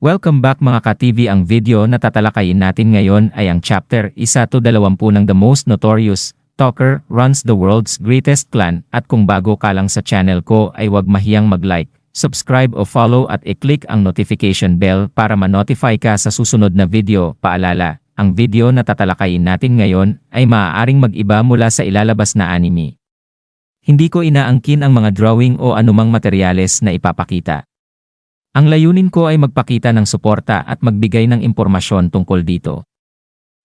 Welcome back mga ka-TV. Ang video na tatalakayin natin ngayon ay ang chapter 1-20 ng The Most Notorious Talker Runs the World's Greatest Clan. At kung bago ka lang sa channel ko ay huwag mahiyang mag-like, subscribe o follow at i-click ang notification bell para ma-notify ka sa susunod na video. Paalala, ang video na tatalakayin natin ngayon ay maaaring mag-iba mula sa ilalabas na anime. Hindi ko inaangkin ang mga drawing o anumang materyales na ipapakita. Ang layunin ko ay magpakita ng suporta at magbigay ng impormasyon tungkol dito.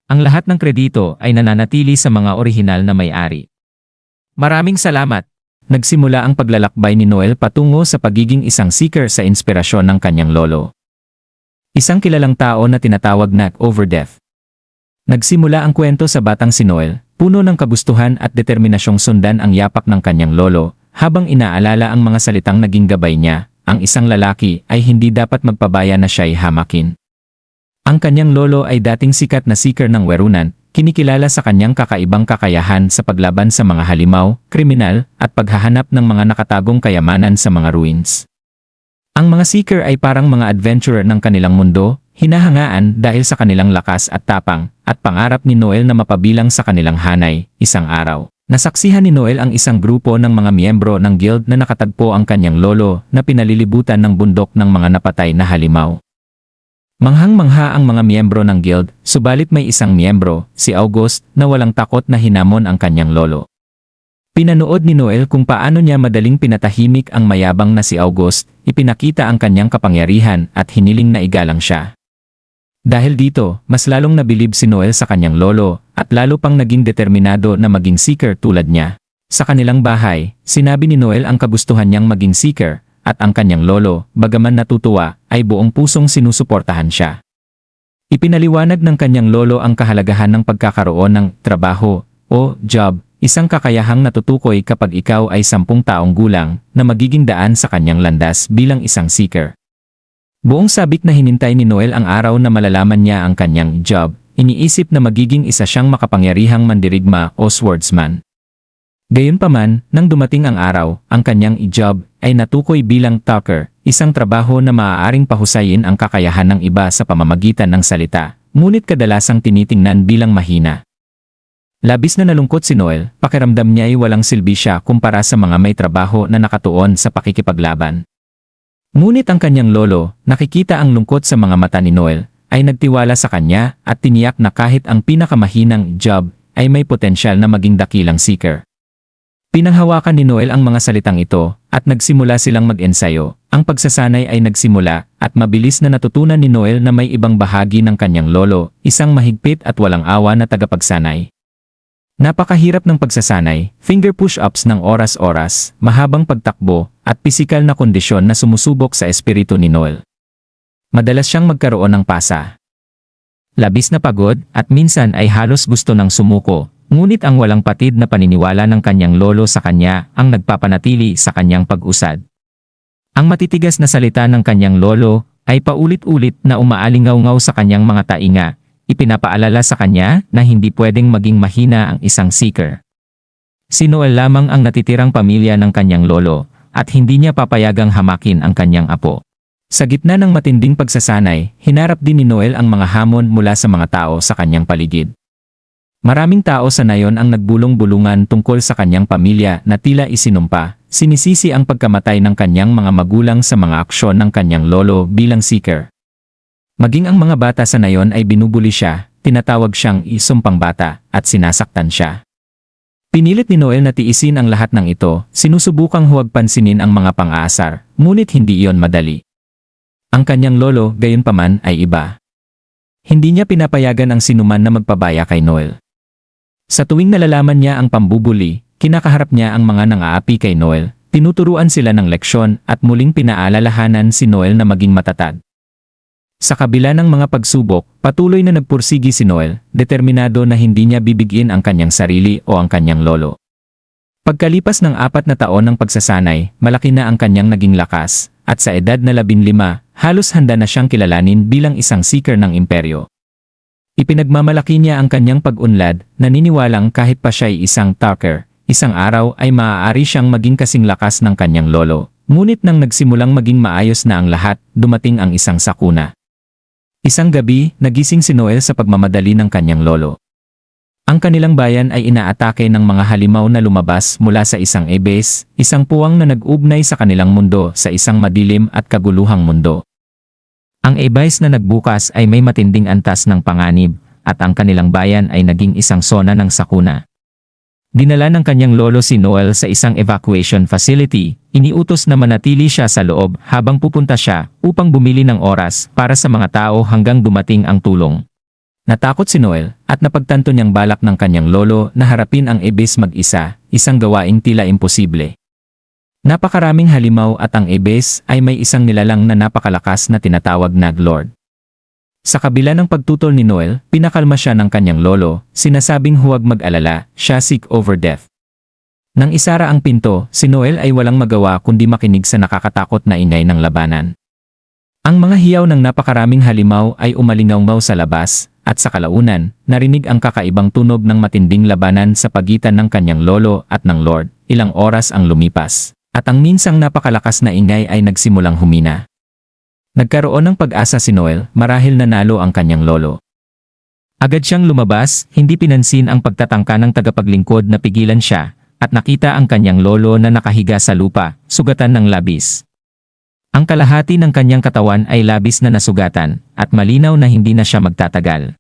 Ang lahat ng kredito ay nananatili sa mga orihinal na may-ari. Maraming salamat! Nagsimula ang paglalakbay ni Noel patungo sa pagiging isang seeker sa inspirasyon ng kanyang lolo. Isang kilalang tao na tinatawag na Overdeath. Nagsimula ang kwento sa batang si Noel, puno ng kagustuhan at determinasyong sundan ang yapak ng kanyang lolo, habang inaalala ang mga salitang naging gabay niya. Ang isang lalaki ay hindi dapat magpabaya na siya'y hamakin. Ang kanyang lolo ay dating sikat na seeker ng Werunan, kinikilala sa kanyang kakaibang kakayahan sa paglaban sa mga halimaw, kriminal, at paghahanap ng mga nakatagong kayamanan sa mga ruins. Ang mga seeker ay parang mga adventurer ng kanilang mundo, hinahangaan dahil sa kanilang lakas at tapang, at pangarap ni Noel na mapabilang sa kanilang hanay, isang araw. Nasaksihan ni Noel ang isang grupo ng mga miyembro ng guild na nakatagpo ang kanyang lolo na pinalilibutan ng bundok ng mga napatay na halimaw. Manghang-mangha ang mga miyembro ng guild, subalit may isang miyembro, si August, na walang takot na hinamon ang kanyang lolo. Pinanood ni Noel kung paano niya madaling pinatahimik ang mayabang na si August, ipinakita ang kanyang kapangyarihan at hiniling na igalang siya. Dahil dito, mas lalong nabilib si Noel sa kanyang lolo, at lalo pang naging determinado na maging seeker tulad niya. Sa kanilang bahay, sinabi ni Noel ang kagustuhan niyang maging seeker, at ang kanyang lolo, bagaman natutuwa, ay buong pusong sinusuportahan siya. Ipinaliwanag ng kanyang lolo ang kahalagahan ng pagkakaroon ng trabaho o job, isang kakayahang natutukoy kapag ikaw ay 10 taong gulang na magiging daan sa kanyang landas bilang isang seeker. Buong sabik na hinintay ni Noel ang araw na malalaman niya ang kanyang job, iniisip na magiging isa siyang makapangyarihang mandirigma o swordsman. Gayunpaman, nang dumating ang araw, ang kanyang job ay natukoy bilang talker, isang trabaho na maaaring pahusayin ang kakayahan ng iba sa pamamagitan ng salita, ngunit kadalasang tinitingnan bilang mahina. Labis na nalungkot si Noel, pakiramdam niya ay walang silbi siya kumpara sa mga may trabaho na nakatuon sa pakikipaglaban. Ngunit ang kanyang lolo, nakikita ang lungkot sa mga mata ni Noel, ay nagtiwala sa kanya at tiniyak na kahit ang pinakamahinang job ay may potensyal na maging dakilang seeker. Pinanghawakan ni Noel ang mga salitang ito at nagsimula silang mag-ensayo. Ang pagsasanay ay nagsimula at mabilis na natutunan ni Noel na may ibang bahagi ng kanyang lolo, isang mahigpit at walang awa na tagapagsanay. Napakahirap ng pagsasanay, finger push-ups ng oras-oras, mahabang pagtakbo, at pisikal na kondisyon na sumusubok sa espiritu ni Noel. Madalas siyang magkaroon ng pasa. Labis na pagod at minsan ay halos gusto ng sumuko, ngunit ang walang patid na paniniwala ng kanyang lolo sa kanya ang nagpapanatili sa kanyang pag-usad. Ang matitigas na salita ng kanyang lolo ay paulit-ulit na umaalingaw-ngaw sa kanyang mga tainga, ipinapaalala sa kanya na hindi pwedeng maging mahina ang isang seeker. Si Noel lamang ang natitirang pamilya ng kanyang lolo, at hindi niya papayagang hamakin ang kanyang apo. Sa gitna ng matinding pagsasanay, hinarap din ni Noel ang mga hamon mula sa mga tao sa kanyang paligid. Maraming tao sa nayon ang nagbulong-bulungan tungkol sa kanyang pamilya na tila isinumpa, sinisisi ang pagkamatay ng kanyang mga magulang sa mga aksyon ng kanyang lolo bilang seeker. Maging ang mga bata sa nayon ay binubuli siya, tinatawag siyang isumpang bata, at sinasaktan siya. Pinilit ni Noel na tiisin ang lahat ng ito, sinusubukang huwag pansinin ang mga pang-aasar, ngunit hindi iyon madali. Ang kanyang lolo, gayunpaman, ay iba. Hindi niya pinapayagan ang sinuman na magpabaya kay Noel. Sa tuwing nalalaman niya ang pambubuli, kinakaharap niya ang mga nang-aapi kay Noel, tinuturuan sila ng leksyon at muling pinaalalahanan si Noel na maging matatag. Sa kabila ng mga pagsubok, patuloy na nagpursigi si Noel, determinado na hindi niya bibigin ang kanyang sarili o ang kanyang lolo. Pagkalipas ng 4 na taon ng pagsasanay, malaki na ang kanyang naging lakas, at sa edad na 15, halos handa na siyang kilalanin bilang isang seeker ng imperyo. Ipinagmamalaki niya ang kanyang pag-unlad, naniniwalang kahit pa siya'y isang talker, isang araw ay maaari siyang maging kasing lakas ng kanyang lolo. Ngunit nang nagsimulang maging maayos na ang lahat, dumating ang isang sakuna. Isang gabi, nagising si Noel sa pagmamadali ng kanyang lolo. Ang kanilang bayan ay inaatake ng mga halimaw na lumabas mula sa isang ebes, isang puwang na nag-ugnay sa kanilang mundo sa isang madilim at kaguluhang mundo. Ang ebes na nagbukas ay may matinding antas ng panganib, at ang kanilang bayan ay naging isang sona ng sakuna. Dinala ng kanyang lolo si Noel sa isang evacuation facility, iniutos na manatili siya sa loob habang pupunta siya upang bumili ng oras para sa mga tao hanggang dumating ang tulong. Natakot si Noel at napagtanto niyang balak ng kanyang lolo na harapin ang ebes mag-isa, isang gawaing tila imposible. Napakaraming halimaw at ang ebes ay may isang nilalang na napakalakas na tinatawag na Lord. Sa kabila ng pagtutol ni Noel, pinakalma siya ng kanyang lolo, sinasabing huwag mag-alala, siya sick over death. Nang isara ang pinto, si Noel ay walang magawa kundi makinig sa nakakatakot na ingay ng labanan. Ang mga hiyaw ng napakaraming halimaw ay umalingaw sa labas, at sa kalaunan, narinig ang kakaibang tunog ng matinding labanan sa pagitan ng kanyang lolo at ng Lord. Ilang oras ang lumipas, at ang minsang napakalakas na ingay ay nagsimulang humina. Nagkaroon ng pag-asa si Noel marahil nanalo ang kanyang lolo. Agad siyang lumabas, hindi pinansin ang pagtatangka ng tagapaglingkod na pigilan siya, at nakita ang kanyang lolo na nakahiga sa lupa, sugatan ng labis. Ang kalahati ng kanyang katawan ay labis na nasugatan, at malinaw na hindi na siya magtatagal.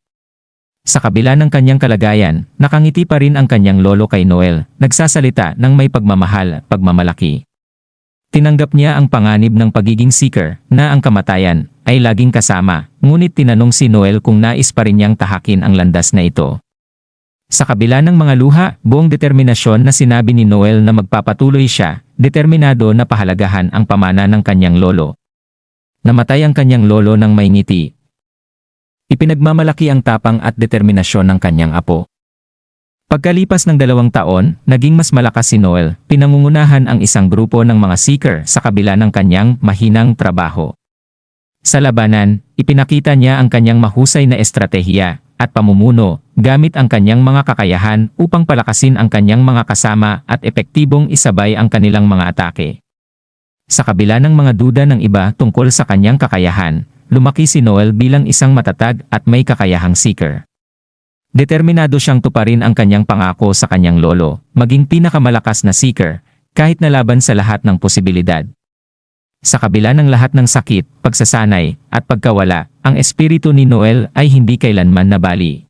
Sa kabila ng kanyang kalagayan, nakangiti pa rin ang kanyang lolo kay Noel, nagsasalita ng may pagmamahal at pagmamalaki. Tinanggap niya ang panganib ng pagiging seeker, na ang kamatayan ay laging kasama, ngunit tinanong si Noel kung nais pa rin niyang tahakin ang landas na ito. Sa kabila ng mga luha, buong determinasyon na sinabi ni Noel na magpapatuloy siya, determinado na pahalagahan ang pamana ng kanyang lolo. Namatay ang kanyang lolo ng may ngiti. Ipinagmamalaki ang tapang at determinasyon ng kanyang apo. Pagkalipas ng 2 taon, naging mas malakas si Noel, pinangungunahan ang isang grupo ng mga seeker sa kabila ng kanyang mahinang trabaho. Sa labanan, ipinakita niya ang kanyang mahusay na estratehiya at pamumuno, gamit ang kanyang mga kakayahan upang palakasin ang kanyang mga kasama at epektibong isabay ang kanilang mga atake. Sa kabila ng mga duda ng iba tungkol sa kanyang kakayahan, lumaki si Noel bilang isang matatag at may kakayahang seeker. Determinado siyang tuparin ang kanyang pangako sa kanyang lolo, maging pinakamalakas na seeker, kahit na laban sa lahat ng posibilidad. Sa kabila ng lahat ng sakit, pagsasanay, at pagkawala, ang espiritu ni Noel ay hindi kailanman nabali.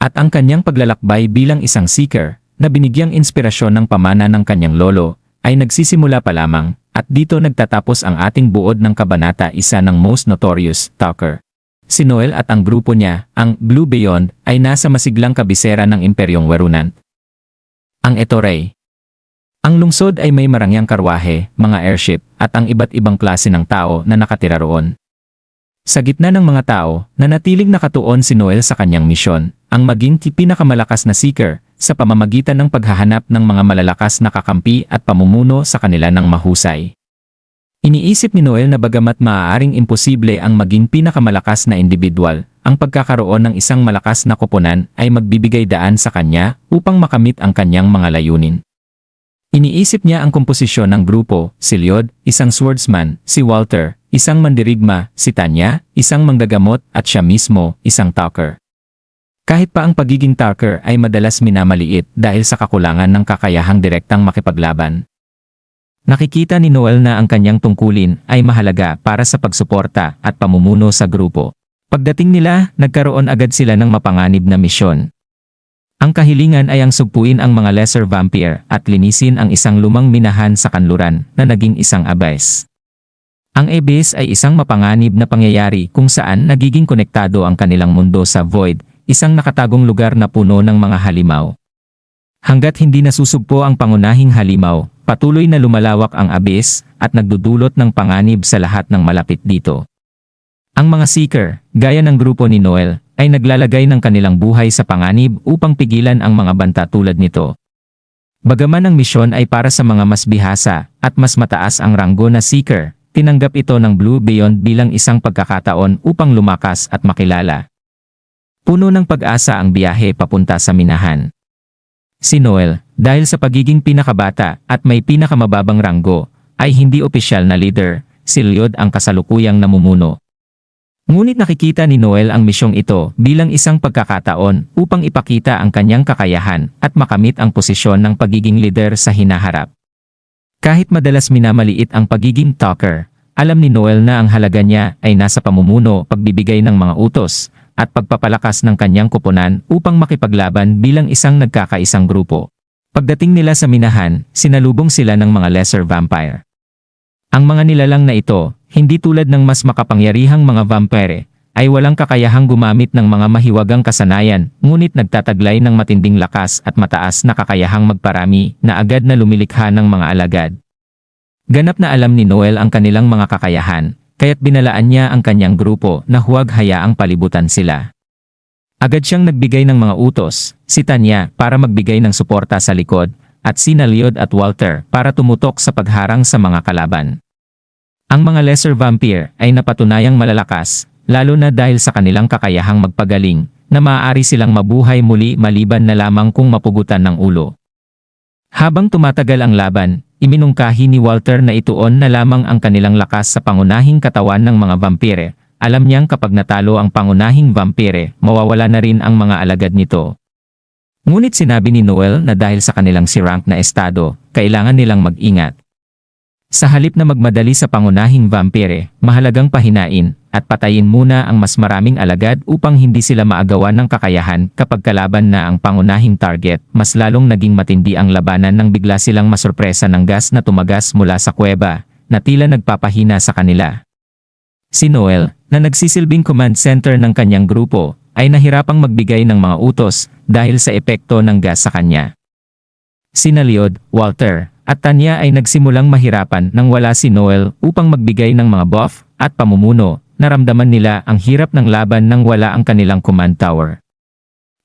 At ang kanyang paglalakbay bilang isang seeker, na binigyang inspirasyon ng pamana ng kanyang lolo, ay nagsisimula pa lamang, at dito nagtatapos ang ating buod ng kabanata 1 ng Most Notorious Talker. Si Noel at ang grupo niya, ang Blue Beyond, ay nasa masiglang kabisera ng Imperyong Werunant. Ang Ettore. Ang lungsod ay may marangyang karwahe, mga airship, at ang iba't ibang klase ng tao na nakatira roon. Sa gitna ng mga tao, nanatiling nakatuon si Noel sa kanyang misyon, ang maging pinakamalakas na seeker, sa pamamagitan ng paghahanap ng mga malalakas na kakampi at pamumuno sa kanila ng mahusay. Iniisip ni Noel na bagamat maaaring imposible ang maging pinakamalakas na individual, ang pagkakaroon ng isang malakas na koponan ay magbibigay daan sa kanya upang makamit ang kanyang mga layunin. Iniisip niya ang komposisyon ng grupo, si Lyod, isang swordsman, si Walter, isang mandirigma, si Tanya, isang manggagamot at siya mismo, isang talker. Kahit pa ang pagiging talker ay madalas minamaliit dahil sa kakulangan ng kakayahang direktang makipaglaban. Nakikita ni Noel na ang kanyang tungkulin ay mahalaga para sa pagsuporta at pamumuno sa grupo. Pagdating nila, nagkaroon agad sila ng mapanganib na misyon. Ang kahilingan ay ang sugpuin ang mga lesser vampire at linisin ang isang lumang minahan sa kanluran na naging isang abyss. Ang abyss ay isang mapanganib na pangyayari kung saan nagiging konektado ang kanilang mundo sa void, isang nakatagong lugar na puno ng mga halimaw. Hanggat hindi nasusugpo ang pangunahing halimaw, patuloy na lumalawak ang abyss at nagdudulot ng panganib sa lahat ng malapit dito. Ang mga seeker, gaya ng grupo ni Noel, ay naglalagay ng kanilang buhay sa panganib upang pigilan ang mga banta tulad nito. Bagaman ang misyon ay para sa mga mas bihasa at mas mataas ang ranggo na seeker, tinanggap ito ng Blue Beyond bilang isang pagkakataon upang lumakas at makilala. Puno ng pag-asa ang biyahe papunta sa minahan. Si Noel, dahil sa pagiging pinakabata at may pinakamababang ranggo, ay hindi opisyal na leader, si Lyod ang kasalukuyang namumuno. Ngunit nakikita ni Noel ang misyong ito bilang isang pagkakataon upang ipakita ang kanyang kakayahan at makamit ang posisyon ng pagiging lider sa hinaharap. Kahit madalas minamaliit ang pagiging talker, alam ni Noel na ang halaga niya ay nasa pamumuno, pagbibigay ng mga utos, at pagpapalakas ng kanyang koponan upang makipaglaban bilang isang nagkakaisang grupo. Pagdating nila sa minahan, sinalubong sila ng mga lesser vampire. Ang mga nilalang na ito, hindi tulad ng mas makapangyarihang mga vampire, ay walang kakayahang gumamit ng mga mahiwagang kasanayan, ngunit nagtataglay ng matinding lakas at mataas na kakayahang magparami na agad na lumilikha ng mga alagad. Ganap na alam ni Noel ang kanilang mga kakayahan, kaya't binalaan niya ang kanyang grupo na huwag hayaang palibutan sila. Agad siyang nagbigay ng mga utos, si Tanya para magbigay ng suporta sa likod, at sina Leod at Walter para tumutok sa pagharang sa mga kalaban. Ang mga lesser vampire ay napatunayang malalakas, lalo na dahil sa kanilang kakayahang magpagaling, na maaari silang mabuhay muli maliban na lamang kung mapugutan ng ulo. Habang tumatagal ang laban, iminungkahi ni Walter na ituon na lamang ang kanilang lakas sa pangunahing katawan ng mga vampire. Alam niyang kapag natalo ang pangunahing vampire, mawawala na rin ang mga alagad nito. Ngunit sinabi ni Noel na dahil sa kanilang si-rank na estado, kailangan nilang mag-ingat. Sa halip na magmadali sa pangunahing vampire, mahalagang pahinain at patayin muna ang mas maraming alagad upang hindi sila maagawan ng kakayahan kapag kalaban na ang pangunahing target. Mas lalong naging matindi ang labanan nang bigla silang masurpresa ng gas na tumagas mula sa kuweba na tila nagpapahina sa kanila. Si Noel, na nagsisilbing command center ng kanyang grupo, ay nahirapang magbigay ng mga utos dahil sa epekto ng gas sa kanya. Sina Leod, Walter, at Tanya ay nagsimulang mahirapan nang wala si Noel upang magbigay ng mga buff at pamumuno. Naramdaman nila ang hirap ng laban nang wala ang kanilang command tower.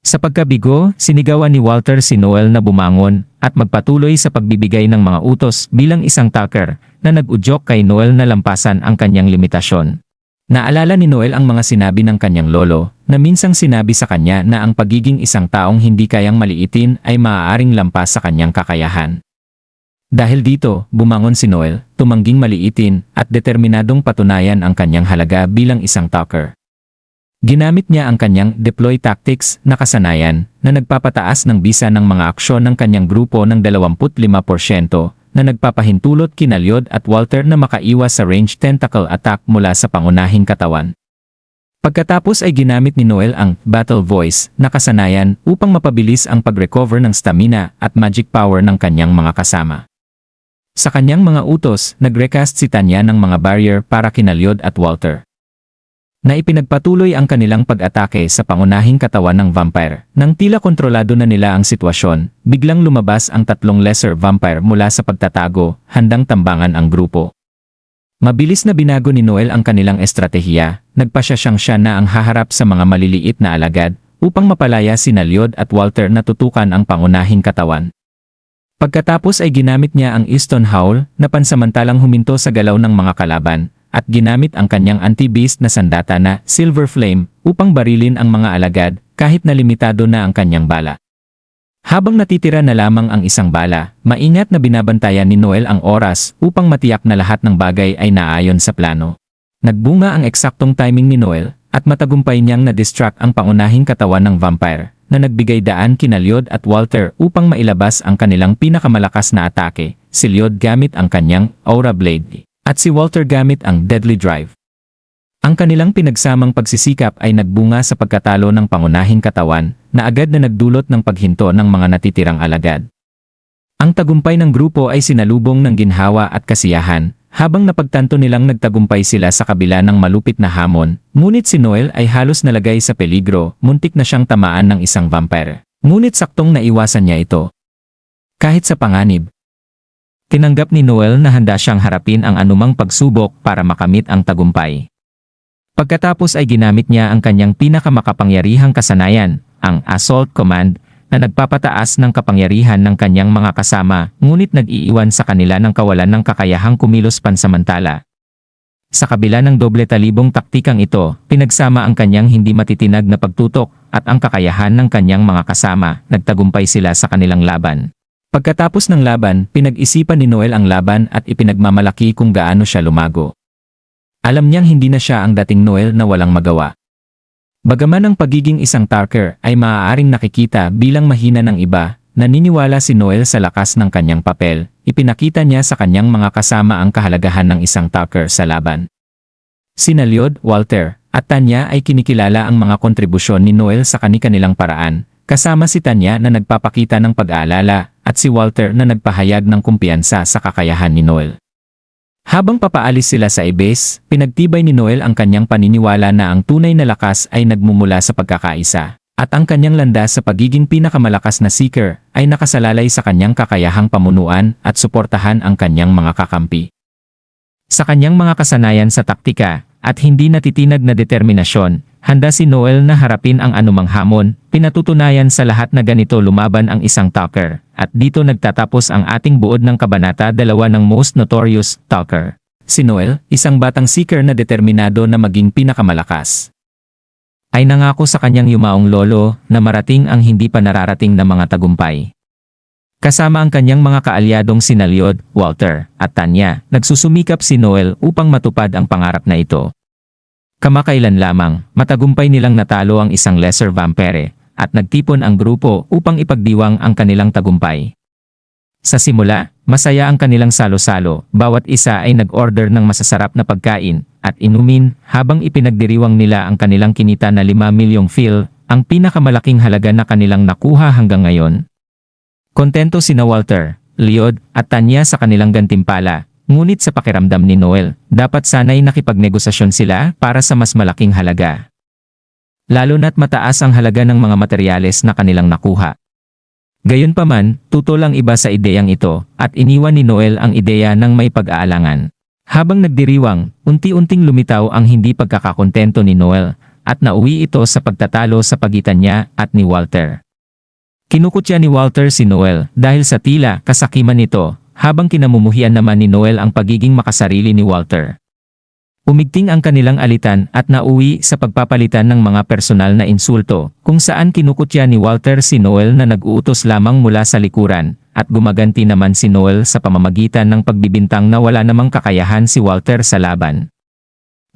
Sa pagkabigo, sinigawan ni Walter si Noel na bumangon at magpatuloy sa pagbibigay ng mga utos bilang isang talker na nag-udyok kay Noel na lampasan ang kanyang limitasyon. Naalala ni Noel ang mga sinabi ng kanyang lolo na minsang sinabi sa kanya na ang pagiging isang taong hindi kayang maliitin ay maaaring lampas sa kanyang kakayahan. Dahil dito, bumangon si Noel, tumangging maliitin at determinadong patunayan ang kanyang halaga bilang isang talker. Ginamit niya ang kanyang deploy tactics na kasanayan na nagpapataas ng bisa ng mga aksyon ng kanyang grupo ng 25% na nagpapahintulot kina Leod at Walter na makaiwas sa range tentacle attack mula sa pangunahing katawan. Pagkatapos ay ginamit ni Noel ang battle voice na kasanayan upang mapabilis ang pag-recover ng stamina at magic power ng kanyang mga kasama. Sa kanyang mga utos, nag-recast si Tanya ng mga barrier para kina Leod at Walter. Na ipinagpatuloy ang kanilang pag-atake sa pangunahing katawan ng vampire. Nang tila kontrolado na nila ang sitwasyon, biglang lumabas ang tatlong lesser vampire mula sa pagtatago, handang tambangan ang grupo. Mabilis na binago ni Noel ang kanilang estratehiya, nagpasya siya na ang haharap sa mga maliliit na alagad, upang mapalaya sina Leod at Walter na tutukan ang pangunahing katawan. Pagkatapos ay ginamit niya ang Easton Howl na pansamantalang huminto sa galaw ng mga kalaban, at ginamit ang kanyang anti-beast na sandata na Silver Flame upang barilin ang mga alagad kahit na limitado na ang kanyang bala. Habang natitira na lamang ang isang bala, maingat na binabantayan ni Noel ang oras upang matiyak na lahat ng bagay ay naayon sa plano. Nagbunga ang eksaktong timing ni Noel at matagumpay niyang na-distract ang pangunahing katawan ng vampire na nagbigay daan kina Leod at Walter upang mailabas ang kanilang pinakamalakas na atake, si Leod gamit ang kanyang Aura Blade at si Walter gamit ang Deadly Drive. Ang kanilang pinagsamang pagsisikap ay nagbunga sa pagkatalo ng pangunahing katawan na agad na nagdulot ng paghinto ng mga natitirang alagad. Ang tagumpay ng grupo ay sinalubong ng ginhawa at kasiyahan, habang napagtanto nilang nagtagumpay sila sa kabila ng malupit na hamon, ngunit si Noel ay halos nalagay sa peligro, muntik na siyang tamaan ng isang vampire. Ngunit saktong naiwasan niya ito. Kahit sa panganib, tinanggap ni Noel na handa siyang harapin ang anumang pagsubok para makamit ang tagumpay. Pagkatapos ay ginamit niya ang kanyang pinakamakapangyarihang kasanayan, ang Assault Command, na nagpapataas ng kapangyarihan ng kanyang mga kasama, ngunit nag-iiwan sa kanila ng kawalan ng kakayahang kumilos pansamantala. Sa kabila ng doble talibong taktikang ito, pinagsama ang kanyang hindi matitinag na pagtutok at ang kakayahan ng kanyang mga kasama, nagtagumpay sila sa kanilang laban. Pagkatapos ng laban, pinag-isipan ni Noel ang laban at ipinagmamalaki kung gaano siya lumago. Alam niyang hindi na siya ang dating Noel na walang magawa. Bagaman ang pagiging isang Tucker ay maaaring nakikita bilang mahina ng iba, naniniwala si Noel sa lakas ng kanyang papel, ipinakita niya sa kanyang mga kasama ang kahalagahan ng isang Tucker sa laban. Sina Lloyd, Walter, at Tanya ay kinikilala ang mga kontribusyon ni Noel sa kani-kanilang paraan, kasama si Tanya na nagpapakita ng pag-aalala at si Walter na nagpahayag ng kumpiyansa sa kakayahan ni Noel. Habang papaalis sila sa base, pinagtibay ni Noel ang kanyang paniniwala na ang tunay na lakas ay nagmumula sa pagkakaisa, at ang kanyang landas sa pagiging pinakamalakas na seeker ay nakasalalay sa kanyang kakayahang pamunuan at suportahan ang kanyang mga kakampi. Sa kanyang mga kasanayan sa taktika, at hindi natitinag na determinasyon, handa si Noel na harapin ang anumang hamon, pinatutunayan sa lahat na ganito lumaban ang isang Tucker, at dito nagtatapos ang ating buod ng Kabanata 2 ng Most Notorious Tucker. Si Noel, isang batang seeker na determinado na maging pinakamalakas, ay nangako sa kanyang yumaong lolo na marating ang hindi pa nararating na mga tagumpay. Kasama ang kanyang mga kaalyadong sina Lloyd, Walter, at Tanya, nagsusumikap si Noel upang matupad ang pangarap na ito. Kamakailan lamang, matagumpay nilang natalo ang isang lesser vampire, at nagtipon ang grupo upang ipagdiwang ang kanilang tagumpay. Sa simula, masaya ang kanilang salo-salo, bawat isa ay nag-order ng masasarap na pagkain, at inumin, habang ipinagdiriwang nila ang kanilang kinita na 5 milyong fil, ang pinakamalaking halaga na kanilang nakuha hanggang ngayon. Kontento sina Walter, Lloyd, at Tanya sa kanilang gantimpala, ngunit sa pakiramdam ni Noel, dapat sana'y nakipagnegosasyon sila para sa mas malaking halaga. Lalo na't mataas ang halaga ng mga materyales na kanilang nakuha. Gayunpaman, tutol ang iba sa ideyang ito, at iniwan ni Noel ang ideya ng may pag-aalangan. Habang nagdiriwang, unti-unting lumitaw ang hindi pagkakakontento ni Noel, at nauwi ito sa pagtatalo sa pagitan niya at ni Walter. Kinukutya ni Walter si Noel dahil sa tila kasakiman nito, habang kinamumuhian naman ni Noel ang pagiging makasarili ni Walter. Umigting ang kanilang alitan at nauwi sa pagpapalitan ng mga personal na insulto, kung saan kinukutya ni Walter si Noel na nag-uutos lamang mula sa likuran, at gumaganti naman si Noel sa pamamagitan ng pagbibintang na wala namang kakayahan si Walter sa laban.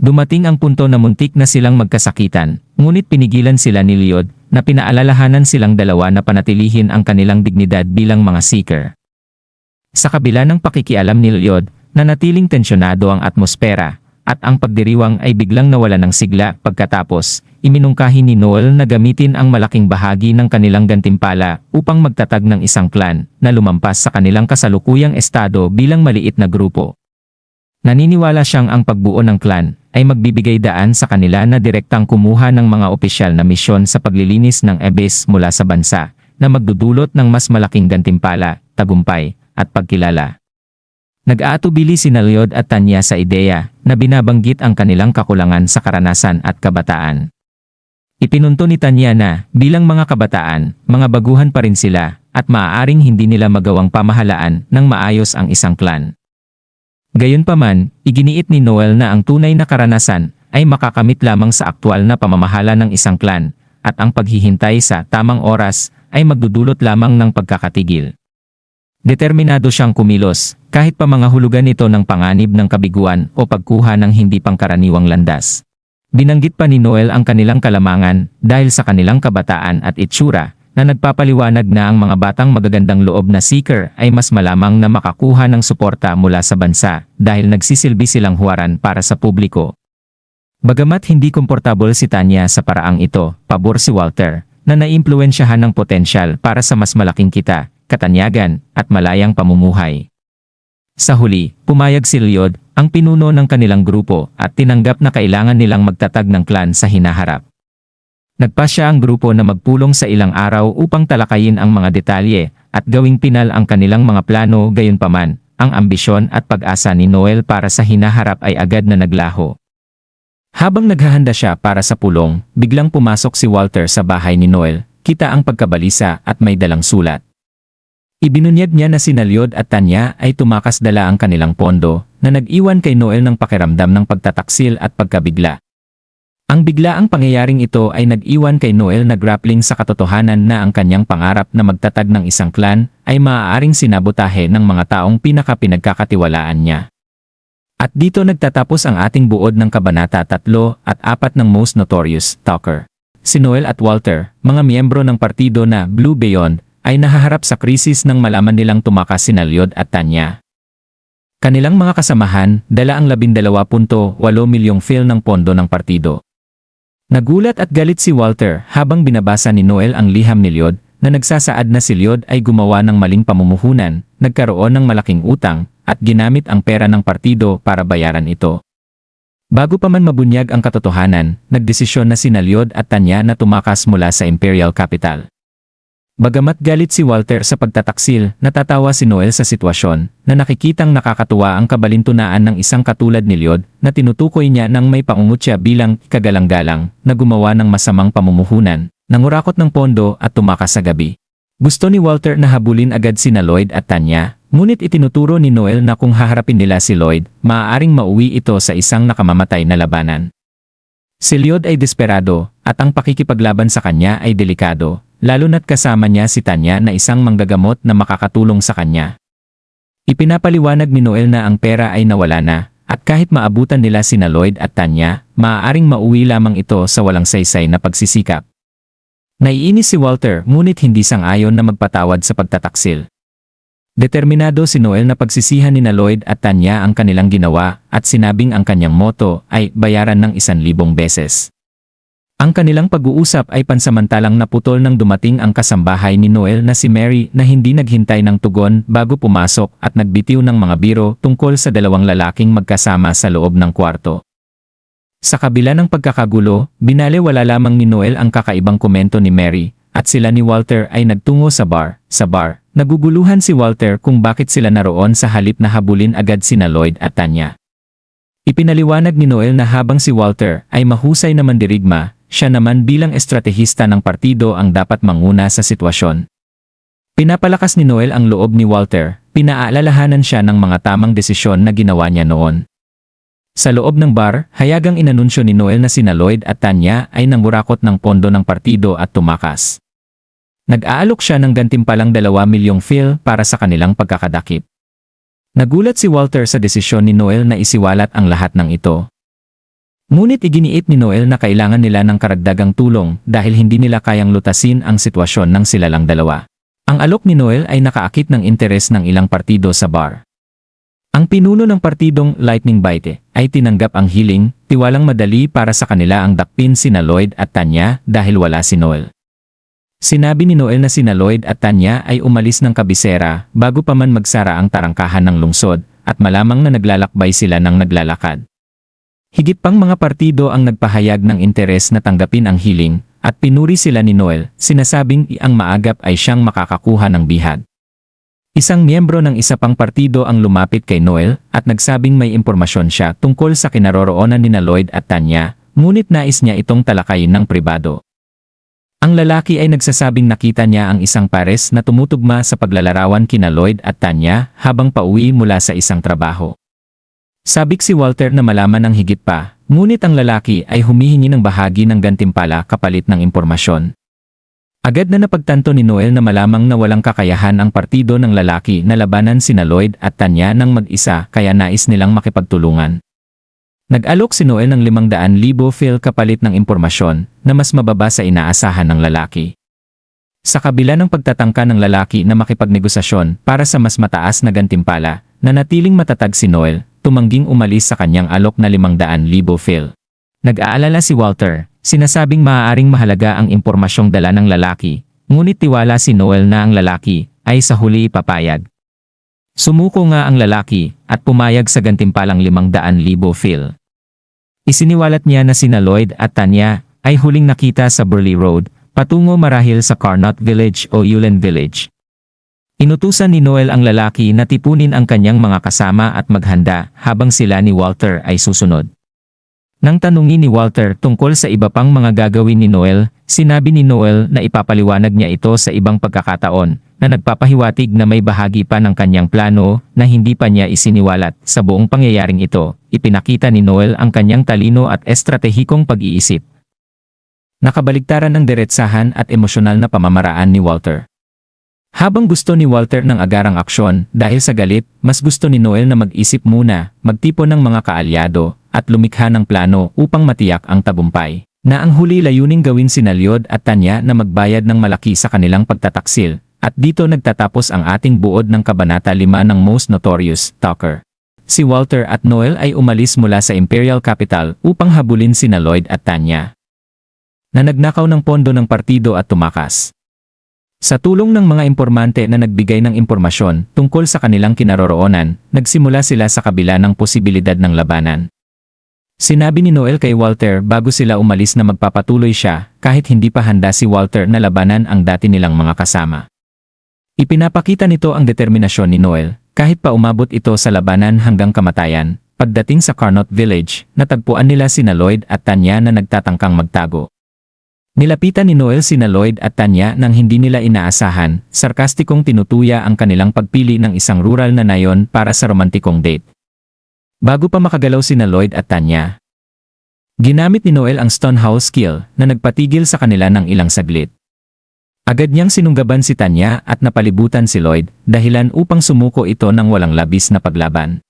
Dumating ang punto na muntik na silang magkasakitan, ngunit pinigilan sila ni Lloyd, na pinaalalahanan silang dalawa na panatilihin ang kanilang dignidad bilang mga seeker. Sa kabila ng pakikialam ni Lloyd, nanatiling tensyonado ang atmosfera, at ang pagdiriwang ay biglang nawala ng sigla. Pagkatapos, iminungkahi ni Noel na gamitin ang malaking bahagi ng kanilang gantimpala upang magtatag ng isang clan na lumampas sa kanilang kasalukuyang estado bilang maliit na grupo. Naniniwala siyang ang pagbuo ng clan ay magbibigay daan sa kanila na direktang kumuha ng mga opisyal na misyon sa paglilinis ng abyss mula sa bansa, na magdudulot ng mas malaking gantimpala, tagumpay, at pagkilala. Nag-aatubili sina Lloyd at Tanya sa ideya na binabanggit ang kanilang kakulangan sa karanasan at kabataan. Ipinunto ni Tanya na, bilang mga kabataan, mga baguhan pa rin sila, at maaaring hindi nila magawang pamahalaan ng maayos ang isang clan. Gayunpaman, iginiit ni Noel na ang tunay na karanasan ay makakamit lamang sa aktwal na pamamahala ng isang clan, at ang paghihintay sa tamang oras ay magdudulot lamang ng pagkakatigil. Determinado siyang kumilos, kahit pa mga hulugan ito ng panganib ng kabiguan o pagkuha ng hindi pangkaraniwang landas. Binanggit pa ni Noel ang kanilang kalamangan dahil sa kanilang kabataan at itsura, na nagpapaliwanag na ang mga batang magagandang loob na seeker ay mas malamang na makakuha ng suporta mula sa bansa dahil nagsisilbi silang huwaran para sa publiko. Bagamat hindi komportable si Tanya sa paraang ito, pabor si Walter, na naimpluwensyahan ng potensyal para sa mas malaking kita, katanyagan, at malayang pamumuhay. Sa huli, pumayag si Lloyd, ang pinuno ng kanilang grupo, at tinanggap na kailangan nilang magtatag ng clan sa hinaharap. Nagpasya ang grupo na magpulong sa ilang araw upang talakayin ang mga detalye at gawing pinal ang kanilang mga plano. Gayunpaman, ang ambisyon at pag-asa ni Noel para sa hinaharap ay agad na naglaho. Habang naghahanda siya para sa pulong, biglang pumasok si Walter sa bahay ni Noel, kita ang pagkabalisa at may dalang sulat. Ibinunyag niya na sina Lloyd at Tanya ay tumakas dala ang kanilang pondo, na nag-iwan kay Noel ng pakiramdam ng pagtataksil at pagkabigla. Ang biglaang pangyayaring ito ay nag-iwan kay Noel na grappling sa katotohanan na ang kanyang pangarap na magtatag ng isang clan ay maaaring sinabotahe ng mga taong pinagkakatiwalaan niya. At dito nagtatapos ang ating buod ng Kabanata 3 at 4 ng Most Notorious Talker. Si Noel at Walter, mga miyembro ng partido na Blue Beyond, ay nahaharap sa krisis nang malaman nilang tumakas sina Lloyd at Tanya. Kanilang mga kasamahan, dala ang 12.8 milyong fil ng pondo ng partido. Nagulat at galit si Walter habang binabasa ni Noel ang liham ni Lloyd na nagsasaad na si Lloyd ay gumawa ng maling pamumuhunan, nagkaroon ng malaking utang, at ginamit ang pera ng partido para bayaran ito. Bago pa man mabunyag ang katotohanan, nagdesisyon na sina Lloyd at Tanya na tumakas mula sa Imperial Capital. Bagamat galit si Walter sa pagtataksil, natatawa si Noel sa sitwasyon na nakikitang nakakatuwa ang kabalintunaan ng isang katulad ni Lloyd na tinutukoy niya ng may pangungutya bilang kagalang-galang na gumawa ng masamang pamumuhunan, nangurakot ng pondo at tumakas sa gabi. Gusto ni Walter na habulin agad sina Lloyd at Tanya, ngunit itinuturo ni Noel na kung haharapin nila si Lloyd, maaaring mauwi ito sa isang nakamamatay na labanan. Si Lloyd ay desperado, at ang pakikipaglaban sa kanya ay delikado, lalo na't kasama niya si Tanya na isang manggagamot na makakatulong sa kanya. Ipinapaliwanag ni Noel na ang pera ay nawala na, at kahit maabutan nila sina Lloyd at Tanya, maaaring mauwi lamang ito sa walang saysay na pagsisikap. Naiinis si Walter ngunit hindi sang-ayon na magpatawad sa pagtataksil. Determinado si Noel na pagsisihan ni Lloyd at Tanya ang kanilang ginawa at sinabing ang kanyang motto ay bayaran ng 1,000 beses. Ang kanilang pag-uusap ay pansamantalang naputol nang dumating ang kasambahay ni Noel na si Mary na hindi naghintay ng tugon bago pumasok at nagbitiw ng mga biro tungkol sa dalawang lalaking magkasama sa loob ng kwarto. Sa kabila ng pagkakagulo, binalewala lamang ni Noel ang kakaibang komento ni Mary, at sila ni Walter ay nagtungo sa bar. Sa bar, naguguluhan si Walter kung bakit sila naroon sa halip na habulin agad sina Lloyd at Tanya. Ipinaliwanag ni Noel na habang si Walter ay mahusay na mandirigma, siya naman bilang estratehista ng partido ang dapat manguna sa sitwasyon. Pinapalakas ni Noel ang loob ni Walter, pinaalalahanan siya ng mga tamang desisyon na ginawa niya noon. Sa loob ng bar, hayagang inanunsyo ni Noel na sina Lloyd at Tanya ay nangurakot ng pondo ng partido at tumakas. Nag-aalok siya ng gantimpalang 2 milyong fil para sa kanilang pagkakadakip. Nagulat si Walter sa desisyon ni Noel na isiwalat ang lahat ng ito. Ngunit iginiit ni Noel na kailangan nila ng karagdagang tulong dahil hindi nila kayang lutasin ang sitwasyon ng sila lang dalawa. Ang alok ni Noel ay nakaakit ng interes ng ilang partido sa bar. Ang pinuno ng partidong Lightning Bite ay tinanggap ang hiling, tiwalang madali para sa kanila ang dakpin sina Lloyd at Tanya dahil wala si Noel. Sinabi ni Noel na sina Lloyd at Tanya ay umalis ng kabisera bago pa man magsara ang tarangkahan ng lungsod at malamang na naglalakbay sila ng naglalakad. Higit pang mga partido ang nagpahayag ng interes na tanggapin ang hiling at pinuri sila ni Noel, sinasabing ang maagap ay siyang makakakuha ng bihag. Isang miyembro ng isa pang partido ang lumapit kay Noel at nagsabing may impormasyon siya tungkol sa kinaroroonan nina Lloyd at Tanya, ngunit nais niya itong talakayin ng pribado. Ang lalaki ay nagsasabing nakita niya ang isang pares na tumutugma sa paglalarawan kina Lloyd at Tanya habang pauwi mula sa isang trabaho. Sabik si Walter na malaman ng higit pa, ngunit ang lalaki ay humihingi ng bahagi ng gantimpala kapalit ng impormasyon. Agad na napagtanto ni Noel na malamang na walang kakayahan ang partido ng lalaki na labanan sina Lloyd at Tanya ng mag-isa kaya nais nilang makipagtulungan. Nag-alok si Noel ng 500,000 fil kapalit ng impormasyon na mas mababa sa inaasahan ng lalaki. Sa kabila ng pagtatangka ng lalaki na makipagnegosasyon para sa mas mataas na gantimpala, nanatiling matatag si Noel, tumangging umalis sa kanyang alok na 500,000 fil. Nag-aalala si Walter, sinasabing maaaring mahalaga ang impormasyong dala ng lalaki, ngunit tiwala si Noel na ang lalaki ay sa huli ipapayag. Sumuko nga ang lalaki at pumayag sa gantimpalang 500,000 fil. Isiniwalat niya na sina Lloyd at Tanya ay huling nakita sa Burley Road, patungo marahil sa Carnot Village o Ulen Village. Inutusan ni Noel ang lalaki na tipunin ang kanyang mga kasama at maghanda habang sila ni Walter ay susunod. Nang tanungin ni Walter tungkol sa iba pang mga gagawin ni Noel, sinabi ni Noel na ipapaliwanag niya ito sa ibang pagkakataon, na nagpapahiwatig na may bahagi pa ng kanyang plano na hindi pa niya isiniwalat. Sa buong pangyayaring ito, ipinakita ni Noel ang kanyang talino at estratehikong pag-iisip. Nakabaligtaran ng diretsahan at emosyonal na pamamaraan ni Walter. Habang gusto ni Walter ng agarang aksyon, dahil sa galit, mas gusto ni Noel na mag-isip muna, magtipon ng mga kaalyado, at lumikha ng plano upang matiyak ang tagumpay. Na ang huli layuning gawin sina Lloyd at Tanya na magbayad ng malaki sa kanilang pagtataksil, at dito nagtatapos ang ating buod ng Kabanata 5 ng Most Notorious Talker. Si Walter at Noel ay umalis mula sa Imperial Capital upang habulin sina Lloyd at Tanya, na nagnakaw ng pondo ng partido at tumakas. Sa tulong ng mga impormante na nagbigay ng impormasyon tungkol sa kanilang kinaroroonan, nagsimula sila sa kabila ng posibilidad ng labanan. Sinabi ni Noel kay Walter bago sila umalis na magpapatuloy siya kahit hindi pa handa si Walter na labanan ang dati nilang mga kasama. Ipinapakita nito ang determinasyon ni Noel kahit pa umabot ito sa labanan hanggang kamatayan. Pagdating sa Carnot Village, natagpuan nila sina Lloyd at Tanya na nagtatangkang magtago. Nilapitan ni Noel sina Lloyd at Tanya nang hindi nila inaasahan, sarkastikong tinutuya ang kanilang pagpili ng isang rural na nayon para sa romantikong date. Bago pa makagalaw sina Lloyd at Tanya, ginamit ni Noel ang Stonehouse skill na nagpatigil sa kanila ng ilang saglit. Agad niyang sinunggaban si Tanya at napalibutan si Lloyd, dahilan upang sumuko ito ng walang labis na paglaban.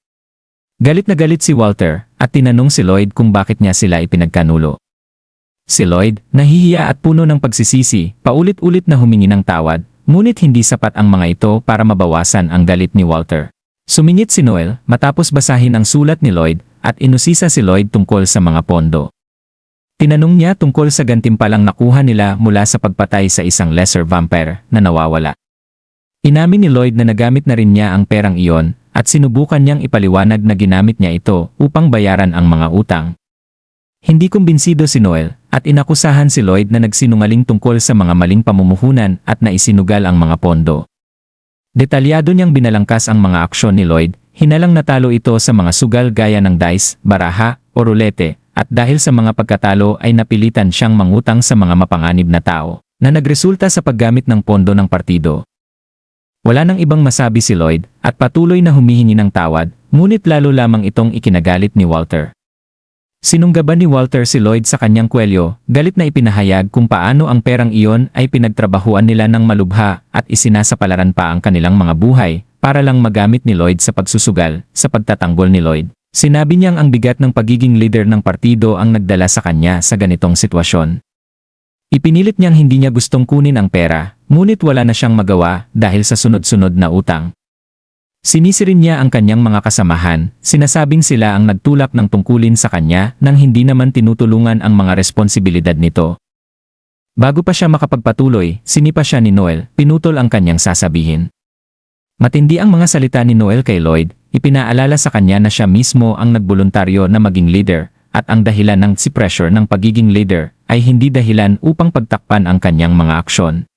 Galit na galit si Walter at tinanong si Lloyd kung bakit niya sila ipinagkanulo. Si Lloyd, nahihiya at puno ng pagsisisi, paulit-ulit na humingi ng tawad, ngunit hindi sapat ang mga ito para mabawasan ang galit ni Walter. Sumingit si Noel matapos basahin ang sulat ni Lloyd at inusisa si Lloyd tungkol sa mga pondo. Tinanong niya tungkol sa gantimpalang nakuha nila mula sa pagpatay sa isang lesser vampire na nawawala. Inamin ni Lloyd na nagamit na rin niya ang perang iyon at sinubukan niyang ipaliwanag na ginamit niya ito upang bayaran ang mga utang. Hindi kumbinsido si Noel at inakusahan si Lloyd na nagsinungaling tungkol sa mga maling pamumuhunan at naisinugal ang mga pondo. Detalyado niyang binalangkas ang mga aksyon ni Lloyd, hinalang natalo ito sa mga sugal gaya ng dice, baraha, o rulete, at dahil sa mga pagkatalo ay napilitan siyang mangutang sa mga mapanganib na tao, na nagresulta sa paggamit ng pondo ng partido. Wala nang ibang masabi si Lloyd at patuloy na humihingi ng tawad, ngunit lalo lamang itong ikinagalit ni Walter. Sinunggaban ni Walter si Lloyd sa kanyang kwelyo, galit na ipinahayag kung paano ang perang iyon ay pinagtrabahuan nila ng malubha at isinasapalaran pa ang kanilang mga buhay para lang magamit ni Lloyd sa pagsusugal. Sa pagtatanggol ni Lloyd, sinabi niyang ang bigat ng pagiging leader ng partido ang nagdala sa kanya sa ganitong sitwasyon. Ipinilit niyang hindi niya gustong kunin ang pera, ngunit wala na siyang magawa dahil sa sunod-sunod na utang. Sinisi rin niya ang kanyang mga kasamahan, sinasabing sila ang nagtulak ng tungkulin sa kanya nang hindi naman tinutulungan ang mga responsibilidad nito. Bago pa siya makapagpatuloy, sinipa siya ni Noel, pinutol ang kanyang sasabihin. Matindi ang mga salita ni Noel kay Lloyd, ipinaalala sa kanya na siya mismo ang nagboluntaryo na maging leader, at ang dahilan ng pressure ng pagiging leader ay hindi dahilan upang pagtakpan ang kanyang mga aksyon.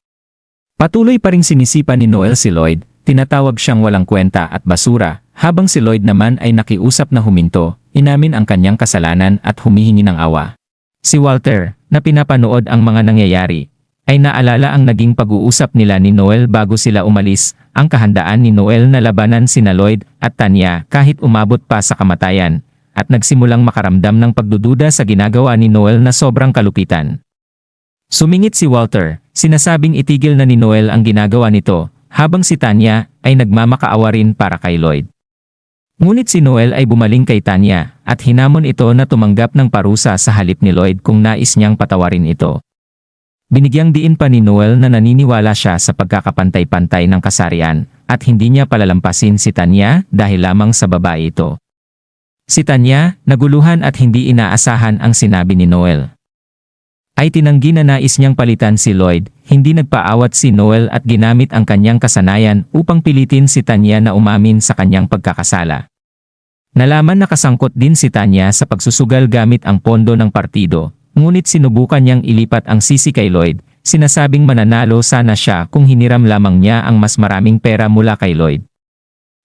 Patuloy pa ring sinisipa ni Noel si Lloyd, tinatawag siyang walang kwenta at basura, habang si Lloyd naman ay nakiusap na huminto, inamin ang kanyang kasalanan at humihingi ng awa. Si Walter, na pinapanood ang mga nangyayari, ay naalala ang naging pag-uusap nila ni Noel bago sila umalis, ang kahandaan ni Noel na labanan sina Lloyd at Tanya kahit umabot pa sa kamatayan, at nagsimulang makaramdam ng pagdududa sa ginagawa ni Noel na sobrang kalupitan. Sumingit si Walter, sinasabing itigil na ni Noel ang ginagawa nito, habang si Tanya ay nagmamakaawa rin para kay Lloyd. Ngunit si Noel ay bumaling kay Tanya at hinamon ito na tumanggap ng parusa sa halip ni Lloyd kung nais niyang patawarin ito. Binigyang diin pa ni Noel na naniniwala siya sa pagkakapantay-pantay ng kasarian at hindi niya palalampasin si Tanya dahil lamang sa babae ito. Si Tanya, naguluhan at hindi inaasahan ang sinabi ni Noel, ay tinanggi na nais niyang palitan si Lloyd. Hindi nagpaawat si Noel at ginamit ang kanyang kasanayan upang pilitin si Tanya na umamin sa kanyang pagkakasala. Nalaman na kasangkot din si Tanya sa pagsusugal gamit ang pondo ng partido, ngunit sinubukan niyang ilipat ang sisi kay Lloyd, sinasabing mananalo sana siya kung hiniram lamang niya ang mas maraming pera mula kay Lloyd.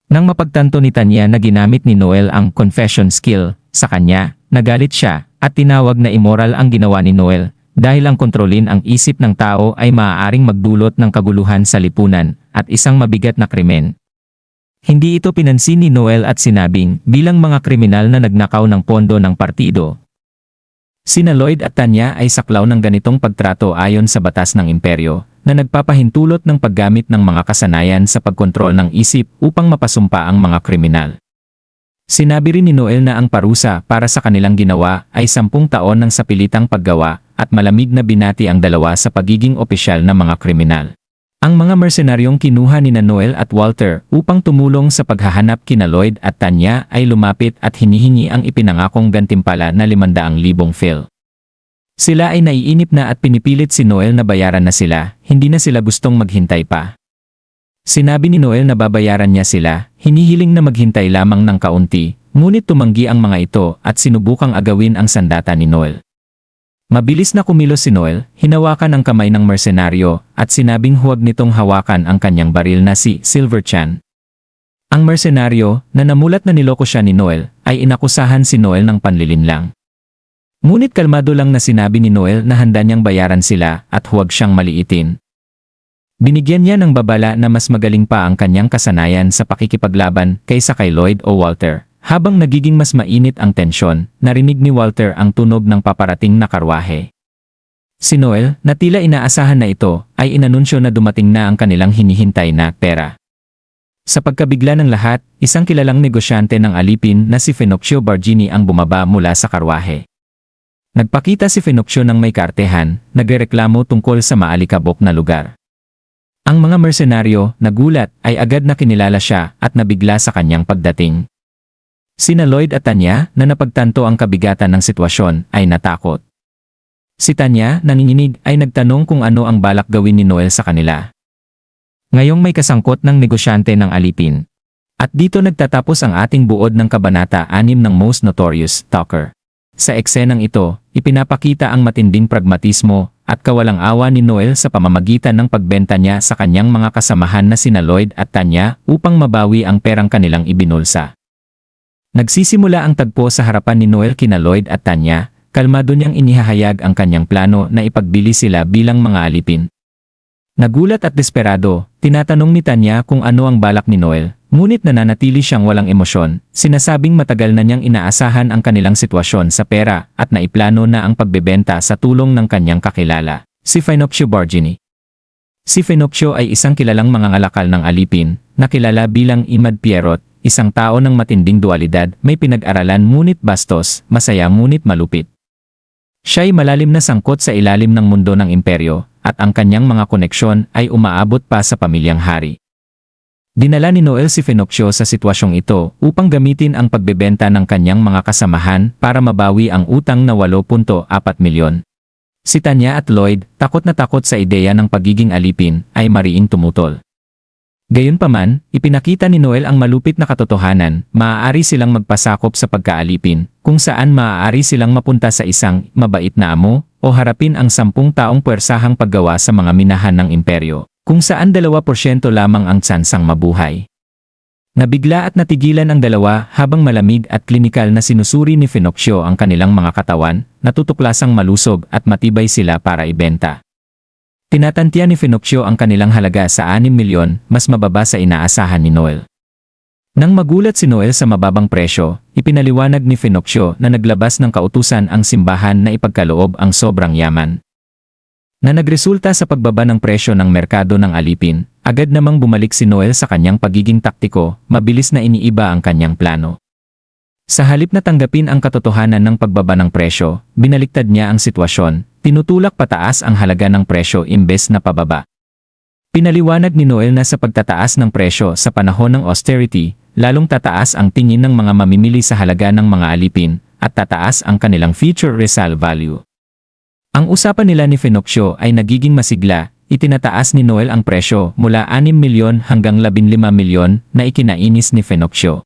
Nang mapagtanto ni Tanya na ginamit ni Noel ang confession skill sa kanya, nagalit siya at tinawag na immoral ang ginawa ni Noel. Dahil ang kontrolin ang isip ng tao ay maaaring magdulot ng kaguluhan sa lipunan at isang mabigat na krimen. Hindi ito pinansin ni Noel at sinabing bilang mga kriminal na nagnakaw ng pondo ng partido. Sina Lloyd at Tanya ay saklaw ng ganitong pagtrato ayon sa batas ng imperyo, na nagpapahintulot ng paggamit ng mga kasanayan sa pagkontrol ng isip upang mapasumpa ang mga kriminal. Sinabi rin ni Noel na ang parusa para sa kanilang ginawa ay 10 taon ng sapilitang paggawa at malamig na binati ang dalawa sa pagiging opisyal na mga kriminal. Ang mga mersenaryong kinuha ni Noel at Walter upang tumulong sa paghahanap kina Lloyd at Tanya ay lumapit at hinihingi ang ipinangakong gantimpala na 500,000 phil. Sila ay naiinip na at pinipilit si Noel na bayaran na sila, hindi na sila gustong maghintay pa. Sinabi ni Noel na babayaran niya sila, hinihiling na maghintay lamang ng kaunti, ngunit tumanggi ang mga ito at sinubukang agawin ang sandata ni Noel. Mabilis na kumilos si Noel, hinawakan ang kamay ng mersenaryo at sinabing huwag nitong hawakan ang kanyang baril na si Silver Chan. Ang mersenaryo, na namulat na niloko siya ni Noel, ay inakusahan si Noel ng panlilinlang. Ngunit kalmado lang na sinabi ni Noel na handa niyang bayaran sila at huwag siyang maliitin. Binigyan niya ng babala na mas magaling pa ang kanyang kasanayan sa pakikipaglaban kaysa kay Lloyd o Walter. Habang nagiging mas mainit ang tensyon, narinig ni Walter ang tunog ng paparating na karwahe. Si Noel, na tila inaasahan na ito, ay inanunsyo na dumating na ang kanilang hinihintay na pera. Sa pagkabigla ng lahat, isang kilalang negosyante ng alipin na si Fenocchio Bargini ang bumaba mula sa karwahe. Nagpakita si Fenocchio ng may kartehan, nagrereklamo tungkol sa maalikabok na lugar. Ang mga mersenaryo, nagulat, ay agad na kinilala siya at nabigla sa kanyang pagdating. Sina Lloyd at Tanya, na napagtanto ang kabigatan ng sitwasyon, ay natakot. Si Tanya, nanginginig, ay nagtanong kung ano ang balak gawin ni Noel sa kanila. Ngayong may kasangkot ng negosyante ng alipin. At dito nagtatapos ang ating buod ng Kabanata 6 ng Most Notorious Talker. Sa eksenang ito, ipinapakita ang matinding pragmatismo at kawalang awa ni Noel sa pamamagitan ng pagbenta niya sa kanyang mga kasamahan na sina Lloyd at Tanya upang mabawi ang perang kanilang ibinulsa. Nagsisimula ang tagpo sa harapan ni Noel kina Lloyd at Tanya, kalmado niyang inihahayag ang kanyang plano na ipagbili sila bilang mga alipin. Nagulat at desperado, tinatanong ni Tanya kung ano ang balak ni Noel, ngunit nananatili siyang walang emosyon, sinasabing matagal na niyang inaasahan ang kanilang sitwasyon sa pera at naiplano na ang pagbebenta sa tulong ng kanyang kakilala, si Fenocchio Bargini. Si Fenocchio ay isang kilalang mangangalakal ng alipin, na kilala bilang Imad Pierrot, isang tao ng matinding dualidad, may pinag-aralan ngunit bastos, masaya ngunit malupit. Siya'y malalim na sangkot sa ilalim ng mundo ng imperyo, at ang kanyang mga koneksyon ay umaabot pa sa pamilyang hari. Dinala ni Noel si Fenocchio sa sitwasyong ito upang gamitin ang pagbebenta ng kanyang mga kasamahan para mabawi ang utang na 8.4 milyon. Si Tanya at Lloyd, takot na takot sa ideya ng pagiging alipin, ay mariing tumutol. Gayunpaman, ipinakita ni Noel ang malupit na katotohanan, maaari silang magpasakop sa pagkaalipin, kung saan maaari silang mapunta sa isang mabait na amo, o harapin ang 10 taong puwersahang paggawa sa mga minahan ng imperyo, kung saan 2% lamang ang tsansang mabuhay. Nabigla at natigilan ang dalawa habang malamig at klinikal na sinusuri ni Fenocchio ang kanilang mga katawan, natutuklasang malusog at matibay sila para ibenta. Tinatantiya ni Fenocchio ang kanilang halaga sa 6 milyon, mas mababa sa inaasahan ni Noel. Nang magulat si Noel sa mababang presyo, ipinaliwanag ni Fenocchio na naglabas ng kautusan ang simbahan na ipagkaloob ang sobrang yaman. Na nagresulta sa pagbaba ng presyo ng merkado ng alipin, agad namang bumalik si Noel sa kanyang pagiging taktiko, mabilis na iniiba ang kanyang plano. Sa halip na tanggapin ang katotohanan ng pagbaba ng presyo, binaliktad niya ang sitwasyon, tinutulak pataas ang halaga ng presyo imbes na pababa. Pinaliwanag ni Noel na sa pagtataas ng presyo sa panahon ng austerity, lalong tataas ang tingin ng mga mamimili sa halaga ng mga alipin, at tataas ang kanilang future resale value. Ang usapan nila ni Fenocchio ay nagiging masigla, itinataas ni Noel ang presyo mula 6 milyon hanggang 15 milyon na ikinainis ni Fenocchio.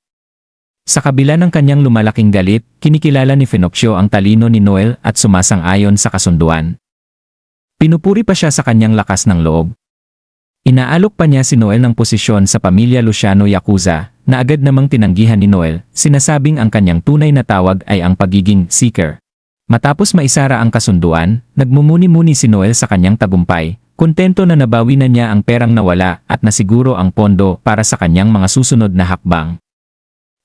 Sa kabila ng kanyang lumalaking galit, kinikilala ni Fenocchio ang talino ni Noel at sumasang-ayon sa kasunduan. Pinupuri pa siya sa kanyang lakas ng loob. Inaalok pa niya si Noel ng posisyon sa pamilya Luciano Yakuza, na agad namang tinanggihan ni Noel, sinasabing ang kanyang tunay na tawag ay ang pagiging seeker. Matapos maisara ang kasunduan, nagmumuni-muni si Noel sa kanyang tagumpay, kontento na nabawi na niya ang perang nawala at nasiguro ang pondo para sa kanyang mga susunod na hakbang.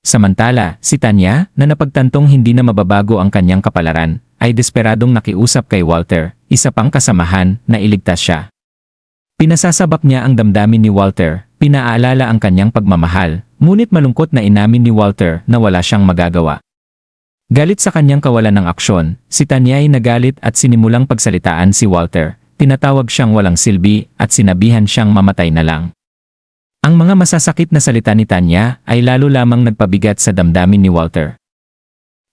Samantala, si Tanya, na napagtantong hindi na mababago ang kanyang kapalaran, ay desperadong nakiusap kay Walter, isa pang kasamahan, na iligtas siya. Pinasasabak niya ang damdamin ni Walter, pinaalala ang kanyang pagmamahal, ngunit malungkot na inamin ni Walter na wala siyang magagawa. Galit sa kanyang kawalan ng aksyon, si Tanya ay nagalit at sinimulang pagsalitaan si Walter, tinatawag siyang walang silbi at sinabihan siyang mamatay na lang. Ang mga masasakit na salita ni Tanya ay lalo lamang nagpabigat sa damdamin ni Walter.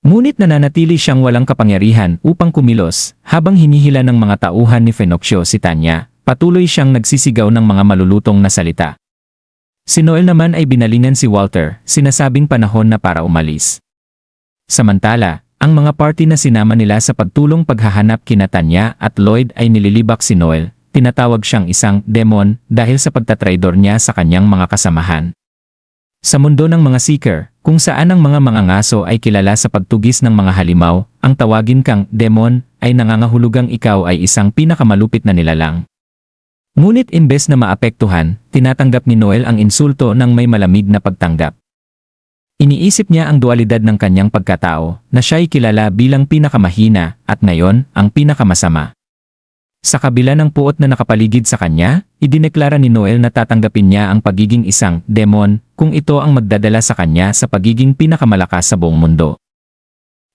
Ngunit nananatili siyang walang kapangyarihan upang kumilos, habang hinihila ng mga tauhan ni Fenocio si Tanya. Patuloy siyang nagsisigaw ng mga malulutong na salita. Si Noel naman ay binalingan si Walter, sinasabing panahon na para umalis. Samantala, ang mga party na sinama nila sa pagtulong paghahanap kina Tanya at Lloyd ay nililibak si Noel, tinatawag siyang isang demon dahil sa pagtatraidor niya sa kanyang mga kasamahan. Sa mundo ng mga seeker, kung saan ang mga mangangaso ay kilala sa pagtugis ng mga halimaw, ang tawagin kang demon ay nangangahulugang ikaw ay isang pinakamalupit na nilalang. Ngunit imbes na maapektuhan, tinatanggap ni Noel ang insulto ng may malamig na pagtanggap. Iniisip niya ang dualidad ng kanyang pagkatao na siya'y kilala bilang pinakamahina at ngayon ang pinakamasama. Sa kabila ng puot na nakapaligid sa kanya, idineklara ni Noel na tatanggapin niya ang pagiging isang demon kung ito ang magdadala sa kanya sa pagiging pinakamalakas sa buong mundo.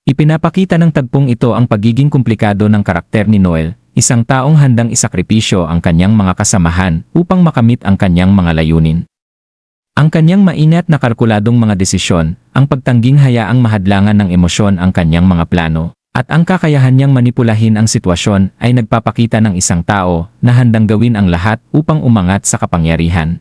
Ipinapakita ng tagpong ito ang pagiging komplikado ng karakter ni Noel, isang taong handang isakripisyo ang kanyang mga kasamahan upang makamit ang kanyang mga layunin. Ang kanyang maingat na kalkuladong mga desisyon, ang pagtangging hayaang mahadlangan ng emosyon ang kanyang mga plano, at ang kakayahan niyang manipulahin ang sitwasyon ay nagpapakita ng isang tao na handang gawin ang lahat upang umangat sa kapangyarihan.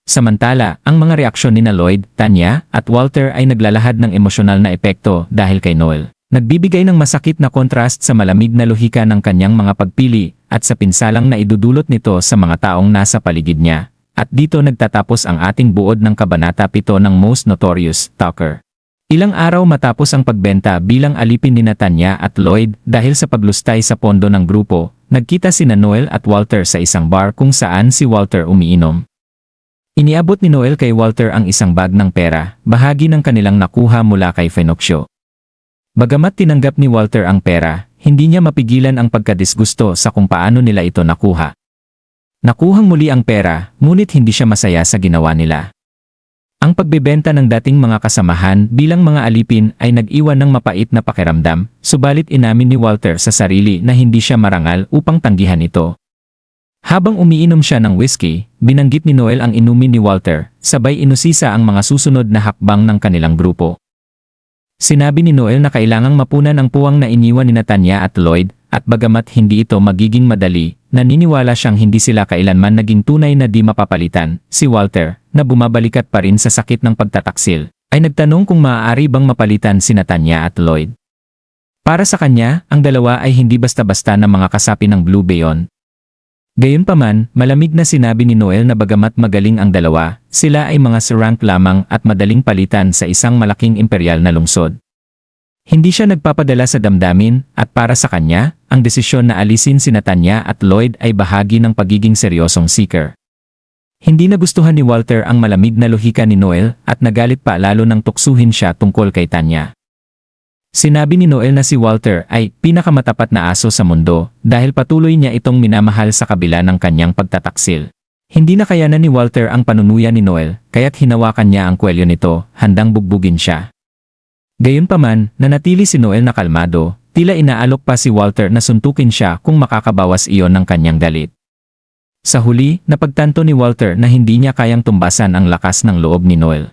Samantala, ang mga reaksyon ni Lloyd, Tanya, at Walter ay naglalahad ng emosyonal na epekto dahil kay Noel. Nagbibigay ng masakit na kontrast sa malamig na lohika ng kanyang mga pagpili at sa pinsalang na idudulot nito sa mga taong nasa paligid niya. At dito nagtatapos ang ating buod ng Kabanata 7 ng Most Notorious Talker. Ilang araw matapos ang pagbenta bilang alipin ni Tanya at Lloyd dahil sa paglustay sa pondo ng grupo, nagkita sina Noel at Walter sa isang bar kung saan si Walter umiinom. Iniabot ni Noel kay Walter ang isang bag ng pera, bahagi ng kanilang nakuha mula kay Fenocio. Bagamat tinanggap ni Walter ang pera, hindi niya mapigilan ang pagkadisgusto sa kung paano nila ito nakuha. Nakuhang muli ang pera, ngunit hindi siya masaya sa ginawa nila. Ang pagbebenta ng dating mga kasamahan bilang mga alipin ay nag-iwan ng mapait na pakiramdam, subalit inamin ni Walter sa sarili na hindi siya marangal upang tanggihan ito. Habang umiinom siya ng whiskey, binanggit ni Noel ang inumin ni Walter, sabay inusisa ang mga susunod na hakbang ng kanilang grupo. Sinabi ni Noel na kailangang mapunan ang puwang na iniwan ni Tanya at Lloyd, at bagamat hindi ito magiging madali, naniniwala siyang hindi sila kailanman naging tunay na di mapapalitan. Si Walter, na bumabalikat pa rin sa sakit ng pagtataksil, ay nagtanong kung maaari bang mapalitan sina Tanya at Lloyd. Para sa kanya, ang dalawa ay hindi basta-basta na mga kasapi ng Blue Beyon. Gayunpaman, malamig na sinabi ni Noel na bagamat magaling ang dalawa, sila ay mga serangk lamang at madaling palitan sa isang malaking imperial na lungsod. Hindi siya nagpapadala sa damdamin, at para sa kanya, ang desisyon na alisin sina Tanya at Lloyd ay bahagi ng pagiging seryosong seeker. Hindi nagustuhan ni Walter ang malamig na lohika ni Noel at nagalit pa lalo nang tuksuhin siya tungkol kay Tanya. Sinabi ni Noel na si Walter ay pinakamatapat na aso sa mundo dahil patuloy niya itong minamahal sa kabila ng kanyang pagtataksil. Hindi na kayanan ni Walter ang panunuya ni Noel, kaya't hinawakan niya ang kwelyo nito, handang bugbugin siya. Gayunpaman, nanatili si Noel na kalmado, tila inaalok pa si Walter na suntukin siya kung makakabawas iyon ng kanyang galit. Sa huli, napagtanto ni Walter na hindi niya kayang tumbasan ang lakas ng loob ni Noel.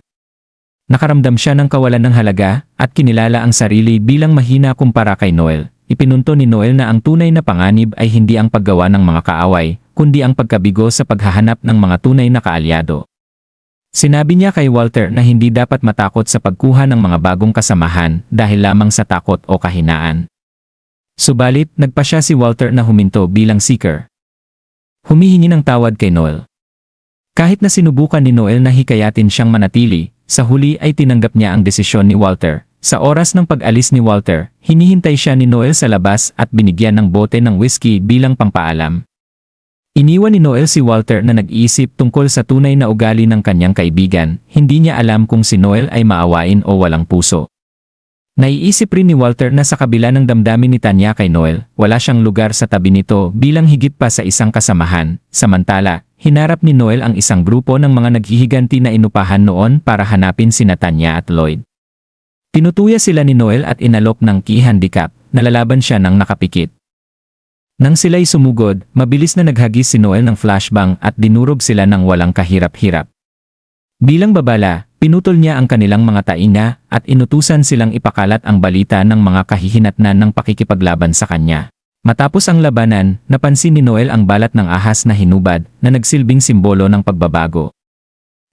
Nakaramdam siya ng kawalan ng halaga at kinilala ang sarili bilang mahina kumpara kay Noel. Ipinunto ni Noel na ang tunay na panganib ay hindi ang paggawa ng mga kaaway, kundi ang pagkabigo sa paghahanap ng mga tunay na kaalyado. Sinabi niya kay Walter na hindi dapat matakot sa pagkuha ng mga bagong kasamahan dahil lamang sa takot o kahinaan. Subalit, nagpa siya si Walter na huminto bilang seeker. Humihingi ng tawad kay Noel. Kahit na sinubukan ni Noel na hikayatin siyang manatili, sa huli ay tinanggap niya ang desisyon ni Walter. Sa oras ng pag-alis ni Walter, hinihintay siya ni Noel sa labas at binigyan ng bote ng whiskey bilang pangpaalam. Iniwan ni Noel si Walter na nag-iisip tungkol sa tunay na ugali ng kanyang kaibigan, hindi niya alam kung si Noel ay maawain o walang puso. Naiisip rin ni Walter na sa kabila ng damdamin ni Tanya kay Noel, wala siyang lugar sa tabi nito bilang higit pa sa isang kasamahan. Samantala, hinarap ni Noel ang isang grupo ng mga naghihiganti na inupahan noon para hanapin sina Tanya at Lloyd. Tinutuya sila ni Noel at inalok ng key handicap, nalalaban siya ng nakapikit. Nang sila'y sumugod, mabilis na naghagis si Noel ng flashbang at dinurog sila ng walang kahirap-hirap. Bilang babala, pinutol niya ang kanilang mga tainga at inutusan silang ipakalat ang balita ng mga kahihinatnan ng pakikipaglaban sa kanya. Matapos ang labanan, napansin ni Noel ang balat ng ahas na hinubad na nagsilbing simbolo ng pagbabago.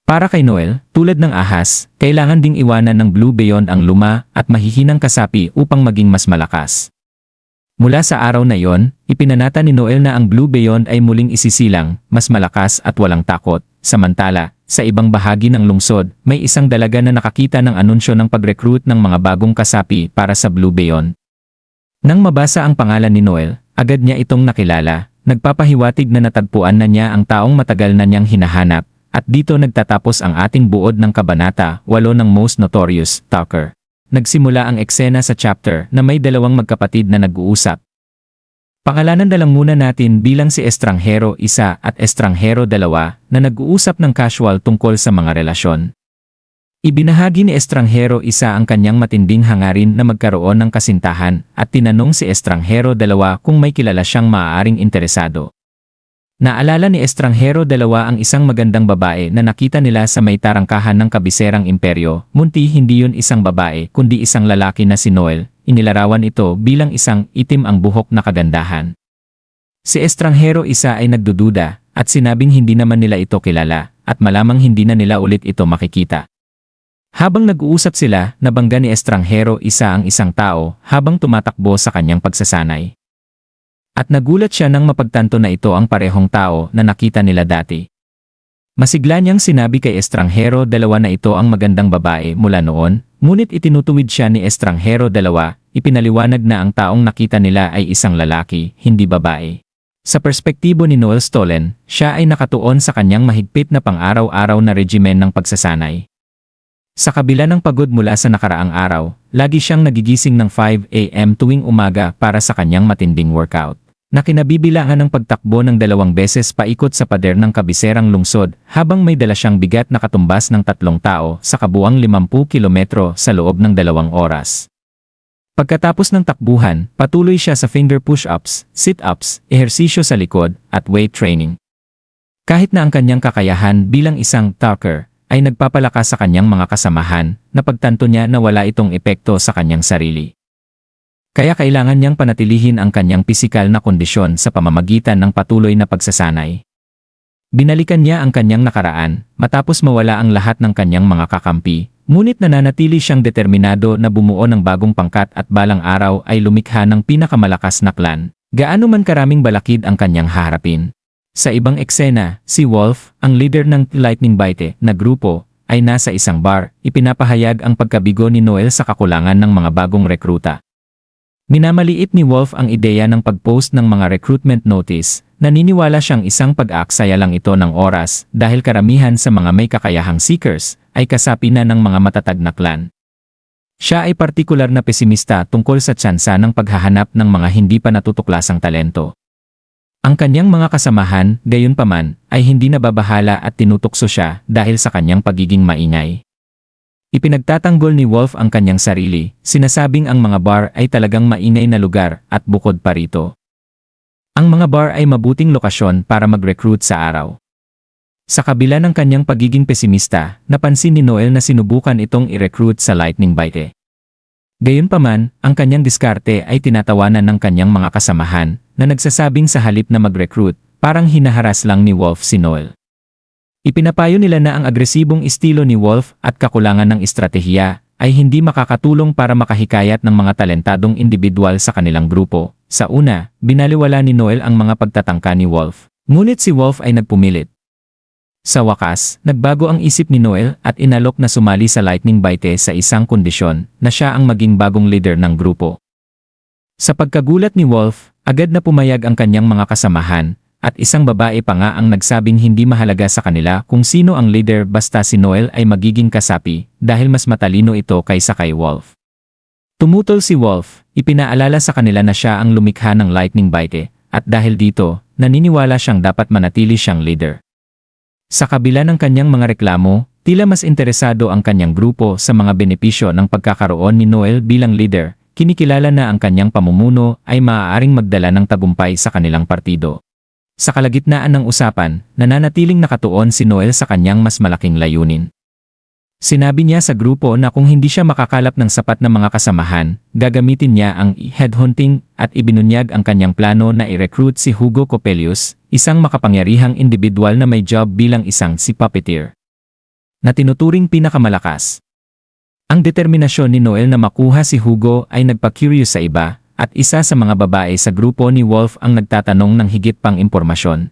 Para kay Noel, tulad ng ahas, kailangan ding iwanan ng Blue Beyond ang luma at mahihinang kasapi upang maging mas malakas. Mula sa araw na iyon, ipinanata ni Noel na ang Blue Beyond ay muling isisilang, mas malakas at walang takot. Samantala, sa ibang bahagi ng lungsod, may isang dalaga na nakakita ng anunsyo ng pag-recruit ng mga bagong kasapi para sa Blue Beyond. Nang mabasa ang pangalan ni Noel, agad niya itong nakilala, nagpapahiwatig na natagpuan na niya ang taong matagal na niyang hinahanap, at dito nagtatapos ang ating buod ng kabanata 8 ng Most Notorious Talker. Nagsimula ang eksena sa chapter na may dalawang magkapatid na nag-uusap. Pangalanan na lang muna natin bilang si Estranghero 1 at Estranghero 2 na nag-uusap ng casual tungkol sa mga relasyon. Ibinahagi ni Estranghero 1 ang kanyang matinding hangarin na magkaroon ng kasintahan at tinanong si Estranghero 2 kung may kilala siyang maaaring interesado. Naalala ni Estranghero 2 ang isang magandang babae na nakita nila sa may tarangkahan ng kabiserang imperyo, munti hindi yun isang babae kundi isang lalaki na si Noel. Inilarawan ito bilang isang itim ang buhok na kagandahan. Si Estranghero 1 ay nagdududa at sinabing hindi naman nila ito kilala at malamang hindi na nila ulit ito makikita. Habang nag-uusap sila, nabangga ni Estranghero 1 ang isang tao habang tumatakbo sa kanyang pagsasanay. At nagulat siya nang mapagtanto na ito ang parehong tao na nakita nila dati. Masigla niyang sinabi kay Estranghero 2 na ito ang magandang babae mula noon, ngunit itinutuwid siya ni Estranghero 2, ipinaliwanag na ang taong nakita nila ay isang lalaki, hindi babae. Sa perspektibo ni Noel Stollen, siya ay nakatuon sa kanyang mahigpit na pang-araw-araw na regimen ng pagsasanay. Sa kabila ng pagod mula sa nakaraang araw, lagi siyang nagigising ng 5 AM tuwing umaga para sa kanyang matinding workout, na kinabibilangan ng pagtakbo ng 2 beses paikot sa pader ng kabiserang lungsod habang may dala siyang bigat na katumbas ng 3 tao sa kabuang 50 kilometro sa loob ng 2 oras. Pagkatapos ng takbuhan, patuloy siya sa finger push-ups, sit-ups, ehersisyo sa likod, at weight training. Kahit na ang kanyang kakayahan bilang isang talker ay nagpapalakas sa kanyang mga kasamahan, napagtanto niya na wala itong epekto sa kanyang sarili. Kaya kailangan niyang panatilihin ang kanyang pisikal na kondisyon sa pamamagitan ng patuloy na pagsasanay. Binalikan niya ang kanyang nakaraan, matapos mawala ang lahat ng kanyang mga kakampi, ngunit nananatili siyang determinado na bumuo ng bagong pangkat at balang araw ay lumikha ng pinakamalakas na clan, gaano man karaming balakid ang kanyang haharapin. Sa ibang eksena, si Wolf, ang leader ng Lightning Bite na grupo, ay nasa isang bar, ipinapahayag ang pagkabigo ni Noel sa kakulangan ng mga bagong rekruta. Minamaliit ni Wolf ang ideya ng pag-post ng mga recruitment notice, naniniwala siyang isang pag-aaksaya lang ito ng oras dahil karamihan sa mga may kakayahang seekers ay kasapi na ng mga matatag na clan. Siya ay partikular na pesimista tungkol sa tsansa ng paghahanap ng mga hindi pa natutuklasang talento. Ang kanyang mga kasamahan, gayunpaman, ay hindi nababahala at tinutukso siya dahil sa kanyang pagiging maingay. Ipinagtatanggol ni Wolf ang kanyang sarili, sinasabing ang mga bar ay talagang maingay na lugar at bukod pa rito. Ang mga bar ay mabuting lokasyon para mag-recruit sa araw. Sa kabila ng kanyang pagiging pesimista, napansin ni Noel na sinubukan itong i-recruit sa Lightning Bite. Gayunpaman, ang kanyang diskarte ay tinatawanan ng kanyang mga kasamahan na nagsasabing sa halip na mag-recruit, parang hinaharas lang ni Wolf si Noel. Ipinapayo nila na ang agresibong estilo ni Wolf at kakulangan ng estratehiya ay hindi makakatulong para makahikayat ng mga talentadong individual sa kanilang grupo. Sa una, binaliwala ni Noel ang mga pagtatangka ni Wolf, ngunit si Wolf ay nagpumilit. Sa wakas, nagbago ang isip ni Noel at inalok na sumali sa Lightning Bite sa isang kondisyon na siya ang maging bagong leader ng grupo. Sa pagkagulat ni Wolf, agad na pumayag ang kanyang mga kasamahan, at isang babae pa nga ang nagsabing hindi mahalaga sa kanila kung sino ang leader basta si Noel ay magiging kasapi dahil mas matalino ito kaysa kay Wolf. Tumutol si Wolf, ipinaalala sa kanila na siya ang lumikha ng lightning bite at dahil dito, naniniwala siyang dapat manatili siyang leader. Sa kabila ng kanyang mga reklamo, tila mas interesado ang kanyang grupo sa mga benepisyo ng pagkakaroon ni Noel bilang leader, kinikilala na ang kanyang pamumuno ay maaaring magdala ng tagumpay sa kanilang partido. Sa kalagitnaan ng usapan, nananatiling nakatuon si Noel sa kanyang mas malaking layunin. Sinabi niya sa grupo na kung hindi siya makakalap ng sapat na mga kasamahan, gagamitin niya ang headhunting at ibinunyag ang kanyang plano na i-recruit si Hugo Coppelius, isang makapangyarihang individual na may job bilang isang si puppeteer, na tinuturing pinakamalakas. Ang determinasyon ni Noel na makuha si Hugo ay nagpa-curious sa iba, at isa sa mga babae sa grupo ni Wolf ang nagtatanong ng higit pang impormasyon.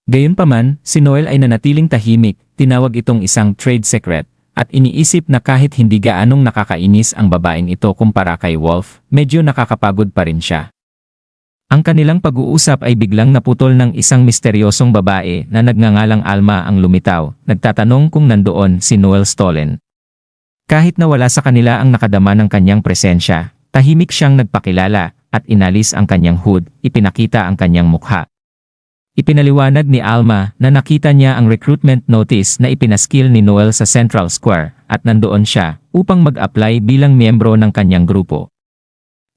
Gayunpaman, si Noel ay nanatiling tahimik, tinawag itong isang trade secret, at iniisip na kahit hindi gaanong nakakainis ang babaeng ito kumpara kay Wolf, medyo nakakapagod pa rin siya. Ang kanilang pag-uusap ay biglang naputol ng isang misteryosong babae na nagngangalang Alma ang lumitaw, nagtatanong kung nandoon si Noel Stollen. Kahit na wala sa kanila ang nakadama ng kanyang presensya, tahimik siyang nagpakilala at inalis ang kanyang hood, ipinakita ang kanyang mukha. Ipinaliwanag ni Alma na nakita niya ang recruitment notice na ipinaskil ni Noel sa Central Square at nandoon siya upang mag-apply bilang miyembro ng kanyang grupo.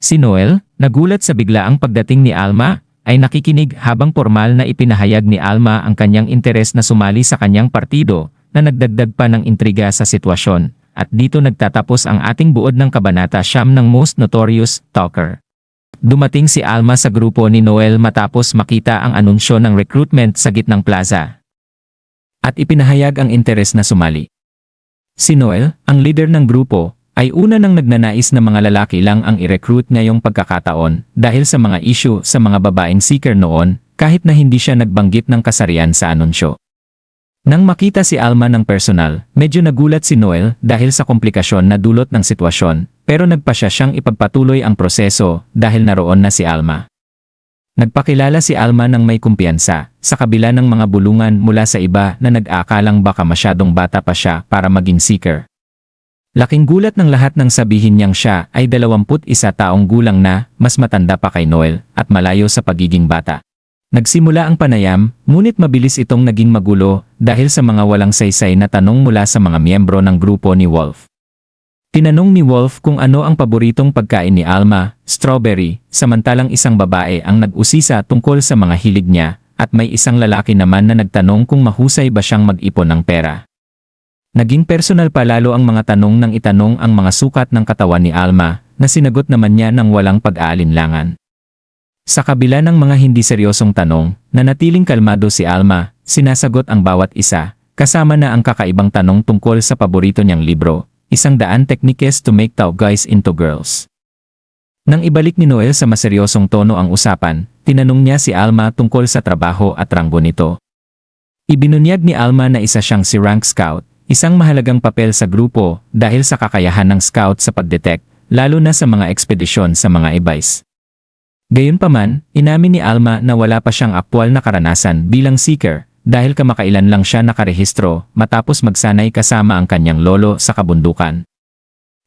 Si Noel, nagulat sa biglaang pagdating ni Alma, ay nakikinig habang formal na ipinahayag ni Alma ang kanyang interes na sumali sa kanyang partido na nagdagdag pa ng intriga sa sitwasyon. At dito nagtatapos ang ating buod ng kabanata 9 ng Most Notorious Talker. Dumating si Alma sa grupo ni Noel matapos makita ang anunsyo ng recruitment sa gitnang plaza. At ipinahayag ang interes na sumali. Si Noel, ang leader ng grupo, ay una nang nagnanais na mga lalaki lang ang i-recruit ngayong pagkakataon dahil sa mga issue sa mga babaeng seeker noon kahit na hindi siya nagbanggit ng kasarian sa anunsyo. Nang makita si Alma ng personal, medyo nagulat si Noel dahil sa komplikasyon na dulot ng sitwasyon, pero nagpasya siyang ipagpatuloy ang proseso dahil naroon na si Alma. Nagpakilala si Alma ng may kumpiyansa, sa kabila ng mga bulungan mula sa iba na nag-aakalang baka masyadong bata pa siya para maging seeker. Laking gulat ng lahat nang sabihin niyang siya ay 21 taong gulang na, mas matanda pa kay Noel, at malayo sa pagiging bata. Nagsimula ang panayam, ngunit mabilis itong naging magulo dahil sa mga walang saysay na tanong mula sa mga miyembro ng grupo ni Wolf. Tinanong ni Wolf kung ano ang paboritong pagkain ni Alma, strawberry, samantalang isang babae ang nag-usisa tungkol sa mga hilig niya, at may isang lalaki naman na nagtanong kung mahusay ba siyang mag-ipon ng pera. Naging personal pa lalo ang mga tanong nang itanong ang mga sukat ng katawan ni Alma, na sinagot naman niya ng walang pag-aalinlangan. Sa kabila ng mga hindi seryosong tanong, nanatiling kalmado si Alma, sinasagot ang bawat isa, kasama na ang kakaibang tanong tungkol sa paborito niyang libro, 100 Techniques to Make Tough Guys into Girls. Nang ibalik ni Noel sa maseryosong tono ang usapan, tinanong niya si Alma tungkol sa trabaho at ranggo nito. Ibinunyag ni Alma na isa siyang si Rank Scout, isang mahalagang papel sa grupo dahil sa kakayahan ng scout sa pagdetect, lalo na sa mga ekspedisyon sa mga ibais. Gayunpaman, inamin ni Alma na wala pa siyang aktwal na karanasan bilang seeker dahil kamakailan lang siya nakarehistro matapos magsanay kasama ang kanyang lolo sa kabundukan.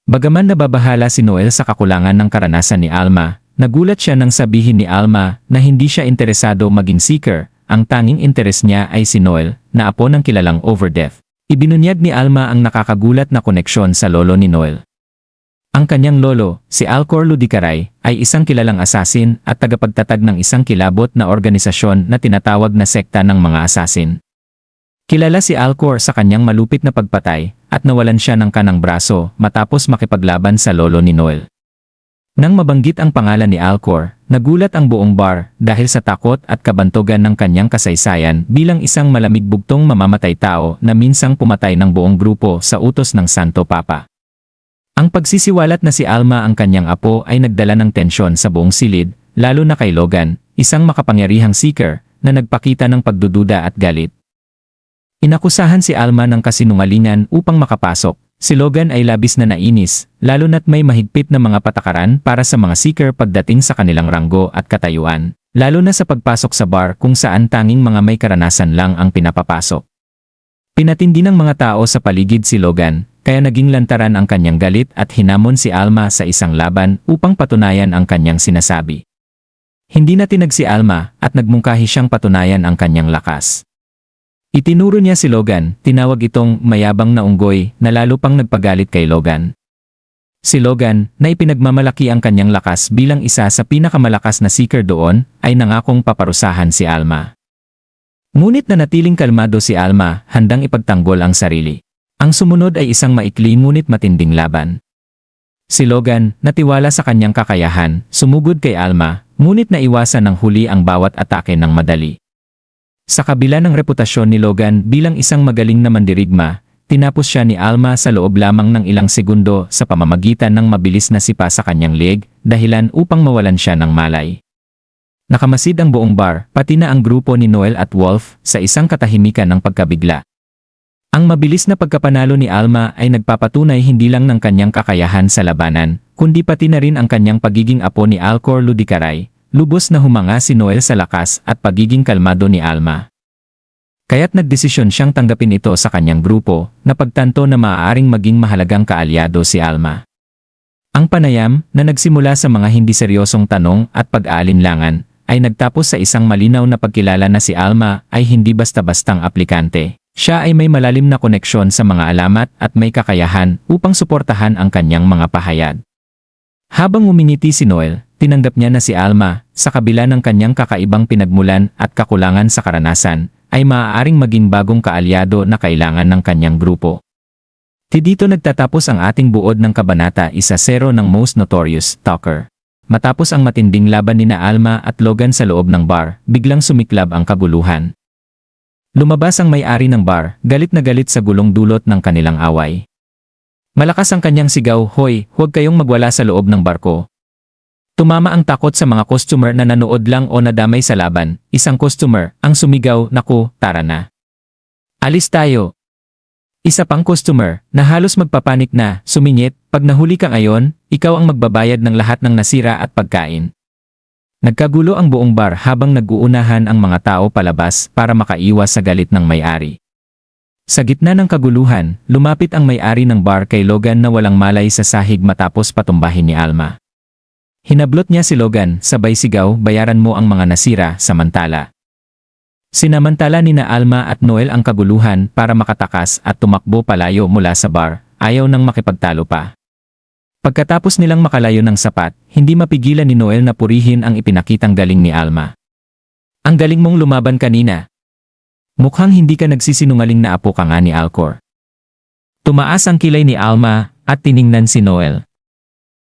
Bagaman nababahala si Noel sa kakulangan ng karanasan ni Alma, nagulat siya nang sabihin ni Alma na hindi siya interesado maging seeker, ang tanging interes niya ay si Noel, na apo ng kilalang Overdef. Ibinunyag ni Alma ang nakakagulat na koneksyon sa lolo ni Noel. Ang kanyang lolo, si Alcor Ludicaray, ay isang kilalang asasin at tagapagtatag ng isang kilabot na organisasyon na tinatawag na sekta ng mga asasin. Kilala si Alcor sa kanyang malupit na pagpatay at nawalan siya ng kanang braso matapos makipaglaban sa lolo ni Noel. Nang mabanggit ang pangalan ni Alcor, nagulat ang buong bar dahil sa takot at kabantogan ng kanyang kasaysayan bilang isang malamig bugtong mamamatay tao na minsang pumatay ng buong grupo sa utos ng Santo Papa. Ang pagsisiwalat na si Alma ang kanyang apo ay nagdala ng tensyon sa buong silid, lalo na kay Logan, isang makapangyarihang seeker, na nagpakita ng pagdududa at galit. Inakusahan si Alma ng kasinungalingan upang makapasok. Si Logan ay labis na nainis, lalo na't may mahigpit na mga patakaran para sa mga seeker pagdating sa kanilang ranggo at katayuan, lalo na sa pagpasok sa bar kung saan tanging mga may karanasan lang ang pinapapasok. Pinatindi ng mga tao sa paligid si Logan, kaya naging lantaran ang kanyang galit at hinamon si Alma sa isang laban upang patunayan ang kanyang sinasabi. Hindi na tinag si Alma at nagmungkahi siyang patunayan ang kanyang lakas. Itinuro niya si Logan, tinawag itong mayabang na unggoy na lalo pang nagpagalit kay Logan. Si Logan, na ipinagmamalaki ang kanyang lakas bilang isa sa pinakamalakas na seeker doon, ay nangakong paparusahan si Alma. Ngunit nanatiling kalmado si Alma, handang ipagtanggol ang sarili. Ang sumunod ay isang maikli ngunit matinding laban. Si Logan, natiwala sa kanyang kakayahan, sumugod kay Alma, ngunit naiwasan ng huli ang bawat atake ng madali. Sa kabila ng reputasyon ni Logan bilang isang magaling na mandirigma, tinapos siya ni Alma sa loob lamang ng ilang segundo sa pamamagitan ng mabilis na sipa sa kanyang leg, dahilan upang mawalan siya ng malay. Nakamasid ang buong bar, pati na ang grupo ni Noel at Wolf, sa isang katahimikan ng pagkabigla. Ang mabilis na pagkapanalo ni Alma ay nagpapatunay hindi lang ng kanyang kakayahan sa labanan, kundi pati na rin ang kanyang pagiging apo ni Alcor Ludicaray. Lubos na humanga si Noel sa lakas at pagiging kalmado ni Alma. Kaya't nagdesisyon siyang tanggapin ito sa kanyang grupo, na pagtanto na maaaring maging mahalagang kaalyado si Alma. Ang panayam, na nagsimula sa mga hindi seryosong tanong at pag-aalinlangan, ay nagtapos sa isang malinaw na pagkilala na si Alma ay hindi basta-bastang aplikante. Siya ay may malalim na koneksyon sa mga alamat at may kakayahan upang suportahan ang kanyang mga pahayag. Habang umingiti si Noel, tinanggap niya na si Alma, sa kabila ng kanyang kakaibang pinagmulan at kakulangan sa karanasan, ay maaaring maging bagong kaalyado na kailangan ng kanyang grupo. Dito nagtatapos ang ating buod ng Kabanata 1-0 ng Most Notorious Talker. Matapos ang matinding laban nina Alma at Logan sa loob ng bar, biglang sumiklab ang kaguluhan. Lumabas ang may-ari ng bar, galit na galit sa gulong dulot ng kanilang away. Malakas ang kanyang sigaw, "Hoy, huwag kayong magwala sa loob ng barko." Tumama ang takot sa mga customer na nanood lang o nadamay sa laban. Isang customer ang sumigaw, "Naku, tara na. Alis tayo." Isa pang customer na halos magpapanik na sumingit, "Pag nahuli ka ngayon, ikaw ang magbabayad ng lahat ng nasira at pagkain." Nagkagulo ang buong bar habang nag-uunahan ang mga tao palabas para makaiwas sa galit ng may-ari. Sa gitna ng kaguluhan, lumapit ang may-ari ng bar kay Logan na walang malay sa sahig matapos patumbahin ni Alma. Hinablot niya si Logan, sabay sigaw, "Bayaran mo ang mga nasira." Samantala, sinamantala nina Alma at Noel ang kaguluhan para makatakas at tumakbo palayo mula sa bar, ayaw nang makipagtalo pa. Pagkatapos nilang makalayo ng sapat, hindi mapigilan ni Noel na purihin ang ipinakitang galing ni Alma. "Ang galing mong lumaban kanina. Mukhang hindi ka nagsisinungaling na apo ka nga ni Alcor." Tumaas ang kilay ni Alma at tiningnan si Noel.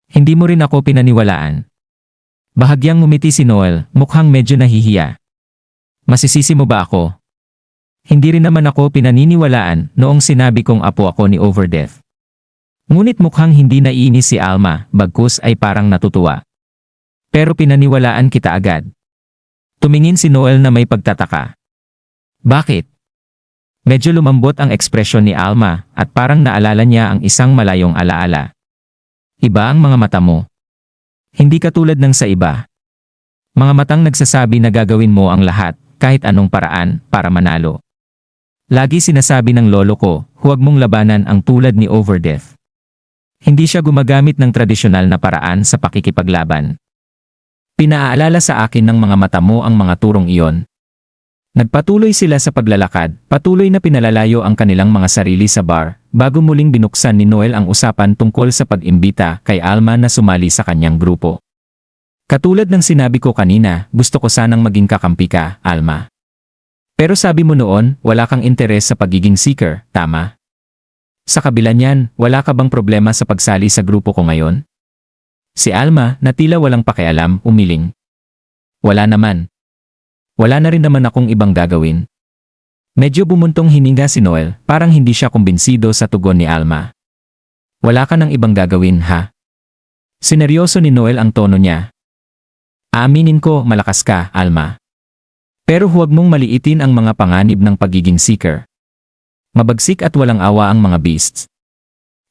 "Hindi mo rin ako pinaniwalaan." Bahagyang ngumiti si Noel, mukhang medyo nahihiya. "Masisisi mo ba ako? Hindi rin naman ako pinaniniwalaan noong sinabi kong apo ako ni Overdeath." Ngunit mukhang hindi naiinis si Alma, bagkus ay parang natutuwa. "Pero pinaniwalaan kita agad." Tumingin si Noel na may pagtataka. "Bakit?" Medyo lumambot ang ekspresyon ni Alma at parang naalala niya ang isang malayong alaala. "Iba ang mga mata mo. Hindi katulad ng sa iba. Mga matang nagsasabi na gagawin mo ang lahat, kahit anong paraan, para manalo. Lagi sinasabi ng lolo ko, huwag mong labanan ang tulad ni Overdeath. Hindi siya gumagamit ng tradisyonal na paraan sa pakikipaglaban. Pinaalala sa akin ng mga mata mo ang mga turong iyon." Nagpatuloy sila sa paglalakad, patuloy na pinalalayo ang kanilang mga sarili sa bar, bago muling binuksan ni Noel ang usapan tungkol sa pag-imbita kay Alma na sumali sa kanyang grupo. "Katulad ng sinabi ko kanina, gusto ko sanang maging kakampi ka, Alma. Pero sabi mo noon, wala kang interes sa pagiging seeker, tama? Sa kabila niyan, wala ka bang problema sa pagsali sa grupo ko ngayon?" Si Alma, na tila walang pakialam, umiling. "Wala naman. Wala na rin naman akong ibang gagawin." Medyo bumuntong hininga si Noel, parang hindi siya kumbinsido sa tugon ni Alma. "Wala ka ng ibang gagawin, ha?" Sineryoso ni Noel ang tono niya. "Aaminin ko, malakas ka, Alma. Pero huwag mong maliitin ang mga panganib ng pagiging seeker. Mabagsik at walang awa ang mga beasts.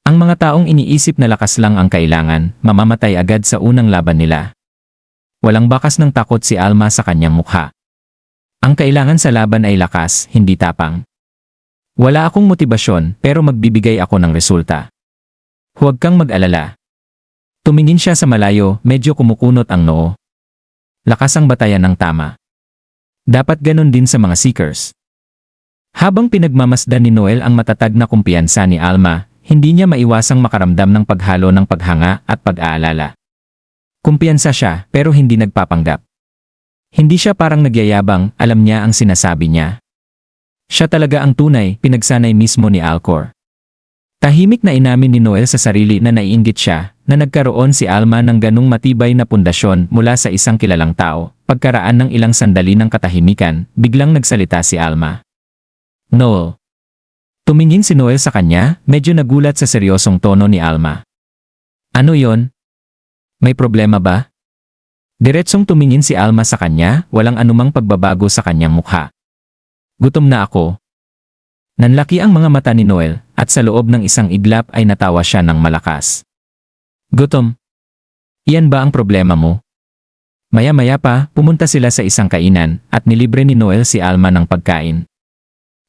Ang mga taong iniisip na lakas lang ang kailangan, mamamatay agad sa unang laban nila." Walang bakas ng takot si Alma sa kanyang mukha. "Ang kailangan sa laban ay lakas, hindi tapang. Wala akong motibasyon pero magbibigay ako ng resulta. Huwag kang mag-alala. Tumingin siya sa malayo, medyo kumukunot ang noo. Lakas ang batayan ng tama. Dapat ganon din sa mga seekers. Habang pinagmamasdan ni Noel ang matatag na kumpiyansa ni Alma, hindi niya maiwasang makaramdam ng paghalo ng paghanga at pag-aalala. Kumpiyansa siya pero hindi nagpapanggap. Hindi siya parang nagyayabang, alam niya ang sinasabi niya. Siya talaga ang tunay, pinagsanay mismo ni Alcor. Tahimik na inamin ni Noel sa sarili na naiinggit siya na nagkaroon si Alma ng ganung matibay na pundasyon mula sa isang kilalang tao. Pagkaraan ng ilang sandali ng katahimikan, biglang nagsalita si Alma. Noel. Tumingin si Noel sa kanya, medyo nagulat sa seryosong tono ni Alma. Ano yon? May problema ba? Diretsong tumingin si Alma sa kanya, walang anumang pagbabago sa kanyang mukha. Gutom na ako. Nanlaki ang mga mata ni Noel, at sa loob ng isang iglap ay natawa siya ng malakas. Gutom? Iyan ba ang problema mo? Maya-maya pa, pumunta sila sa isang kainan, at nilibre ni Noel si Alma ng pagkain.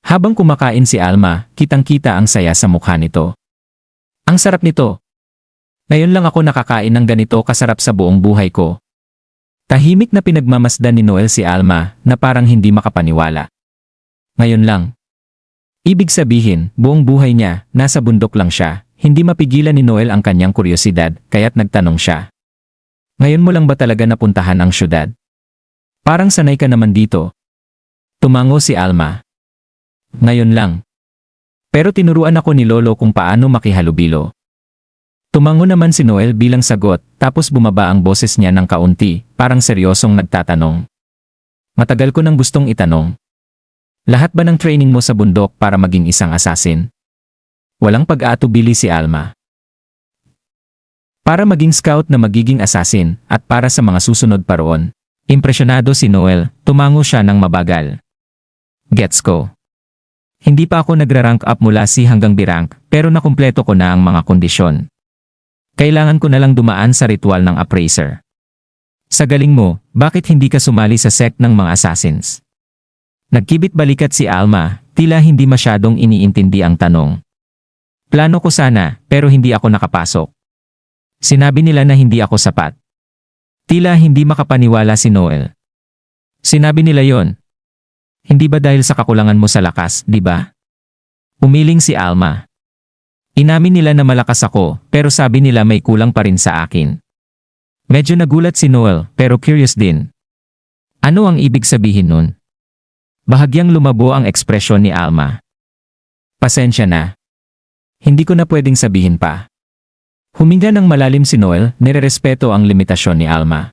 Habang kumakain si Alma, kitang-kita ang saya sa mukha nito. Ang sarap nito. Ngayon lang ako nakakain ng ganito kasarap sa buong buhay ko. Tahimik na pinagmamasdan ni Noel si Alma na parang hindi makapaniwala. Ngayon lang. Ibig sabihin, buong buhay niya, nasa bundok lang siya, hindi mapigilan ni Noel ang kanyang kuryosidad, kaya't nagtanong siya. Ngayon mo lang ba talaga napuntahan ang syudad? Parang sanay ka naman dito. Tumango si Alma. Ngayon lang. Pero tinuruan ako ni Lolo kung paano makihalubilo. Tumango naman si Noel bilang sagot, tapos bumaba ang boses niya ng kaunti, parang seryosong nagtatanong. Matagal ko nang gustong itanong. Lahat ba ng training mo sa bundok para maging isang assassin? Walang pag-aatubili si Alma. Para maging scout na magiging assassin, at para sa mga susunod pa roon. Impresyonado si Noel, tumango siya ng mabagal. Gets ko. Hindi pa ako nagra-rank up mula C hanggang B rank, pero nakumpleto ko na ang mga kondisyon. Kailangan ko na lang dumaan sa ritual ng appraiser. Sa galing mo, bakit hindi ka sumali sa sect ng mga assassins? Nagkibit balikat si Alma, tila hindi masyadong iniintindi ang tanong. Plano ko sana, pero hindi ako nakapasok. Sinabi nila na hindi ako sapat. Tila hindi makapaniwala si Noel. Sinabi nila yon. Hindi ba dahil sa kakulangan mo sa lakas, di ba? Umiling si Alma. Inamin nila na malakas ako, pero sabi nila may kulang pa rin sa akin. Medyo nagulat si Noel, pero curious din. Ano ang ibig sabihin nun? Bahagyang lumabo ang ekspresyon ni Alma. Pasensya na. Hindi ko na pwedeng sabihin pa. Huminga ng malalim si Noel, nirerespeto ang limitasyon ni Alma.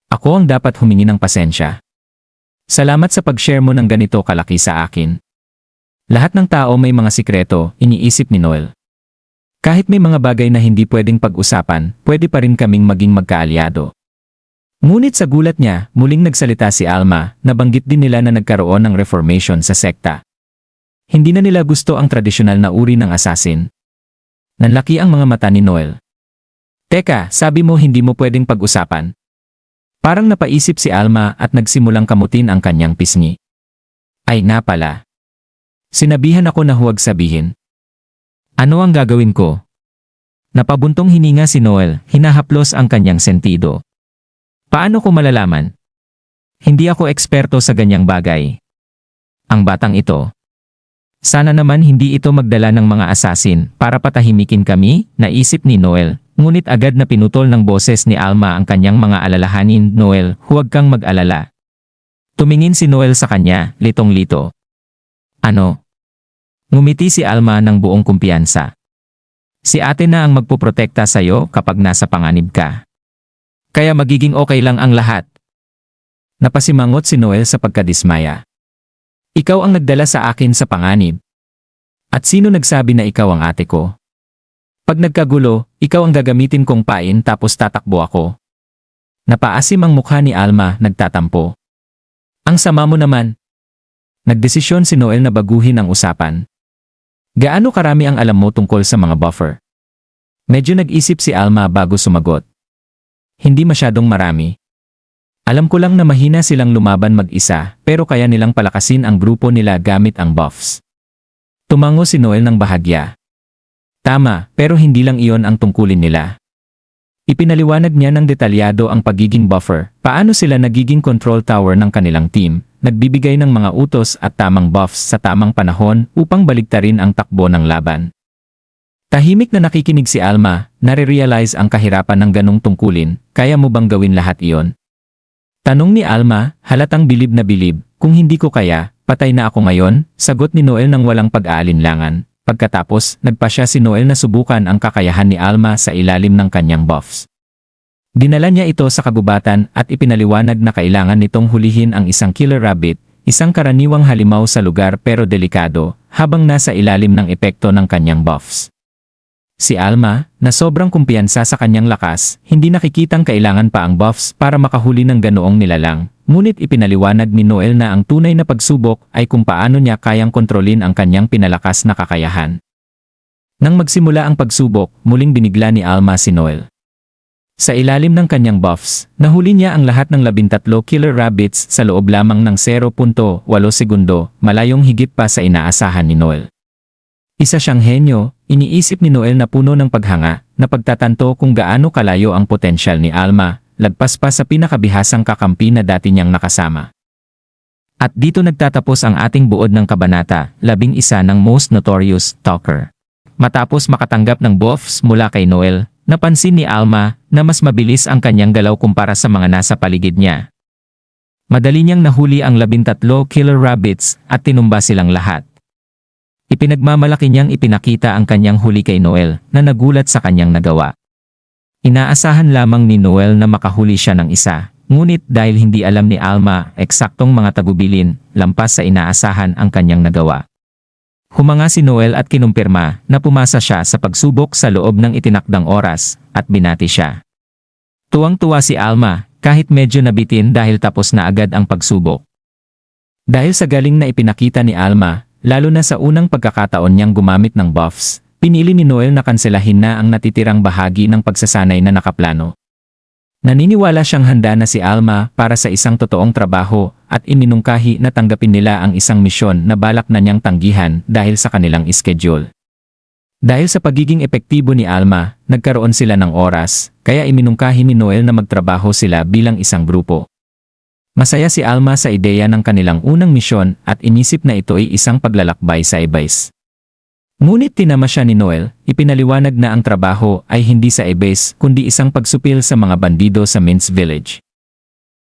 Ako ang dapat humingi ng pasensya. Salamat sa pag-share mo ng ganito kalaki sa akin. Lahat ng tao may mga sikreto, iniisip ni Noel. Kahit may mga bagay na hindi pwedeng pag-usapan, pwede pa rin kaming maging magkaalyado. Ngunit sa gulat niya, muling nagsalita si Alma, nabanggit din nila na nagkaroon ng reformation sa sekta. Hindi na nila gusto ang tradisyonal na uri ng assassin. Nanlaki ang mga mata ni Noel. Teka, sabi mo hindi mo pwedeng pag-usapan? Parang napaisip si Alma at nagsimulang kamutin ang kanyang pisngi. Ay na pala. Sinabihan ako na huwag sabihin. Ano ang gagawin ko? Napabuntong hininga si Noel, hinahaplos ang kanyang sentido. Paano ko malalaman? Hindi ako eksperto sa ganyang bagay. Ang batang ito. Sana naman hindi ito magdala ng mga assassin para patahimikin kami, naisip ni Noel, ngunit agad na pinutol ng boses ni Alma ang kanyang mga alalahanin. Noel, huwag kang mag-alala. Tumingin si Noel sa kanya, litong-lito. Ano? Ngumiti si Alma ng buong kumpiyansa. Si ate na ang magpoprotekta sa'yo kapag nasa panganib ka. Kaya magiging okay lang ang lahat. Napasimangot si Noel sa pagkadismaya. Ikaw ang nagdala sa akin sa panganib. At sino nagsabi na ikaw ang ate ko? Pag nagkagulo, ikaw ang gagamitin kong pain tapos tatakbo ako. Napaasim ang mukha ni Alma, nagtatampo. Ang sama mo naman. Nagdesisyon si Noel na baguhin ang usapan. Gaano karami ang alam mo tungkol sa mga buffer? Medyo nag-isip si Alma bago sumagot. Hindi masyadong marami. Alam ko lang na mahina silang lumaban mag-isa, pero kaya nilang palakasin ang grupo nila gamit ang buffs. Tumango si Noel ng bahagya. Tama, pero hindi lang iyon ang tungkulin nila. Ipinaliwanag niya ng detalyado ang pagiging buffer, paano sila nagiging control tower ng kanilang team, nagbibigay ng mga utos at tamang buffs sa tamang panahon upang baligtarin ang takbo ng laban. Tahimik na nakikinig si Alma, nare-realize ang kahirapan ng ganong tungkulin, kaya mo bang gawin lahat iyon? Tanong ni Alma, halatang bilib na bilib, kung hindi ko kaya, patay na ako ngayon, sagot ni Noel ng walang pag-aalinlangan. Pagkatapos, nagpasya si Noel na subukan ang kakayahan ni Alma sa ilalim ng kanyang buffs. Dinala niya ito sa kagubatan at ipinaliwanag na kailangan nitong hulihin ang isang killer rabbit, isang karaniwang halimaw sa lugar pero delikado, habang nasa ilalim ng epekto ng kanyang buffs. Si Alma, na sobrang kumpiyansa sa kanyang lakas, hindi nakikitang kailangan pa ang buffs para makahuli ng ganoong nilalang, ngunit ipinaliwanag ni Noel na ang tunay na pagsubok ay kung paano niya kayang kontrolin ang kanyang pinalakas na kakayahan. Nang magsimula ang pagsubok, muling binigla ni Alma si Noel. Sa ilalim ng kanyang buffs, nahuli niya ang lahat ng 13 killer rabbits sa loob lamang ng 0.8 segundo, malayong higit pa sa inaasahan ni Noel. Isa siyang henyo, iniisip ni Noel na puno ng paghanga, na pagtatanto kung gaano kalayo ang potensyal ni Alma, lagpas pa sa pinakabihasang kakampi na dati niyang nakasama. At dito nagtatapos ang ating buod ng kabanata, 11 ng Most Notorious Talker. Matapos makatanggap ng buffs mula kay Noel, napansin ni Alma na mas mabilis ang kanyang galaw kumpara sa mga nasa paligid niya. Madali niyang nahuli ang 13 killer rabbits at tinumba silang lahat. Ipinagmamalaki niyang ipinakita ang kanyang huli kay Noel na nagulat sa kanyang nagawa. Inaasahan lamang ni Noel na makahuli siya ng isa, ngunit dahil hindi alam ni Alma eksaktong mga tagubilin, lampas sa inaasahan ang kanyang nagawa. Humanga si Noel at kinumpirma na pumasa siya sa pagsubok sa loob ng itinakdang oras at binati siya. Tuwang-tuwa si Alma kahit medyo nabitin dahil tapos na agad ang pagsubok. Dahil sa galing na ipinakita ni Alma, lalo na sa unang pagkakataon niyang gumamit ng buffs, pinili ni Noel na kanselahin na ang natitirang bahagi ng pagsasanay na nakaplano. Naniniwala siyang handa na si Alma para sa isang totoong trabaho at iminungkahi na tanggapin nila ang isang misyon na balak na niyang tanggihan dahil sa kanilang schedule. Dahil sa pagiging epektibo ni Alma, nagkaroon sila ng oras, kaya iminungkahi ni Noel na magtrabaho sila bilang isang grupo. Masaya si Alma sa ideya ng kanilang unang misyon at inisip na ito ay isang paglalakbay sa Ebase. Ngunit tinama siya ni Noel, ipinaliwanag na ang trabaho ay hindi sa Ebase kundi isang pagsupil sa mga bandido sa Mintz Village.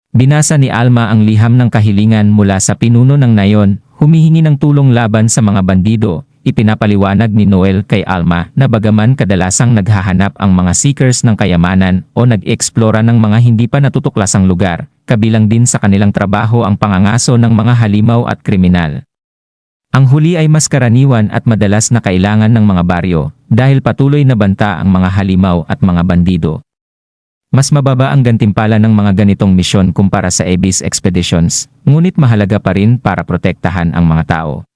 Binasa ni Alma ang liham ng kahilingan mula sa pinuno ng nayon, humihingi ng tulong laban sa mga bandido. Ipinapaliwanag ni Noel kay Alma na bagaman kadalasang naghahanap ang mga seekers ng kayamanan o nag-eksplora ng mga hindi pa natutuklasang lugar, kabilang din sa kanilang trabaho ang pangangaso ng mga halimaw at kriminal. Ang huli ay mas karaniwan at madalas na kailangan ng mga baryo dahil patuloy na banta ang mga halimaw at mga bandido. Mas mababa ang gantimpala ng mga ganitong misyon kumpara sa Abyss Expeditions, ngunit mahalaga pa rin para protektahan ang mga tao.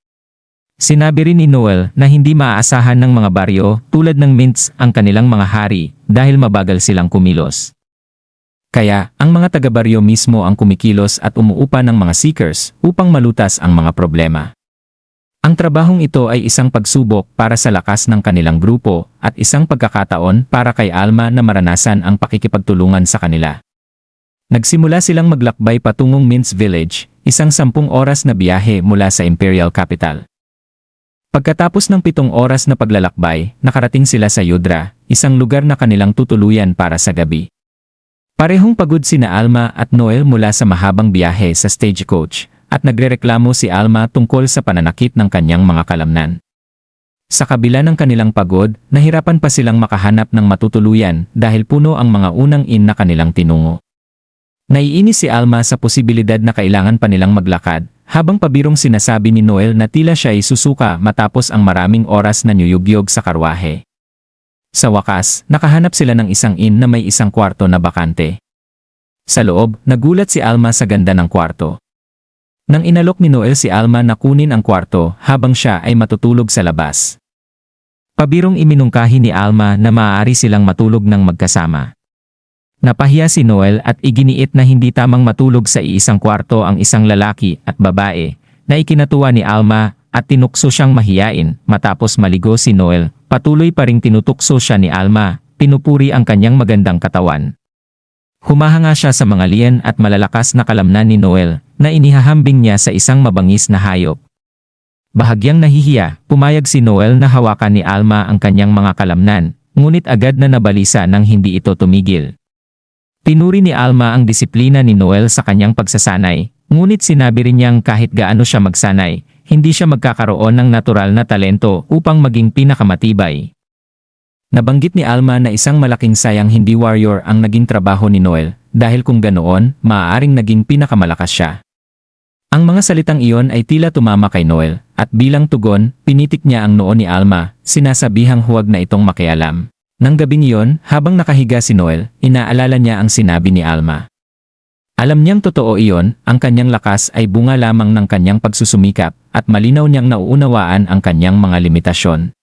Sinabi rin ni Noel na hindi maaasahan ng mga baryo tulad ng Mintz ang kanilang mga hari dahil mabagal silang kumilos. Kaya, ang mga taga-baryo mismo ang kumikilos at umuupa ng mga seekers upang malutas ang mga problema. Ang trabahong ito ay isang pagsubok para sa lakas ng kanilang grupo at isang pagkakataon para kay Alma na maranasan ang pakikipagtulungan sa kanila. Nagsimula silang maglakbay patungong Mintz Village, isang 10 oras na biyahe mula sa Imperial Capital. Pagkatapos ng 7 oras na paglalakbay, nakarating sila sa Yudra, isang lugar na kanilang tutuluyan para sa gabi. Parehong pagod sina Alma at Noel mula sa mahabang biyahe sa stagecoach, at nagrereklamo si Alma tungkol sa pananakit ng kanyang mga kalamnan. Sa kabila ng kanilang pagod, nahirapan pa silang makahanap ng matutuluyan dahil puno ang mga unang inn na kanilang tinungo. Naiinis si Alma sa posibilidad na kailangan pa nilang maglakad, habang pabirong sinasabi ni Noel na tila siya ay susuka matapos ang maraming oras na niyugyog sa karwahe. Sa wakas, nakahanap sila ng isang inn na may isang kwarto na bakante. Sa loob, nagulat si Alma sa ganda ng kwarto. Nang inalok ni Noel si Alma na kunin ang kwarto habang siya ay matutulog sa labas. Pabirong iminungkahi ni Alma na maaari silang matulog ng magkasama. Napahiya si Noel at iginiit na hindi tamang matulog sa iisang kwarto ang isang lalaki at babae, na ikinatuwa ni Alma at tinukso siyang mahiyain. Matapos maligo si Noel, patuloy pa ring tinutukso siya ni Alma, pinupuri ang kanyang magandang katawan. Humahanga siya sa mga liyan at malalakas na kalamnan ni Noel na inihahambing niya sa isang mabangis na hayop. Bahagyang nahihiya, pumayag si Noel na hawakan ni Alma ang kanyang mga kalamnan, ngunit agad na nabalisa nang hindi ito tumigil. Pinuri ni Alma ang disiplina ni Noel sa kanyang pagsasanay, ngunit sinabi rin niyang kahit gaano siya magsanay, hindi siya magkakaroon ng natural na talento upang maging pinakamatibay. Nabanggit ni Alma na isang malaking sayang hindi warrior ang naging trabaho ni Noel, dahil kung ganoon, maaaring naging pinakamalakas siya. Ang mga salitang iyon ay tila tumama kay Noel, at bilang tugon, pinitik niya ang noo ni Alma, sinasabihang huwag na itong makialam. Nang gabing iyon, habang nakahiga si Noel, inaalala niya ang sinabi ni Alma. Alam niyang totoo iyon, ang kanyang lakas ay bunga lamang ng kanyang pagsusumikap, at malinaw niyang nauunawaan ang kanyang mga limitasyon.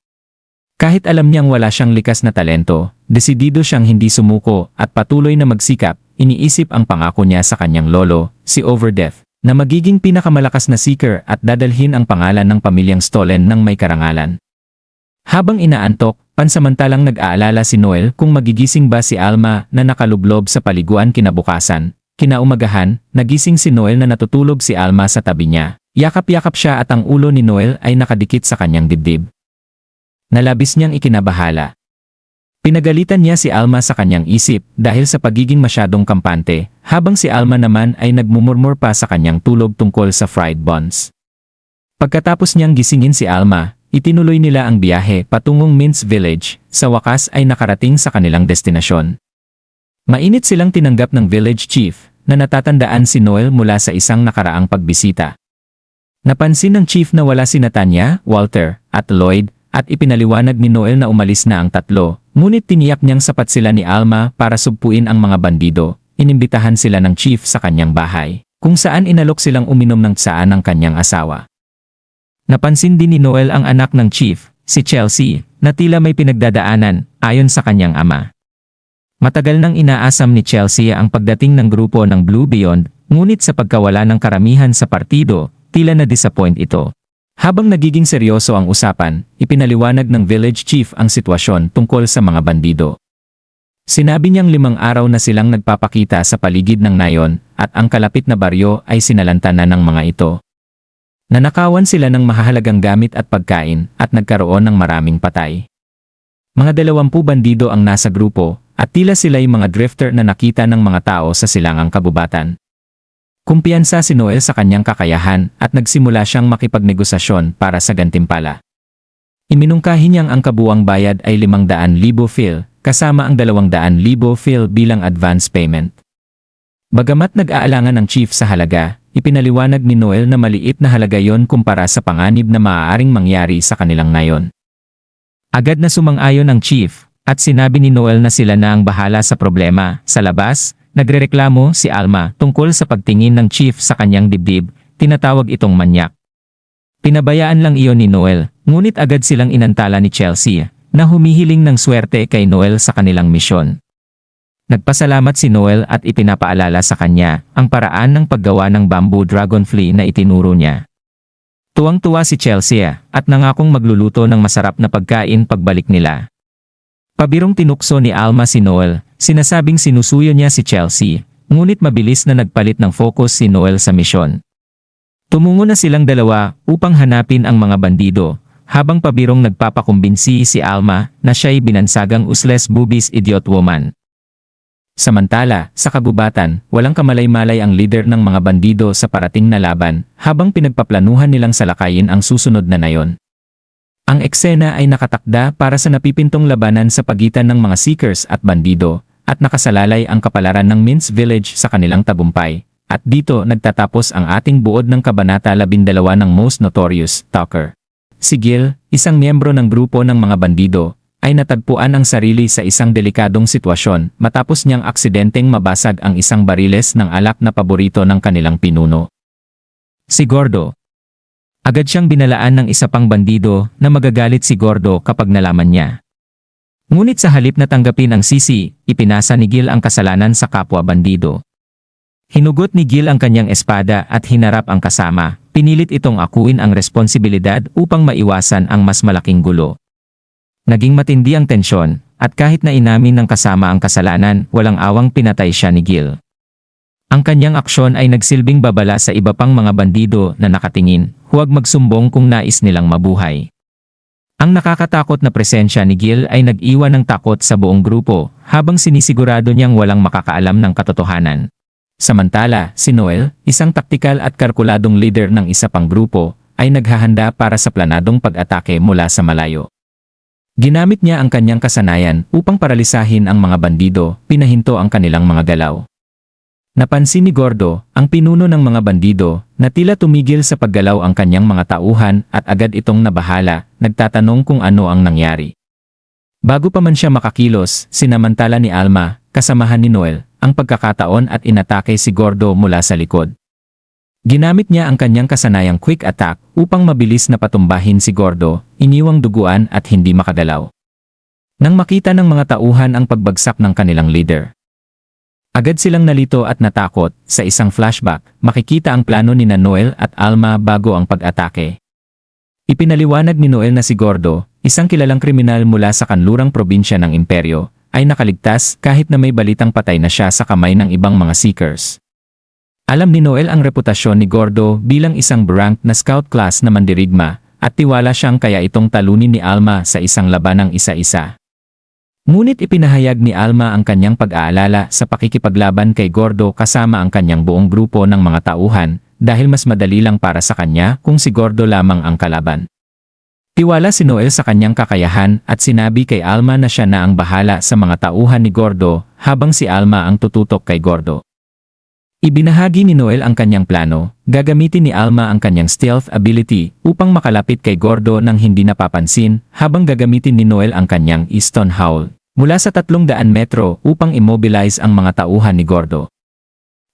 Kahit alam niyang wala siyang likas na talento, desidido siyang hindi sumuko at patuloy na magsikap, iniisip ang pangako niya sa kanyang lolo, si Overdeath, na magiging pinakamalakas na seeker at dadalhin ang pangalan ng pamilyang Stolen ng may karangalan. Habang inaantok, pansamantalang nag-aalala si Noel kung magigising ba si Alma na nakalublob sa paliguan kinabukasan. Kinaumagahan, nagising si Noel na natutulog si Alma sa tabi niya. Yakap-yakap siya at ang ulo ni Noel ay nakadikit sa kanyang dibdib. Nalabis niyang ikinabahala. Pinagalitan niya si Alma sa kanyang isip dahil sa pagiging masyadong kampante, habang si Alma naman ay nagmumurmur pa sa kanyang tulog tungkol sa fried buns. Pagkatapos niyang gisingin si Alma, itinuloy nila ang biyahe patungong Mintz Village, sa wakas ay nakarating sa kanilang destinasyon. Mainit silang tinanggap ng village chief, na natatandaan si Noel mula sa isang nakaraang pagbisita. Napansin ng chief na wala si Natanya, Walter, at Lloyd, at ipinaliwanag ni Noel na umalis na ang tatlo, ngunit tiniyak niyang sapat sila ni Alma para sugpuin ang mga bandido. Inimbitahan sila ng chief sa kanyang bahay, kung saan inalok silang uminom ng tsaan ng kanyang asawa. Napansin din ni Noel ang anak ng chief, si Chelsea, na tila may pinagdadaanan, ayon sa kanyang ama. Matagal nang inaasam ni Chelsea ang pagdating ng grupo ng Blue Beyond, ngunit sa pagkawala ng karamihan sa partido, tila na-disappoint ito. Habang nagiging seryoso ang usapan, ipinaliwanag ng village chief ang sitwasyon tungkol sa mga bandido. Sinabi niyang 5 araw na silang nagpapakita sa paligid ng nayon at ang kalapit na baryo ay sinalanta na ng mga ito. Nanakawan sila ng mahahalagang gamit at pagkain at nagkaroon ng maraming patay. Mga 20 bandido ang nasa grupo at tila sila'y mga drifter na nakita ng mga tao sa silangang kabubatan. Kumpiyansa si Noel sa kanyang kakayahan at nagsimula siyang makipagnegosasyon para sa gantimpala. Iminungkahi niyang ang kabuwang bayad ay 500,000 fil, kasama ang 200,000 fil bilang advance payment. Bagamat nag-aalangan ang chief sa halaga, ipinaliwanag ni Noel na maliit na halaga yon kumpara sa panganib na maaaring mangyari sa kanilang ngayon. Agad na sumang-ayon ang chief, at sinabi ni Noel na sila na ang bahala sa problema. Sa labas, nagrereklamo si Alma tungkol sa pagtingin ng chief sa kanyang dibdib, tinatawag itong manyak. Pinabayaan lang iyon ni Noel, ngunit agad silang inantala ni Chelsea, na humihiling ng swerte kay Noel sa kanilang misyon. Nagpasalamat si Noel at ipinapaalala sa kanya ang paraan ng paggawa ng bamboo dragonfly na itinuro niya. Tuwang-tuwa si Chelsea at nangakong magluluto ng masarap na pagkain pagbalik nila. Pabirong tinukso ni Alma si Noel, sinasabing sinusuyo niya si Chelsea, ngunit mabilis na nagpalit ng focus si Noel sa misyon. Tumungo na silang dalawa upang hanapin ang mga bandido, habang pabirong nagpapakumbinsi si Alma na siya'y binansagang useless boobies idiot woman. Samantala, sa kagubatan, walang kamalay-malay ang leader ng mga bandido sa parating na laban, habang pinagpaplanuhan nilang salakayin ang susunod na nayon. Ang eksena ay nakatakda para sa napipintong labanan sa pagitan ng mga seekers at bandido, at nakasalalay ang kapalaran ng Mintz Village sa kanilang tagumpay. At dito nagtatapos ang ating buod ng Kabanata 12 ng Most Notorious Talker. Si Gil, isang miyembro ng grupo ng mga bandido, ay natagpuan ang sarili sa isang delikadong sitwasyon matapos niyang aksidenteng mabasag ang isang bariles ng alak na paborito ng kanilang pinuno. Si Gordo. Agad siyang binalaan ng isa pang bandido na magagalit si Gordo kapag nalaman niya. Ngunit sa halip na tanggapin ang sisi, ipinasa ni Gil ang kasalanan sa kapwa bandido. Hinugot ni Gil ang kanyang espada at hinarap ang kasama, Pinilit itong akuin ang responsibilidad upang maiwasan ang mas malaking gulo. Naging matindi ang tensyon, at kahit na inamin ng kasama ang kasalanan, walang awang pinatay siya ni Gil. Ang kanyang aksyon ay nagsilbing babala sa iba pang mga bandido na nakatingin, huwag magsumbong kung nais nilang mabuhay. Ang nakakatakot na presensya ni Gil ay nag-iwan ng takot sa buong grupo, habang sinisigurado niyang walang makakaalam ng katotohanan. Samantala, si Noel, isang taktikal at kalkuladong leader ng isa pang grupo, ay naghahanda para sa planadong pag-atake mula sa malayo. Ginamit niya ang kanyang kasanayan upang paralisahin ang mga bandido, pinahinto ang kanilang mga galaw. Napansin ni Gordo, ang pinuno ng mga bandido, na tila tumigil sa paggalaw ang kanyang mga tauhan at agad itong nabahala, nagtatanong kung ano ang nangyari. Bago pa man siya makakilos, sinamantala ni Alma, kasamahan ni Noel, ang pagkakataon at inatake si Gordo mula sa likod. Ginamit niya ang kanyang kasanayang quick attack upang mabilis na patumbahin si Gordo, iniwang duguan at hindi makagalaw. Nang makita ng mga tauhan ang pagbagsak ng kanilang leader, agad silang nalito at natakot. Sa isang flashback, makikita ang plano ni Noel at Alma bago ang pag-atake. Ipinaliwanag ni Noel na si Gordo, isang kilalang kriminal mula sa kanlurang probinsya ng imperyo, ay nakaligtas kahit na may balitang patay na siya sa kamay ng ibang mga seekers. Alam ni Noel ang reputasyon ni Gordo bilang isang rank na scout class na mandirigma, at tiwala siyang kaya itong talunin ni Alma sa isang labanang isa-isa. Ngunit ipinahayag ni Alma ang kanyang pag-aalala sa pakikipaglaban kay Gordo kasama ang kanyang buong grupo ng mga tauhan, dahil mas madali lang para sa kanya kung si Gordo lamang ang kalaban. Tiwala si Noel sa kanyang kakayahan at sinabi kay Alma na siya na ang bahala sa mga tauhan ni Gordo, habang si Alma ang tututok kay Gordo. Ibinahagi ni Noel ang kanyang plano, gagamitin ni Alma ang kanyang stealth ability upang makalapit kay Gordo nang hindi napapansin, habang gagamitin ni Noel ang kanyang Easton Howl mula sa 300 metro upang immobilize ang mga tauhan ni Gordo.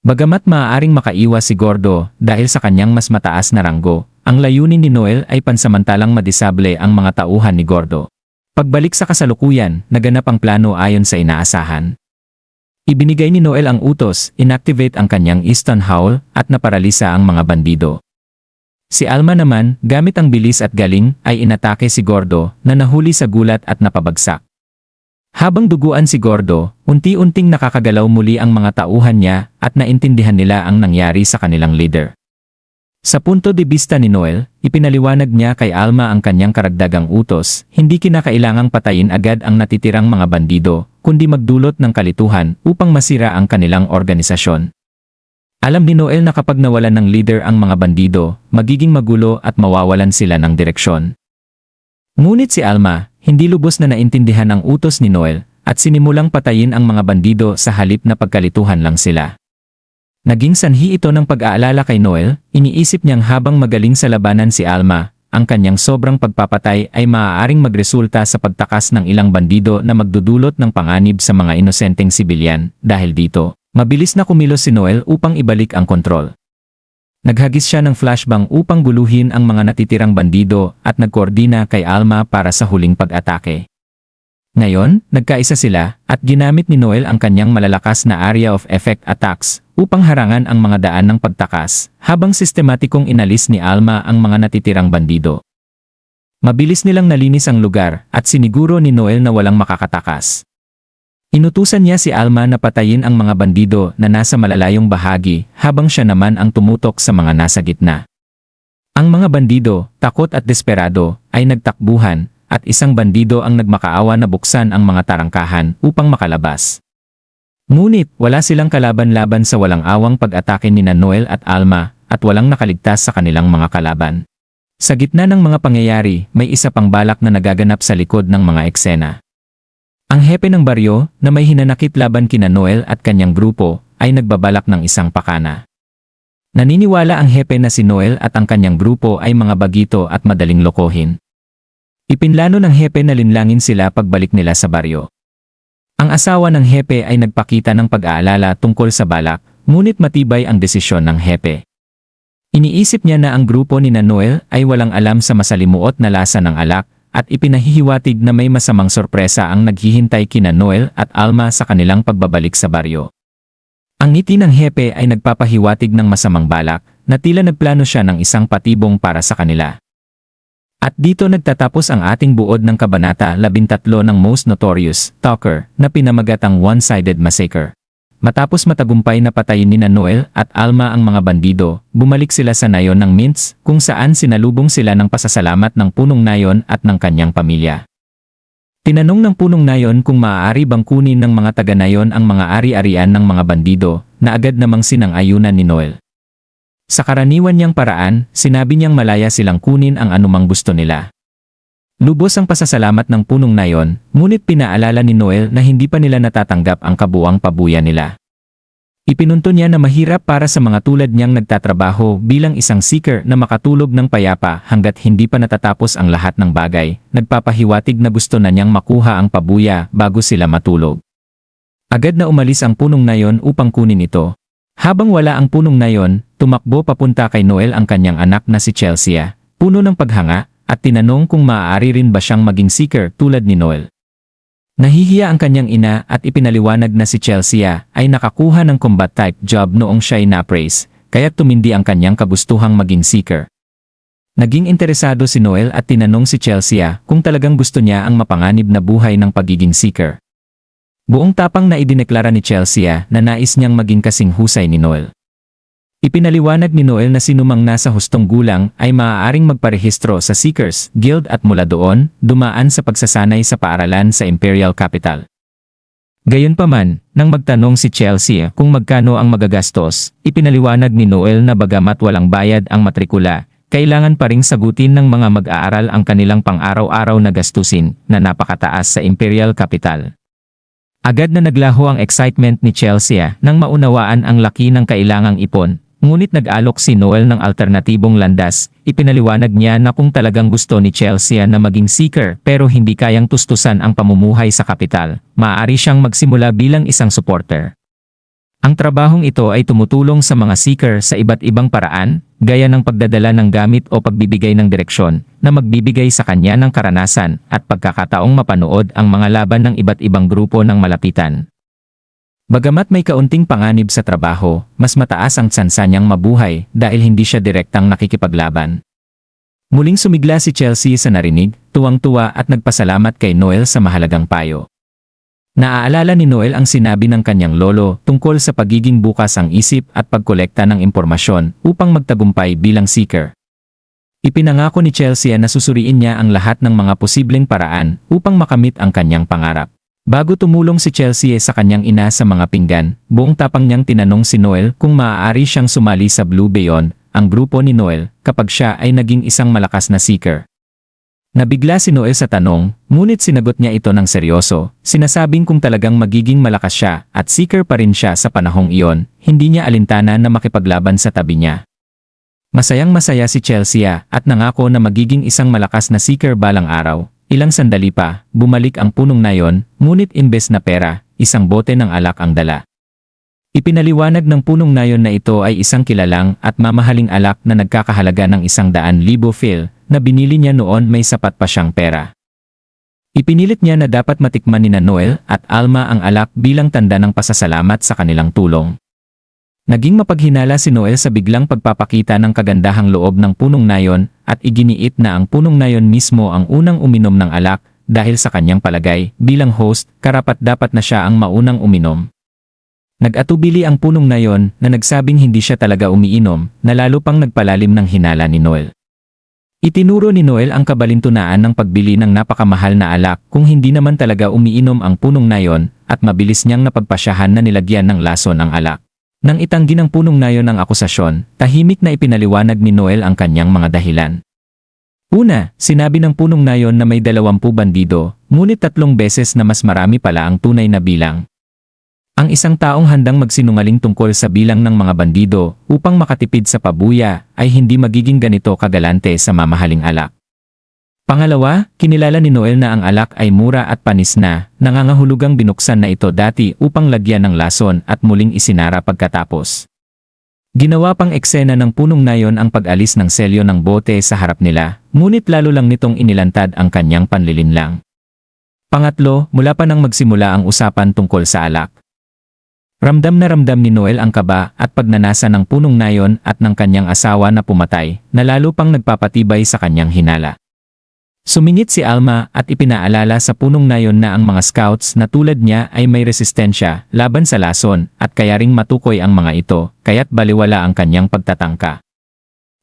Bagamat maaaring makaiwas si Gordo dahil sa kanyang mas mataas na ranggo, ang layunin ni Noel ay pansamantalang madisable ang mga tauhan ni Gordo. Pagbalik sa kasalukuyan, naganap ang plano ayon sa inaasahan. Ibinigay ni Noel ang utos, inactivate ang kanyang Easton Howl at naparalisa ang mga bandido. Si Alma naman, gamit ang bilis at galing, ay inatake si Gordo na nahuli sa gulat at napabagsak. Habang duguan si Gordo, unti-unting nakakagalaw muli ang mga tauhan niya at naintindihan nila ang nangyari sa kanilang leader. Sa punto de vista ni Noel, ipinaliwanag niya kay Alma ang kanyang karagdagang utos, hindi kinakailangang patayin agad ang natitirang mga bandido, kundi magdulot ng kalituhan upang masira ang kanilang organisasyon. Alam ni Noel na kapag nawalan ng leader ang mga bandido, magiging magulo at mawawalan sila ng direksyon. Ngunit si Alma, hindi lubos na naintindihan ang utos ni Noel, at sinimulang patayin ang mga bandido sa halip na pagkalituhan lang sila. Naging sanhi ito ng pag-aalala kay Noel, iniisip niyang habang magaling sa labanan si Alma, ang kanyang sobrang pagpapatay ay maaaring magresulta sa pagtakas ng ilang bandido na magdudulot ng panganib sa mga inosenteng sibilyan. Dahil dito, mabilis na kumilos si Noel upang ibalik ang kontrol. Naghagis siya ng flashbang upang guluhin ang mga natitirang bandido at nagkoordina kay Alma para sa huling pag-atake. Ngayon, nagkaisa sila at ginamit ni Noel ang kanyang malalakas na area of effect attacks upang harangan ang mga daan ng pagtakas, habang sistematikong inalis ni Alma ang mga natitirang bandido. Mabilis nilang nalinis ang lugar at siniguro ni Noel na walang makakatakas. Inutusan niya si Alma na patayin ang mga bandido na nasa malalayong bahagi, habang siya naman ang tumutok sa mga nasa gitna. Ang mga bandido, takot at desperado, ay nagtakbuhan, at isang bandido ang nagmakaawa na buksan ang mga tarangkahan upang makalabas. Ngunit, wala silang kalaban-laban sa walang awang pag-atake ni Noel at Alma, at walang nakaligtas sa kanilang mga kalaban. Sa gitna ng mga pangyayari, may isa pang balak na nagaganap sa likod ng mga eksena. Ang hepe ng baryo, na may hinanakit laban kina Noel at kanyang grupo, ay nagbabalak ng isang pakana. Naniniwala ang hepe na si Noel at ang kanyang grupo ay mga bagito at madaling lokohin. Ipinlano ng hepe na linlangin sila pagbalik nila sa baryo. Ang asawa ng hepe ay nagpakita ng pag-aalala tungkol sa balak, ngunit matibay ang desisyon ng hepe. Iniisip niya na ang grupo ni Noel ay walang alam sa masalimuot na lasa ng alak, at ipinahihiwatig na may masamang sorpresa ang naghihintay kina Noel at Alma sa kanilang pagbabalik sa baryo. Ang ngiti ng hepe ay nagpapahiwatig ng masamang balak na tila nagplano siya ng isang patibong para sa kanila. At dito nagtatapos ang ating buod ng Kabanata 13 ng Most Notorious Talker na pinamagat ang One-Sided Massacre. Matapos matagumpay na patayin ni Noel at Alma ang mga bandido, bumalik sila sa nayon ng Mintz kung saan sinalubong sila ng pasasalamat ng punong nayon at ng kanyang pamilya. Tinanong ng punong nayon kung maaari bang kunin ng mga taga-nayon ang mga ari-arian ng mga bandido na agad namang sinang-ayunan ni Noel. Sa karaniwan niyang paraan, sinabi niyang malaya silang kunin ang anumang gusto nila. Lubos ang pasasalamat ng punong nayon, ngunit pinaalala ni Noel na hindi pa nila natatanggap ang kabuuang pabuya nila. Ipinunto niya na mahirap para sa mga tulad niyang nagtatrabaho bilang isang seeker na makatulog ng payapa hanggat hindi pa natatapos ang lahat ng bagay, nagpapahiwatig na gusto na niyang makuha ang pabuya bago sila matulog. Agad na umalis ang punong nayon upang kunin ito. Habang wala ang punong nayon, tumakbo papunta kay Noel ang kanyang anak na si Chelsea, puno ng paghanga, at tinanong kung maaari rin ba siyang maging seeker tulad ni Noel. Nahihiya ang kanyang ina at ipinaliwanag na si Chelsea ay nakakuha ng combat type job noong siya'y na-praise, kaya tumindi ang kanyang kagustuhang maging seeker. Naging interesado si Noel at tinanong si Chelsea kung talagang gusto niya ang mapanganib na buhay ng pagiging seeker. Buong tapang na idineklara ni Chelsea na nais niyang maging kasing husay ni Noel. Ipinaliwanag ni Noel na sinumang nasa hustong gulang ay maaaring magparehistro sa Seekers Guild at mula doon, dumaan sa pagsasanay sa paaralan sa Imperial Capital. Gayunpaman, nang magtanong si Chelsea kung magkano ang magagastos, ipinaliwanag ni Noel na bagamat walang bayad ang matrikula, kailangan pa ring sagutin ng mga mag-aaral ang kanilang pang-araw-araw na gastusin na napakataas sa Imperial Capital. Agad na naglaho ang excitement ni Chelsea nang maunawaan ang laki ng kailangang ipon, ngunit nag-alok si Noel ng alternatibong landas. Ipinaliwanag niya na kung talagang gusto ni Chelsea na maging seeker pero hindi kayang tustusan ang pamumuhay sa kapital, maaari siyang magsimula bilang isang supporter. Ang trabahong ito ay tumutulong sa mga seeker sa iba't ibang paraan, gaya ng pagdadala ng gamit o pagbibigay ng direksyon, na magbibigay sa kanya ng karanasan at pagkakataong mapanood ang mga laban ng iba't ibang grupo ng malapitan. Bagamat may kaunting panganib sa trabaho, mas mataas ang tsansa niyang mabuhay dahil hindi siya direktang nakikipaglaban. Muling sumigla si Chelsea sa narinig, tuwang-tuwa at nagpasalamat kay Noel sa mahalagang payo. Naaalala ni Noel ang sinabi ng kanyang lolo tungkol sa pagiging bukas ang isip at pagkolekta ng impormasyon upang magtagumpay bilang seeker. Ipinangako ni Chelsea na susuriin niya ang lahat ng mga posibleng paraan upang makamit ang kanyang pangarap. Bago tumulong si Chelsea sa kanyang ina sa mga pinggan, buong tapang niyang tinanong si Noel kung maaari siyang sumali sa Blue Beyond, ang grupo ni Noel, kapag siya ay naging isang malakas na seeker. Nabigla si Noel sa tanong, ngunit sinagot niya ito ng seryoso, sinasabing kung talagang magiging malakas siya at seeker pa rin siya sa panahong iyon, hindi niya alintana na makipaglaban sa tabi niya. Masayang-masaya si Chelsea at nangako na magiging isang malakas na seeker balang araw. Ilang sandali pa, bumalik ang punong nayon, ngunit imbes na pera, isang bote ng alak ang dala. Ipinaliwanag ng punong nayon na ito ay isang kilalang at mamahaling alak na nagkakahalaga ng 100,000 fil, na binili niya noon may sapat pa siyang pera. Ipinilit niya na dapat matikman ni Noel at Alma ang alak bilang tanda ng pasasalamat sa kanilang tulong. Naging mapaghinala si Noel sa biglang pagpapakita ng kagandahang loob ng punong nayon at iginiit na ang punong nayon mismo ang unang uminom ng alak dahil sa kanyang palagay, bilang host, karapat-dapat na siya ang maunang uminom. Nag-atubili ang punong nayon na nagsabing hindi siya talaga umiinom, na lalo pang nagpalalim ng hinala ni Noel. Itinuro ni Noel ang kabalintunaan ng pagbili ng napakamahal na alak kung hindi naman talaga umiinom ang punong nayon at mabilis niyang napagpasyahan na nilagyan ng lason ang alak. Nang itanggi ng punong nayon ang akusasyon, tahimik na ipinaliwanag ni Noel ang kanyang mga dahilan. Una, sinabi ng punong nayon na may 20 bandido, ngunit 3 beses na mas marami pala ang tunay na bilang. Ang isang taong handang magsinungaling tungkol sa bilang ng mga bandido upang makatipid sa pabuya ay hindi magiging ganito kagalante sa mamahaling alak. Pangalawa, kinilala ni Noel na ang alak ay mura at panis na, nangangahulugang binuksan na ito dati upang lagyan ng lason at muling isinara pagkatapos. Ginawa pang eksena ng punong nayon ang pag-alis ng selyo ng bote sa harap nila, ngunit lalo lang nitong inilantad ang kanyang panlilinlang. Pangatlo, mula pa nang magsimula ang usapan tungkol sa alak. Ramdam na ramdam ni Noel ang kaba at pagnanasa ng punong nayon at ng kanyang asawa na pumatay, na lalo pang nagpapatibay sa kanyang hinala. Sumingit si Alma at ipinaalala sa punong nayon na ang mga scouts na tulad niya ay may resistensya laban sa lason at kaya ring matukoy ang mga ito, kaya't baliwala ang kanyang pagtatangka.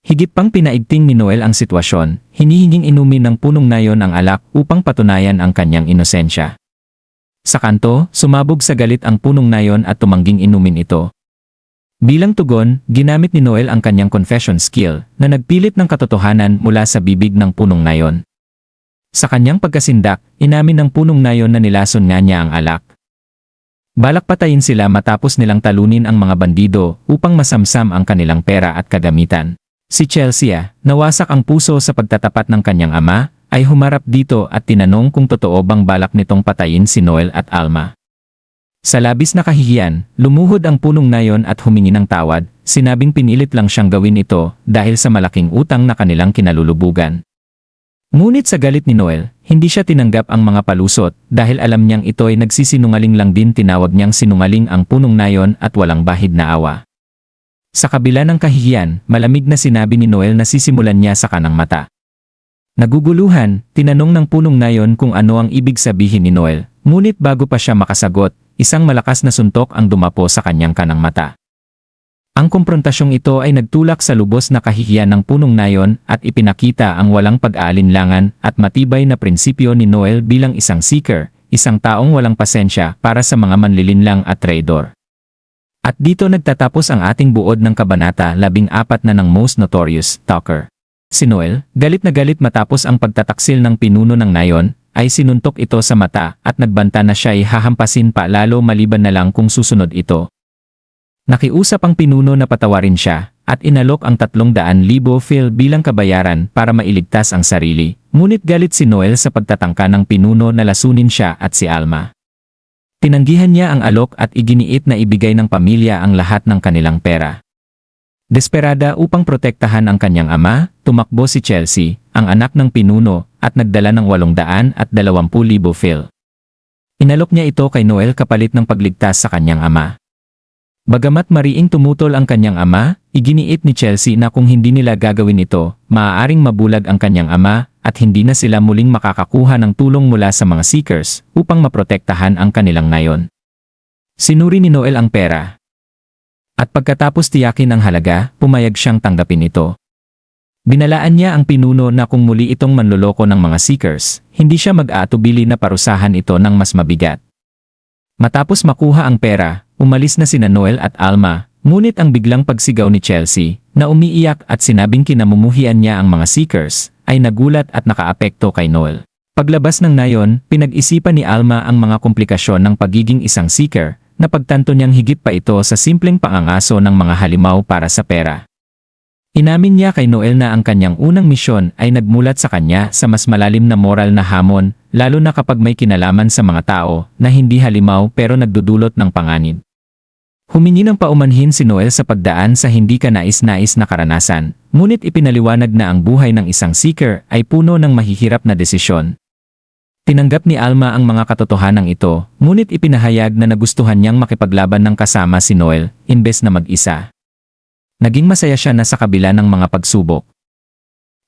Higit pang pinaigting ni Noel ang sitwasyon, hinihinging inumin ng punong nayon ang alak upang patunayan ang kanyang inosensya. Sa kanto, sumabog sa galit ang punong nayon at tumangging inumin ito. Bilang tugon, ginamit ni Noel ang kanyang confession skill na nagpilit ng katotohanan mula sa bibig ng punong nayon. Sa kanyang pagkasindak, inamin ng punong nayon na nilason nga niya ang alak. Balak patayin sila matapos nilang talunin ang mga bandido upang masamsam ang kanilang pera at kagamitan. Si Chelsea, nawasak ang puso sa pagtatapat ng kanyang ama, ay humarap dito at tinanong kung totoo bang balak nitong patayin si Noel at Alma. Sa labis na kahihiyan, lumuhod ang punong nayon at humingi ng tawad, sinabing pinilit lang siyang gawin ito dahil sa malaking utang na kanilang kinalulubugan. Ngunit sa galit ni Noel, hindi siya tinanggap ang mga palusot dahil alam niyang ito ay nagsisinungaling lang din, tinawag niyang sinungaling ang punong nayon at walang bahid na awa. Sa kabila ng kahihiyan, malamig na sinabi ni Noel na sisimulan niya sa kanang mata. Naguguluhan, tinanong ng punong nayon kung ano ang ibig sabihin ni Noel, ngunit bago pa siya makasagot, isang malakas na suntok ang dumapo sa kanyang kanang mata. Ang komprontasyong ito ay nagtulak sa lubos na kahihiyan ng punong nayon at ipinakita ang walang pag-aalinlangan at matibay na prinsipyo ni Noel bilang isang seeker, isang taong walang pasensya para sa mga manlilinlang at traidor. At dito nagtatapos ang ating buod ng Kabanata 14 na ng Most Notorious Talker. Si Noel, galit na galit matapos ang pagtataksil ng pinuno ng nayon, ay sinuntok ito sa mata at nagbanta na siya ay hahampasin pa lalo maliban na lang kung susunod ito. Nakiusap ang pinuno na patawarin siya at inalok ang 300,000 fil bilang kabayaran para mailigtas ang sarili, ngunit galit si Noel sa pagtatangka ng pinuno na lasunin siya at si Alma. Tinanggihan niya ang alok at iginiit na ibigay ng pamilya ang lahat ng kanilang pera. Desperada upang protektahan ang kanyang ama, tumakbo si Chelsea, ang anak ng pinuno, at nagdala ng 820,000 fil. Inalok niya ito kay Noel kapalit ng pagligtas sa kanyang ama. Bagamat mariing tumutol ang kanyang ama, iginiit ni Chelsea na kung hindi nila gagawin ito, maaaring mabulag ang kanyang ama at hindi na sila muling makakakuha ng tulong mula sa mga seekers upang maprotektahan ang kanilang nayon. Sinuri ni Noel ang pera. At pagkatapos tiyakin ang halaga, pumayag siyang tanggapin ito. Binalaan niya ang pinuno na kung muli itong manloloko ng mga seekers, hindi siya mag-aatubili na parusahan ito ng mas mabigat. Matapos makuha ang pera, umalis na sina Noel at Alma, ngunit ang biglang pagsigaw ni Chelsea, na umiiyak at sinabing kinamumuhian niya ang mga seekers, ay nagulat at nakaapekto kay Noel. Paglabas ng nayon, pinag-isipan ni Alma ang mga komplikasyon ng pagiging isang seeker, na pagtanto niyang higit pa ito sa simpleng pangangaso ng mga halimaw para sa pera. Inamin niya kay Noel na ang kanyang unang misyon ay nagmulat sa kanya sa mas malalim na moral na hamon, lalo na kapag may kinalaman sa mga tao na hindi halimaw pero nagdudulot ng panganib. Humingi ng paumanhin si Noel sa pagdaan sa hindi kanais-nais na karanasan, ngunit ipinaliwanag na ang buhay ng isang seeker ay puno ng mahihirap na desisyon. Tinanggap ni Alma ang mga katotohanang ito, ngunit ipinahayag na nagustuhan niyang makipaglaban ng kasama si Noel, imbes na mag-isa. Naging masaya siya na sa kabila ng mga pagsubok.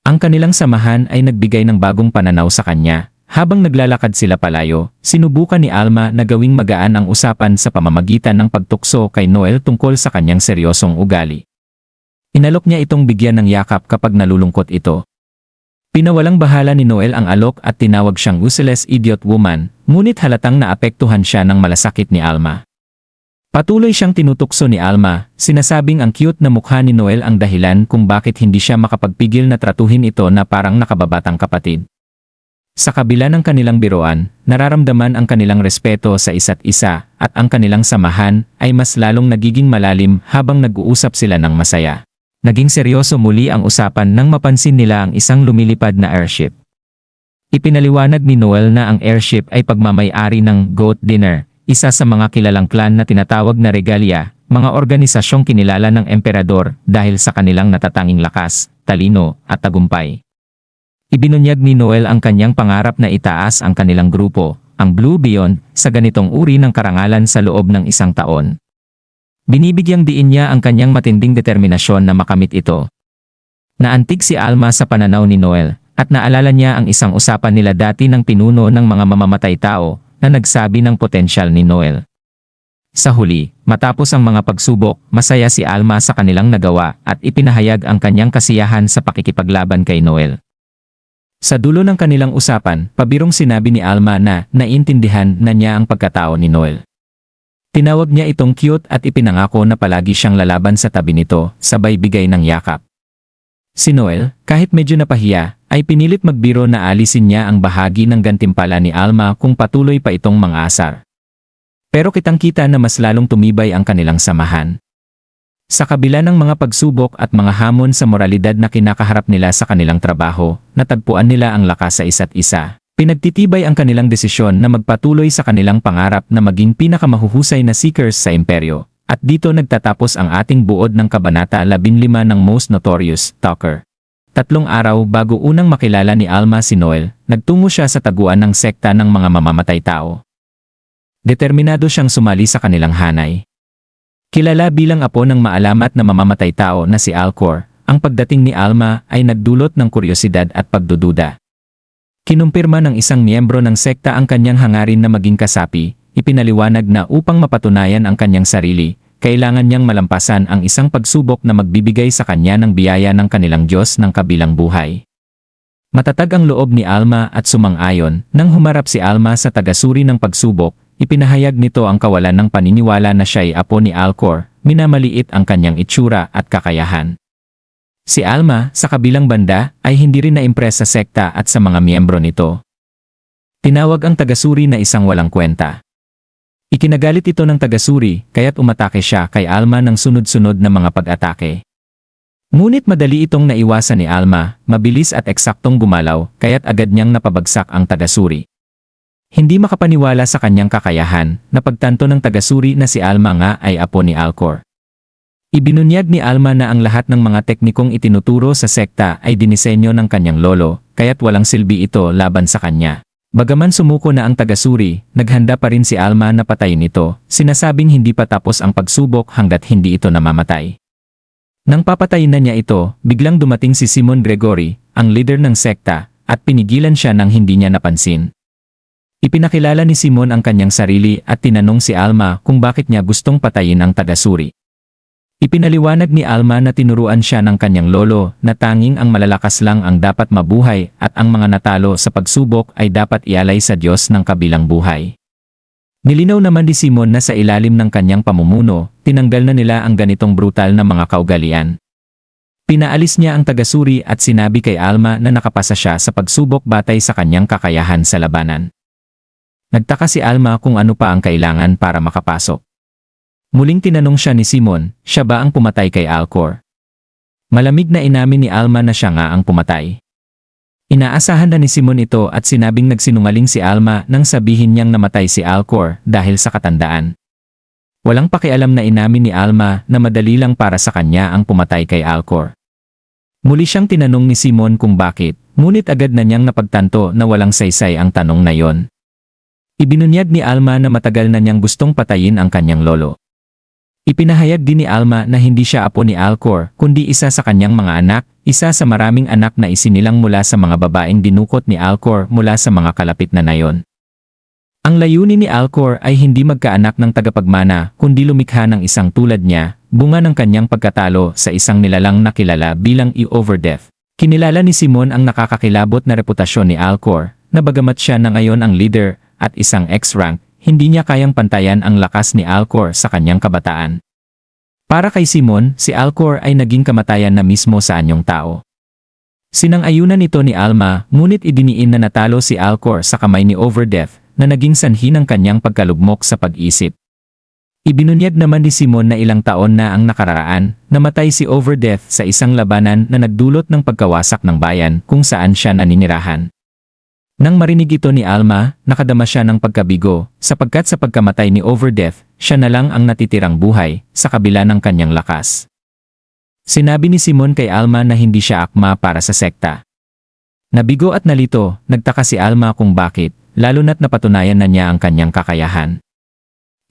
Ang kanilang samahan ay nagbigay ng bagong pananaw sa kanya. Habang naglalakad sila palayo, sinubukan ni Alma na gawing magaan ang usapan sa pamamagitan ng pagtukso kay Noel tungkol sa kanyang seryosong ugali. Inalok niya itong bigyan ng yakap kapag nalulungkot ito. Pinawalang bahala ni Noel ang alok at tinawag siyang useless idiot woman, ngunit halatang naapektuhan siya ng malasakit ni Alma. Patuloy siyang tinutukso ni Alma, sinasabing ang cute na mukha ni Noel ang dahilan kung bakit hindi siya makapagpigil na tratuhin ito na parang nakababatang kapatid. Sa kabila ng kanilang biruan, nararamdaman ang kanilang respeto sa isa't isa at ang kanilang samahan ay mas lalong nagiging malalim habang nag-uusap sila ng masaya. Naging seryoso muli ang usapan nang mapansin nila ang isang lumilipad na airship. Ipinaliwanag ni Noel na ang airship ay pagmamay-ari ng Goat Dinner, isa sa mga kilalang clan na tinatawag na Regalia, mga organisasyong kinilala ng emperador dahil sa kanilang natatanging lakas, talino, at tagumpay. Ibinunyag ni Noel ang kanyang pangarap na itaas ang kanilang grupo, ang Blue Beyond, sa ganitong uri ng karangalan sa loob ng 1 taon. Binibigyang diin niya ang kanyang matinding determinasyon na makamit ito. Naantig si Alma sa pananaw ni Noel, at naalala niya ang isang usapan nila dati ng pinuno ng mga mamamatay tao na nagsabi ng potensyal ni Noel. Sa huli, matapos ang mga pagsubok, masaya si Alma sa kanilang nagawa at ipinahayag ang kanyang kasiyahan sa pakikipaglaban kay Noel. Sa dulo ng kanilang usapan, pabirong sinabi ni Alma na naiintindihan na niya ang pagkatao ni Noel. Tinawag niya itong cute at ipinangako na palagi siyang lalaban sa tabi nito, sabay bigay ng yakap. Si Noel, kahit medyo napahiya, ay pinilit magbiro na alisin niya ang bahagi ng gantimpala ni Alma kung patuloy pa itong mang-asar. Pero kitang-kita na mas lalong tumibay ang kanilang samahan. Sa kabila ng mga pagsubok at mga hamon sa moralidad na kinakaharap nila sa kanilang trabaho, natagpuan nila ang lakas sa isa't isa. Pinagtitibay ang kanilang desisyon na magpatuloy sa kanilang pangarap na maging pinakamahuhusay na seekers sa imperyo. At dito nagtatapos ang ating buod ng Kabanata 15 ng Most Notorious Talker. 3 araw bago unang makilala ni Alma si Noel, nagtungo siya sa taguan ng sekta ng mga mamamatay tao. Determinado siyang sumali sa kanilang hanay. Kilala bilang apo ng maalamat na mamamatay tao na si Alcor, ang pagdating ni Alma ay nagdulot ng kuryosidad at pagdududa. Kinumpirma ng isang miyembro ng sekta ang kanyang hangarin na maging kasapi, ipinaliwanag na upang mapatunayan ang kanyang sarili, kailangan niyang malampasan ang isang pagsubok na magbibigay sa kanya ng biyaya ng kanilang Diyos ng kabilang buhay. Matatag ang loob ni Alma at sumang-ayon, nang humarap si Alma sa tagasuri ng pagsubok, ipinahayag nito ang kawalan ng paniniwala na siya'y apo ni Alcor, minamaliit ang kanyang itsura at kakayahan. Si Alma, sa kabilang banda, ay hindi rin naimpress sa sekta at sa mga miyembro nito. Tinawag ang tagasuri na isang walang kwenta. Ikinagalit ito ng tagasuri, kaya't umatake siya kay Alma ng sunod-sunod na mga pag-atake. Ngunit madali itong naiwasan ni Alma, mabilis at eksaktong gumalaw, kaya't agad niyang napabagsak ang tagasuri. Hindi makapaniwala sa kanyang kakayahan, napagtanto ng tagasuri na si Alma nga ay apo ni Alcor. Ibinunyag ni Alma na ang lahat ng mga teknikong itinuturo sa sekta ay dinisenyo ng kanyang lolo, kaya't walang silbi ito laban sa kanya. Bagaman sumuko na ang tagasuri, naghanda pa rin si Alma na patayin ito, sinasabing hindi pa tapos ang pagsubok hanggat hindi ito namamatay. Nang papatayin na niya ito, biglang dumating si Simon Gregory, ang leader ng sekta, at pinigilan siya nang hindi niya napansin. Ipinakilala ni Simon ang kanyang sarili at tinanong si Alma kung bakit niya gustong patayin ang tagasuri. Ipinaliwanag ni Alma na tinuruan siya ng kanyang lolo na tanging ang malalakas lang ang dapat mabuhay at ang mga natalo sa pagsubok ay dapat ialay sa Diyos ng kabilang buhay. Nilinaw naman ni Simon na sa ilalim ng kanyang pamumuno, tinanggal na nila ang ganitong brutal na mga kaugalian. Pinaalis niya ang tagasuri at sinabi kay Alma na nakapasa siya sa pagsubok batay sa kanyang kakayahan sa labanan. Nagtaka si Alma kung ano pa ang kailangan para makapasok. Muling tinanong siya ni Simon, siya ba ang pumatay kay Alcor? Malamig na inamin ni Alma na siya nga ang pumatay. Inaasahan na ni Simon ito at sinabing nagsinungaling si Alma nang sabihin niyang namatay si Alcor dahil sa katandaan. Walang pakialam na inamin ni Alma na madali lang para sa kanya ang pumatay kay Alcor. Muli siyang tinanong ni Simon kung bakit, ngunit agad na niyang napagtanto na walang saysay ang tanong na yon. Ibinunyag ni Alma na matagal na niyang gustong patayin ang kanyang lolo. Ipinahayag din ni Alma na hindi siya apo ni Alcor, kundi isa sa kanyang mga anak, isa sa maraming anak na isinilang mula sa mga babaeng dinukot ni Alcor mula sa mga kalapit na nayon. Ang layunin ni Alcor ay hindi magkaanak ng tagapagmana, kundi lumikha ng isang tulad niya, bunga ng kanyang pagkatalo sa isang nilalang na kilala bilang Overdeath. Kinilala ni Simon ang nakakakilabot na reputasyon ni Alcor, na bagamat siya na ngayon ang leader at isang ex-rank, hindi niya kayang pantayan ang lakas ni Alcor sa kanyang kabataan. Para kay Simon, si Alcor ay naging kamatayan na mismo sa anyong tao. Sinang-ayunan ito ni Alma, ngunit idiniin na natalo si Alcor sa kamay ni Overdeath, na naging sanhi ng kanyang pagkalugmok sa pag-isip. Ibinunyag naman ni Simon na ilang taon na ang nakaraan, namatay si Overdeath sa isang labanan na nagdulot ng pagkawasak ng bayan kung saan siya naninirahan. Nang marinig ito ni Alma, nakadama siya ng pagkabigo, sapagkat sa pagkamatay ni Overdeath, siya na lang ang natitirang buhay, sa kabila ng kanyang lakas. Sinabi ni Simon kay Alma na hindi siya akma para sa sekta. Nabigo at nalito, nagtaka si Alma kung bakit, lalo na't napatunayan na niya ang kanyang kakayahan.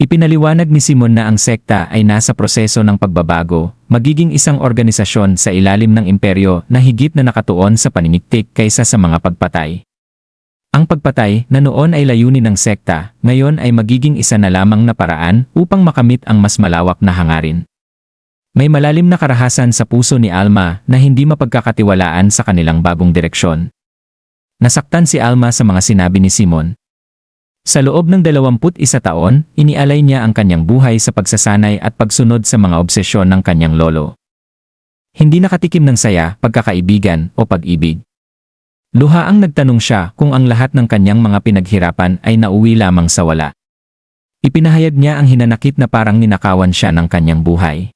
Ipinaliwanag ni Simon na ang sekta ay nasa proseso ng pagbabago, magiging isang organisasyon sa ilalim ng imperyo na higit na nakatuon sa paniniktik kaysa sa mga pagpatay. Ang pagpatay na noon ay layunin ng sekta, ngayon ay magiging isa na lamang na paraan upang makamit ang mas malawak na hangarin. May malalim na karahasan sa puso ni Alma na hindi mapagkakatiwalaan sa kanilang bagong direksyon. Nasaktan si Alma sa mga sinabi ni Simon. Sa loob ng 21 taon, inialay niya ang kanyang buhay sa pagsasanay at pagsunod sa mga obsesyon ng kanyang lolo. Hindi nakatikim ng saya, pagkakaibigan o pag-ibig. Luhaang nagtanong siya kung ang lahat ng kanyang mga pinaghirapan ay nauwi lamang sa wala. Ipinahayag niya ang hinanakit na parang ninakawan siya ng kanyang buhay.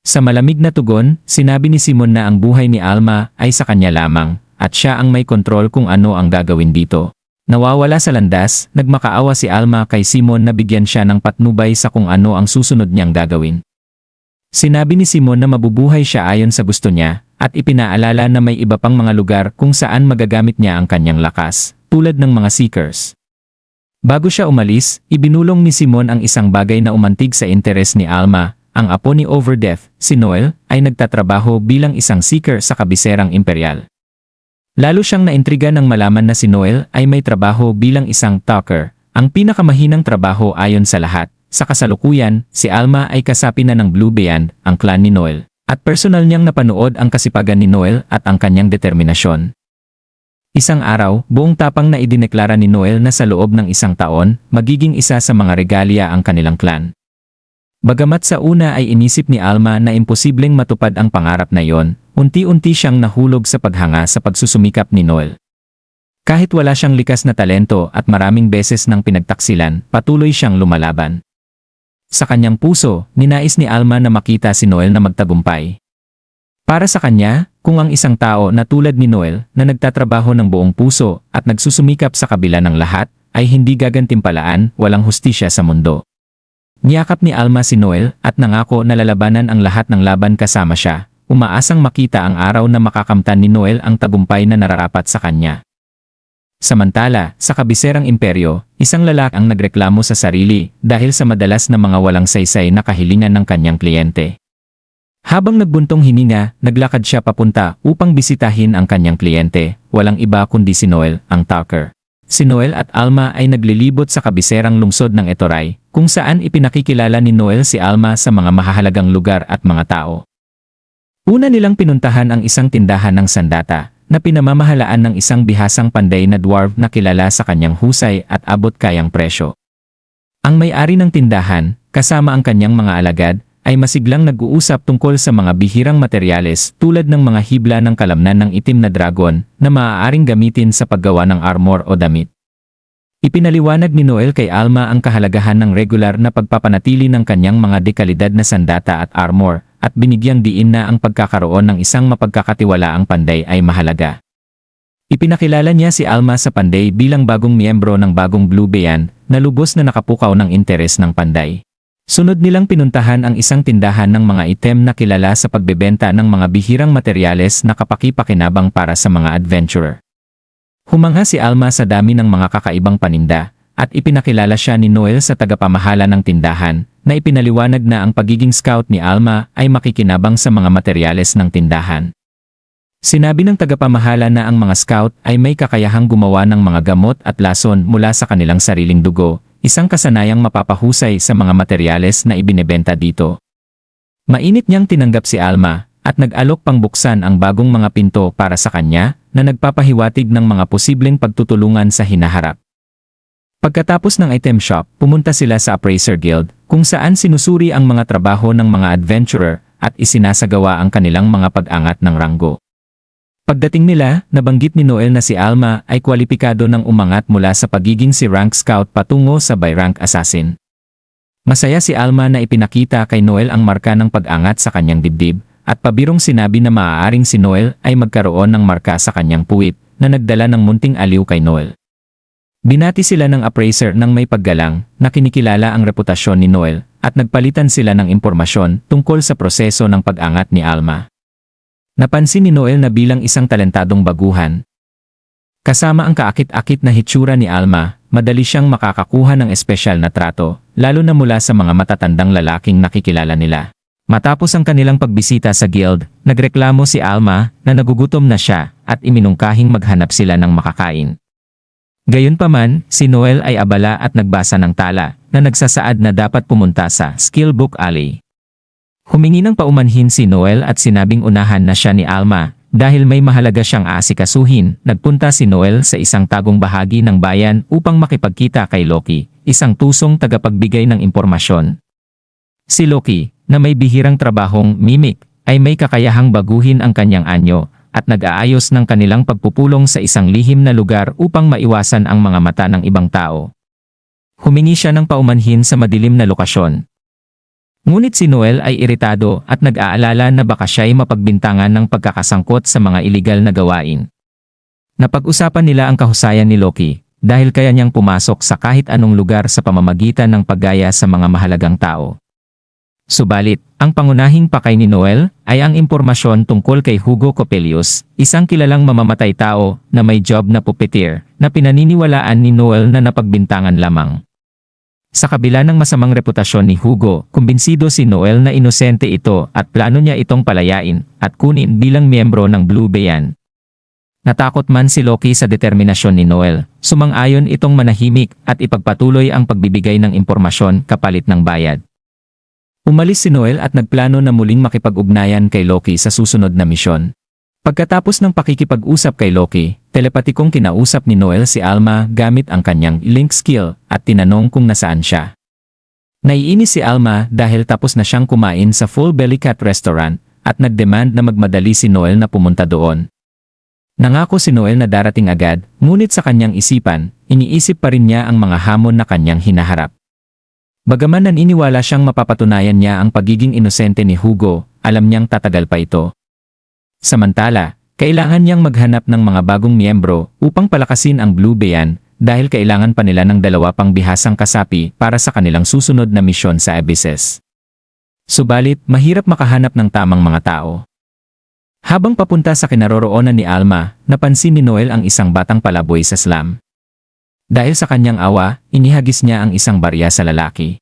Sa malamig na tugon, sinabi ni Simon na ang buhay ni Alma ay sa kanya lamang at siya ang may kontrol kung ano ang gagawin dito. Nawawala sa landas, nagmakaawa si Alma kay Simon na bigyan siya ng patnubay sa kung ano ang susunod niyang gagawin. Sinabi ni Simon na mabubuhay siya ayon sa gusto niya at ipinaalala na may iba pang mga lugar kung saan magagamit niya ang kanyang lakas, tulad ng mga seekers. Bago siya umalis, ibinulong ni Simon ang isang bagay na umantig sa interes ni Alma. Ang apo ni Overdeath, si Noel, ay nagtatrabaho bilang isang seeker sa kabiserang imperial. Lalo siyang naintriga nang malaman na si Noel ay may trabaho bilang isang talker, ang pinakamahinang trabaho ayon sa lahat. Sa kasalukuyan, si Alma ay kasapi na ng Blue Band, ang clan ni Noel, at personal niyang napanood ang kasipagan ni Noel at ang kanyang determinasyon. Isang araw, buong tapang na idineklara ni Noel na sa loob ng isang taon, magiging isa sa mga regalya ang kanilang clan. Bagamat sa una ay inisip ni Alma na imposibleng matupad ang pangarap na iyon, unti-unti siyang nahulog sa paghanga sa pagsusumikap ni Noel. Kahit wala siyang likas na talento at maraming beses nang pinagtaksilan, patuloy siyang lumalaban. Sa kanyang puso, ninais ni Alma na makita si Noel na magtagumpay. Para sa kanya, kung ang isang tao na tulad ni Noel na nagtatrabaho ng buong puso at nagsusumikap sa kabila ng lahat, ay hindi gagantimpalaan, walang hustisya sa mundo. Niyakap ni Alma si Noel at nangako na lalabanan ang lahat ng laban kasama siya, umaasang makita ang araw na makakamtan ni Noel ang tagumpay na nararapat sa kanya. Samantala, sa kabiserang imperyo, isang lalaki ang nagreklamo sa sarili dahil sa madalas na mga walang saysay na kahilingan ng kanyang kliyente. Habang nagbuntong hininga, naglakad siya papunta upang bisitahin ang kanyang kliyente, walang iba kundi si Noel, ang talker. Si Noel at Alma ay naglilibot sa kabiserang lungsod ng Etoray, kung saan ipinakikilala ni Noel si Alma sa mga mahahalagang lugar at mga tao. Una nilang pinuntahan ang isang tindahan ng sandata, na pinamamahalaan ng isang bihasang panday na dwarf na kilala sa kanyang husay at abot kayang presyo. Ang may-ari ng tindahan, kasama ang kanyang mga alagad, ay masiglang nag-uusap tungkol sa mga bihirang materyales tulad ng mga hibla ng kalamnan ng itim na dragon na maaaring gamitin sa paggawa ng armor o damit. Ipinaliwanag ni Noel kay Alma ang kahalagahan ng regular na pagpapanatili ng kanyang mga dekalidad na sandata at armor, at binigyang diin na ang pagkakaroon ng isang mapagkakatiwalaang panday ay mahalaga. Ipinakilala niya si Alma sa panday bilang bagong miyembro ng bagong Blue Band na lubos na nakapukaw ng interes ng panday. Sunod nilang pinuntahan ang isang tindahan ng mga item na kilala sa pagbebenta ng mga bihirang materyales na kapaki-pakinabang para sa mga adventurer. Humangha si Alma sa dami ng mga kakaibang paninda, at ipinakilala siya ni Noel sa tagapamahala ng tindahan, na ipinaliwanag na ang pagiging scout ni Alma ay makikinabang sa mga materyales ng tindahan. Sinabi ng tagapamahala na ang mga scout ay may kakayahang gumawa ng mga gamot at lason mula sa kanilang sariling dugo, isang kasanayang mapapahusay sa mga materyales na ibinebenta dito. Mainit niyang tinanggap si Alma, at nag-alok pang buksan ang bagong mga pinto para sa kanya, na nagpapahiwatig ng mga posibleng pagtutulungan sa hinaharap. Pagkatapos ng item shop, pumunta sila sa Appraiser Guild, kung saan sinusuri ang mga trabaho ng mga adventurer, at isinasagawa ang kanilang mga pag-angat ng ranggo. Pagdating nila, nabanggit ni Noel na si Alma ay kwalipikado ng umangat mula sa pagiging si rank scout patungo sa by rank assassin. Masaya si Alma na ipinakita kay Noel ang marka ng pag-angat sa kanyang dibdib, at pabirong sinabi na maaaring si Noel ay magkaroon ng marka sa kanyang puwit, na nagdala ng munting aliw kay Noel. Binati sila ng appraiser ng may paggalang, na kinikilala ang reputasyon ni Noel, at nagpalitan sila ng impormasyon tungkol sa proseso ng pag-angat ni Alma. Napansin ni Noel na bilang isang talentadong baguhan, kasama ang kaakit-akit na hitsura ni Alma, madali siyang makakakuha ng espesyal na trato, lalo na mula sa mga matatandang lalaking nakikilala nila. Matapos ang kanilang pagbisita sa guild, nagreklamo si Alma na nagugutom na siya at iminungkahing maghanap sila ng makakain. Gayunpaman, si Noel ay abala at nagbasa ng tala na nagsasaad na dapat pumunta sa Skill Book Alley. Humingi ng paumanhin si Noel at sinabing unahan na siya ni Alma. Dahil may mahalaga siyang aasikasuhin, nagpunta si Noel sa isang tagong bahagi ng bayan upang makipagkita kay Loki, isang tusong tagapagbigay ng impormasyon. Si Loki, na may bihirang trabahong mimic, ay may kakayahang baguhin ang kanyang anyo at nag-aayos ng kanilang pagpupulong sa isang lihim na lugar upang maiwasan ang mga mata ng ibang tao. Humingi siya ng paumanhin sa madilim na lokasyon. Ngunit si Noel ay iritado at nag-aalala na baka siya'y mapagbintangan ng pagkakasangkot sa mga iligal na gawain. Napag-usapan nila ang kahusayan ni Loki dahil kaya niyang pumasok sa kahit anong lugar sa pamamagitan ng paggaya sa mga mahalagang tao. Subalit, ang pangunahing pakay ni Noel ay ang impormasyon tungkol kay Hugo Coppelius, isang kilalang mamamatay tao na may job na puppeteer na pinaniniwalaan ni Noel na napagbintangan lamang. Sa kabila ng masamang reputasyon ni Hugo, kumbinsido si Noel na inosente ito at plano niya itong palayain at kunin bilang miyembro ng Blue Bayan. Natakot man si Loki sa determinasyon ni Noel, sumang-ayon itong manahimik at ipagpatuloy ang pagbibigay ng impormasyon kapalit ng bayad. Umalis si Noel at nagplano na muling makipag-ugnayan kay Loki sa susunod na misyon. Pagkatapos ng pakikipag-usap kay Loki, telepatikong kinausap ni Noel si Alma gamit ang kanyang link skill at tinanong kung nasaan siya. Naiinis si Alma dahil tapos na siyang kumain sa Full Belly Cat Restaurant at nagdemand na magmadali si Noel na pumunta doon. Nangako si Noel na darating agad, ngunit sa kanyang isipan, iniisip pa rin niya ang mga hamon na kanyang hinaharap. Bagaman naniniwala siyang mapapatunayan niya ang pagiging inosente ni Hugo, alam niyang tatagal pa ito. Samantala, kailangan niyang maghanap ng mga bagong miyembro upang palakasin ang Blue Bayan dahil kailangan pa nila ng 2 pang bihasang kasapi para sa kanilang susunod na misyon sa Abysses. Subalit, mahirap makahanap ng tamang mga tao. Habang papunta sa kinaroroonan ni Alma, napansin ni Noel ang isang batang palaboy sa slum. Dahil sa kanyang awa, inihagis niya ang isang barya sa lalaki.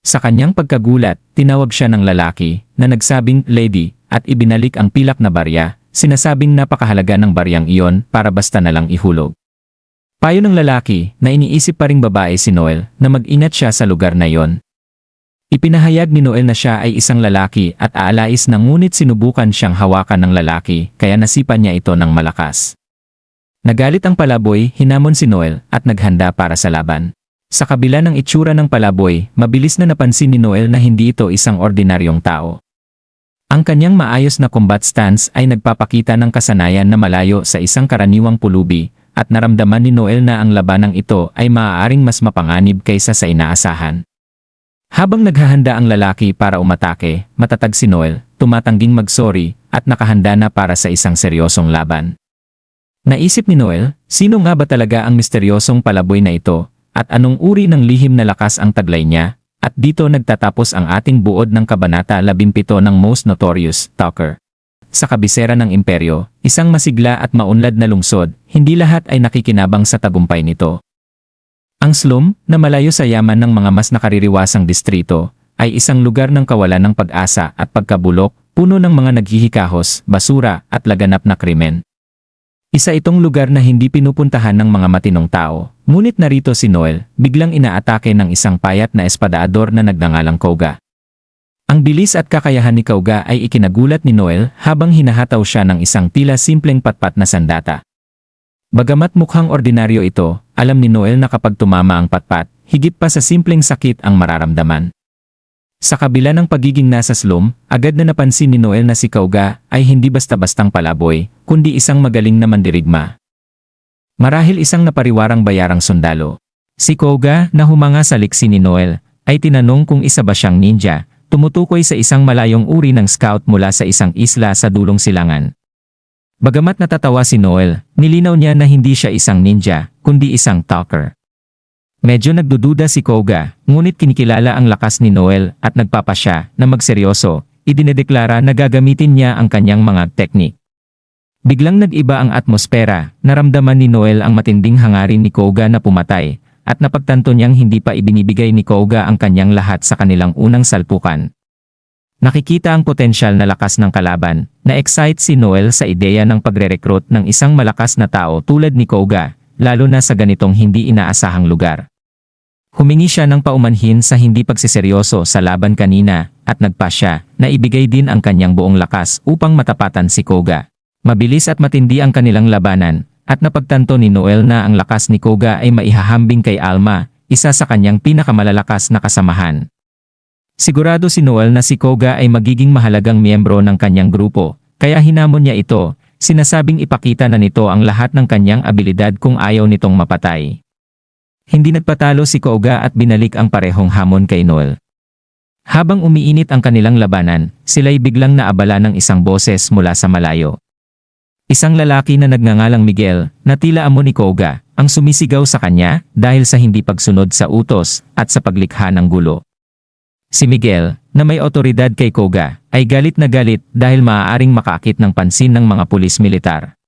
Sa kanyang pagkagulat, tinawag siya ng lalaki na nagsabing "Lady" at ibinalik ang pilak na barya, sinasabing napakahalaga ng baryang iyon para basta na lang ihulog. Payo ng lalaki na iniisip pa ring babae si Noel na mag-ingat siya sa lugar na iyon. Ipinahayag ni Noel na siya ay isang lalaki at aalais na ngunit sinubukan siyang hawakan ng lalaki kaya nasipan niya ito ng malakas. Nagalit ang palaboy, hinamon si Noel at naghanda para sa laban. Sa kabila ng itsura ng palaboy, mabilis na napansin ni Noel na hindi ito isang ordinaryong tao. Ang kanyang maayos na combat stance ay nagpapakita ng kasanayan na malayo sa isang karaniwang pulubi at naramdaman ni Noel na ang labanang ito ay maaaring mas mapanganib kaysa sa inaasahan. Habang naghahanda ang lalaki para umatake, matatag si Noel, tumatangging mag-sorry at nakahanda na para sa isang seryosong laban. Naisip ni Noel, sino nga ba talaga ang misteryosong palaboy na ito at anong uri ng lihim na lakas ang taglay niya? At dito nagtatapos ang ating buod ng Kabanata 17 ng Most Notorious Talker. Sa kabisera ng imperyo, isang masigla at maunlad na lungsod, hindi lahat ay nakikinabang sa tagumpay nito. Ang slum, na malayo sa yaman ng mga mas nakaririwasang distrito, ay isang lugar ng kawalan ng pag-asa at pagkabulok, puno ng mga naghihikahos, basura at laganap na krimen. Isa itong lugar na hindi pinupuntahan ng mga matinong tao, ngunit narito si Noel, biglang inaatake ng isang payat na espadaador na nagngangalang Koga. Ang bilis at kakayahan ni Koga ay ikinagulat ni Noel habang hinahataw siya ng isang tila simpleng patpat na sandata. Bagamat mukhang ordinaryo ito, alam ni Noel na kapag tumama ang patpat, higit pa sa simpleng sakit ang mararamdaman. Sa kabila ng pagiging nasa slum, agad na napansin ni Noel na si Koga ay hindi basta-bastang palaboy, kundi isang magaling na mandirigma. Marahil isang napariwarang bayarang sundalo. Si Koga, na humanga sa liksi ni Noel, ay tinanong kung isa ba siyang ninja, tumutukoy sa isang malayong uri ng scout mula sa isang isla sa dulong silangan. Bagamat natatawa si Noel, nilinaw niya na hindi siya isang ninja, kundi isang talker. Medyo nagdududa si Koga, ngunit kinikilala ang lakas ni Noel at nagpapasya na magseryoso, idinedeklara na gagamitin niya ang kanyang mga teknik. Biglang nag-iba ang atmosfera, naramdaman ni Noel ang matinding hangarin ni Koga na pumatay, at napagtanto niyang hindi pa ibinibigay ni Koga ang kanyang lahat sa kanilang unang salpukan. Nakikita ang potensyal na lakas ng kalaban, na-excite si Noel sa ideya ng pagre-recruit ng isang malakas na tao tulad ni Koga, lalo na sa ganitong hindi inaasahang lugar. Humingi siya ng paumanhin sa hindi pagsiseryoso sa laban kanina, at nagpasya na ibigay din ang kanyang buong lakas upang matapatan si Koga. Mabilis at matindi ang kanilang labanan, at napagtanto ni Noel na ang lakas ni Koga ay maihahambing kay Alma, isa sa kanyang pinakamalalakas na kasamahan. Sigurado si Noel na si Koga ay magiging mahalagang miyembro ng kanyang grupo, kaya hinamon niya ito, sinasabing ipakita na nito ang lahat ng kanyang abilidad kung ayaw nitong mapatay. Hindi nagpatalo si Koga at binalik ang parehong hamon kay Noel. Habang umiinit ang kanilang labanan, sila'y biglang naabala ng isang boses mula sa malayo. Isang lalaki na nagngangalang Miguel, na tila amo ni Koga, ang sumisigaw sa kanya dahil sa hindi pagsunod sa utos at sa paglikha ng gulo. Si Miguel, na may otoridad kay Koga, ay galit na galit dahil maaaring makaakit ng pansin ng mga pulis militar.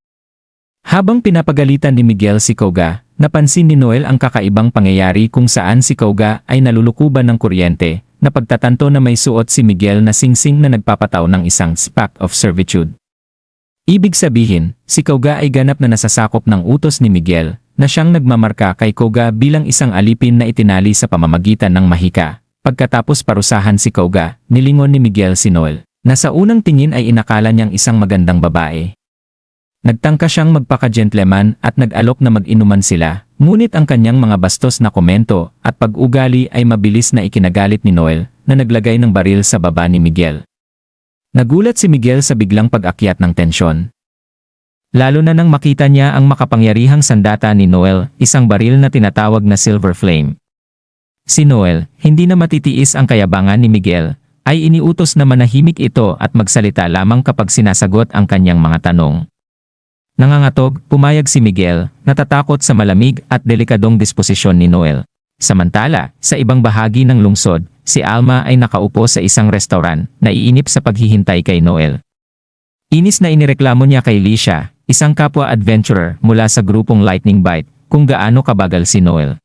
Habang pinapagalitan ni Miguel si Koga, napansin ni Noel ang kakaibang pangyayari kung saan si Koga ay nalulukuban ng kuryente, na pagtatanto na may suot si Miguel na singsing na nagpapataw ng isang spark of servitude. Ibig sabihin, si Koga ay ganap na nasasakop ng utos ni Miguel, na siyang nagmamarka kay Koga bilang isang alipin na itinali sa pamamagitan ng mahika. Pagkatapos parusahan si Koga, nilingon ni Miguel si Noel, na sa unang tingin ay inakala niyang isang magandang babae. Nagtangka siyang magpaka-gentleman at nag-alok na mag-inuman sila, ngunit ang kanyang mga bastos na komento at pag-ugali ay mabilis na ikinagalit ni Noel, na naglagay ng baril sa baba ni Miguel. Nagulat si Miguel sa biglang pag-akyat ng tensyon. Lalo na nang makita niya ang makapangyarihang sandata ni Noel, isang baril na tinatawag na Silver Flame. Si Noel, hindi na matitiis ang kayabangan ni Miguel, ay iniutos na manahimik ito at magsalita lamang kapag sinasagot ang kanyang mga tanong. Nangangatog, pumayag si Miguel, natatakot sa malamig at delikadong disposisyon ni Noel. Samantala, sa ibang bahagi ng lungsod, si Alma ay nakaupo sa isang restaurant, naiinip sa paghihintay kay Noel. Inis na inireklamo niya kay Licia, isang kapwa-adventurer mula sa grupong Lightning Bite, kung gaano kabagal si Noel.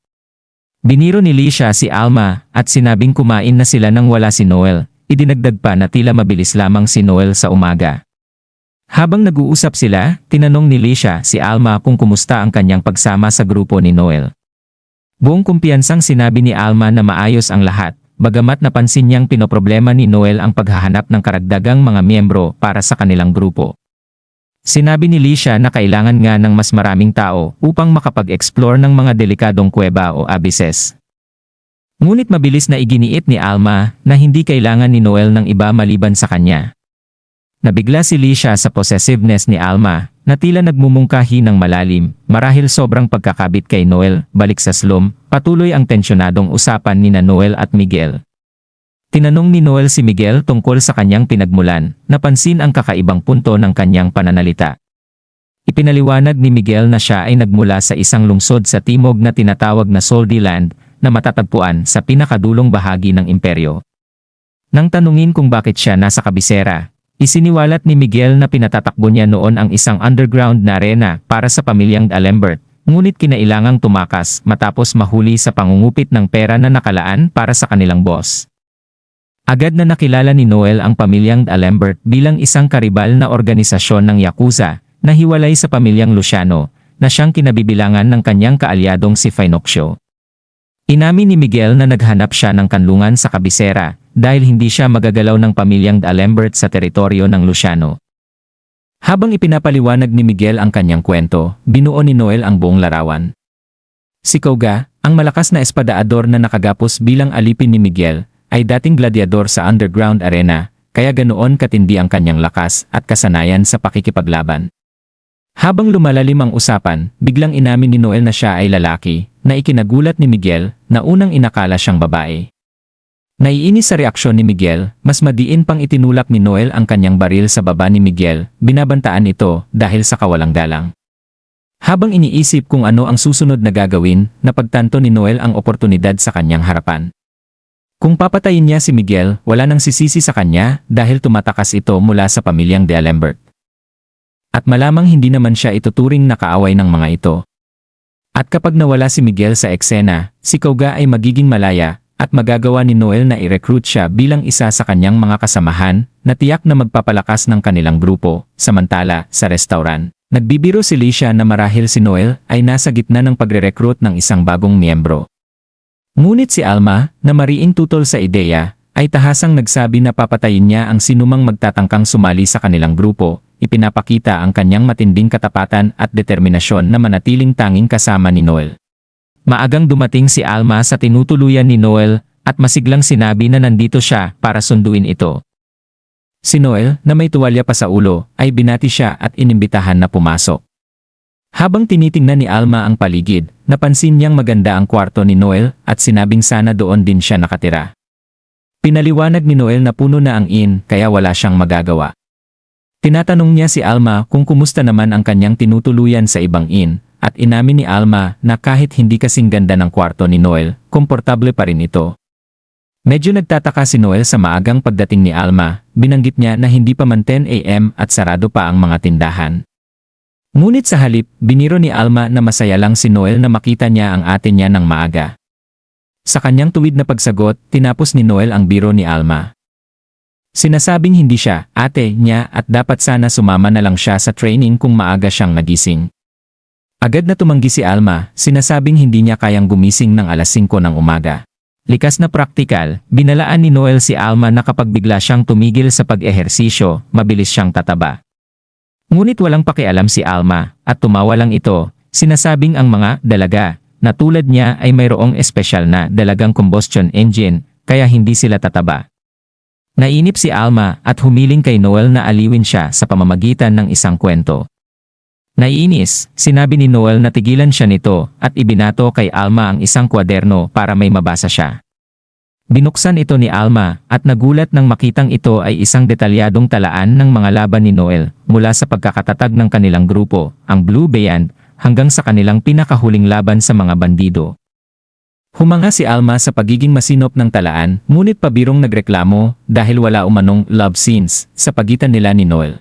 Biniro ni Licia si Alma at sinabing kumain na sila nang wala si Noel, idinagdag pa na tila mabilis lamang si Noel sa umaga. Habang nag-uusap sila, tinanong ni Licia si Alma kung kumusta ang kanyang pagsama sa grupo ni Noel. Buong kumpiyansang sinabi ni Alma na maayos ang lahat, bagamat napansin niyang pinoproblema ni Noel ang paghahanap ng karagdagang mga miyembro para sa kanilang grupo. Sinabi ni Licia na kailangan nga ng mas maraming tao upang makapag-explore ng mga delikadong kuweba o abysses. Ngunit mabilis na iginiit ni Alma na hindi kailangan ni Noel ng iba maliban sa kanya. Nabigla si Licia sa possessiveness ni Alma, na tila nagmumungkahi ng malalim, marahil sobrang pagkakabit kay Noel. Balik sa slum, patuloy ang tensyonadong usapan ni Noel at Miguel. Tinanong ni Noel si Miguel tungkol sa kanyang pinagmulan, napansin ang kakaibang punto ng kanyang pananalita. Ipinaliwanag ni Miguel na siya ay nagmula sa isang lungsod sa timog na tinatawag na Soldi Land, na matatagpuan sa pinakadulong bahagi ng imperyo. Nang tanungin kung bakit siya nasa kabisera, isiniwalat ni Miguel na pinatatakbo niya noon ang isang underground na arena para sa pamilyang D'Alembert, ngunit kinailangang tumakas matapos mahuli sa pangungupit ng pera na nakalaan para sa kanilang boss. Agad na nakilala ni Noel ang pamilyang D'Alembert bilang isang karibal na organisasyon ng Yakuza, na hiwalay sa pamilyang Luciano, na siyang kinabibilangan ng kanyang kaalyadong si Finocchio. Inamin ni Miguel na naghanap siya ng kanlungan sa kabisera, dahil hindi siya magagalaw ng pamilyang D'Alembert sa teritoryo ng Luciano. Habang ipinapaliwanag ni Miguel ang kanyang kwento, binuo ni Noel ang buong larawan. Si Koga, ang malakas na espadaador na nakagapos bilang alipin ni Miguel, ay dating gladiador sa underground arena, kaya ganoon katindi ang kanyang lakas at kasanayan sa pakikipaglaban. Habang lumalalim ang usapan, biglang inamin ni Noel na siya ay lalaki, na ikinagulat ni Miguel na unang inakala siyang babae. Naiinis sa reaksyon ni Miguel, mas madiin pang itinulak ni Noel ang kanyang baril sa baba ni Miguel, binabantaan ito dahil sa kawalang galang. Habang iniisip kung ano ang susunod na gagawin, napagtanto ni Noel ang oportunidad sa kanyang harapan. Kung papatayin niya si Miguel, wala nang sisisi sa kanya dahil tumatakas ito mula sa pamilyang D'Alembert. At malamang hindi naman siya ituturing na kaaway ng mga ito. At kapag nawala si Miguel sa eksena, si Koga ay magiging malaya at magagawa ni Noel na i-recruit siya bilang isa sa kanyang mga kasamahan na tiyak na magpapalakas ng kanilang grupo. Samantala, sa restaurant, nagbibiro si Licia na marahil si Noel ay nasa gitna ng pagre-recruit ng isang bagong miyembro. Ngunit si Alma, na mariing tutol sa ideya, ay tahasang nagsabi na papatayin niya ang sinumang magtatangkang sumali sa kanilang grupo. Ipinapakita ang kanyang matinding katapatan at determinasyon na manatiling tanging kasama ni Noel. Maagang dumating si Alma sa tinutuluyan ni Noel at masiglang sinabi na nandito siya para sunduin ito. Si Noel, na may tuwalya pa sa ulo, ay binati siya at inimbitahan na pumasok. Habang tinitingnan ni Alma ang paligid, napansin niyang maganda ang kwarto ni Noel at sinabing sana doon din siya nakatira. Pinaliwanag ni Noel na puno na ang inn kaya wala siyang magagawa. Tinatanong niya si Alma kung kumusta naman ang kanyang tinutuluyan sa ibang inn, at inamin ni Alma na kahit hindi kasing ganda ng kwarto ni Noel, komportable pa rin ito. Medyo nagtataka si Noel sa maagang pagdating ni Alma, binanggit niya na hindi pa man 10 AM at sarado pa ang mga tindahan. Ngunit sa halip, biniro ni Alma na masaya lang si Noel na makita niya ang ate niya ng maaga. Sa kanyang tuwid na pagsagot, tinapos ni Noel ang biro ni Alma. Sinasabing hindi siya, ate niya at dapat sana sumama na lang siya sa training kung maaga siyang nagising. Agad na tumanggi si Alma, sinasabing hindi niya kayang gumising ng alas 5 ng umaga. Likas na praktikal, binalaan ni Noel si Alma na kapag bigla siyang tumigil sa pag-ehersisyo, mabilis siyang tataba. Ngunit walang pakialam si Alma, at tumawa lang ito, sinasabing ang mga dalaga na tulad niya ay mayroong espesyal na dalagang combustion engine, kaya hindi sila tataba. Nainip si Alma at humiling kay Noel na aliwin siya sa pamamagitan ng isang kwento. Naiinis, sinabi ni Noel na tigilan siya nito at ibinato kay Alma ang isang kwaderno para may mabasa siya. Binuksan ito ni Alma at nagulat nang makitang ito ay isang detalyadong talaan ng mga laban ni Noel mula sa pagkakatatag ng kanilang grupo, ang Blue Band, hanggang sa kanilang pinakahuling laban sa mga bandido. Humanga si Alma sa pagiging masinop ng talaan, ngunit pabirong nagreklamo dahil wala umanong love scenes sa pagitan nila ni Noel.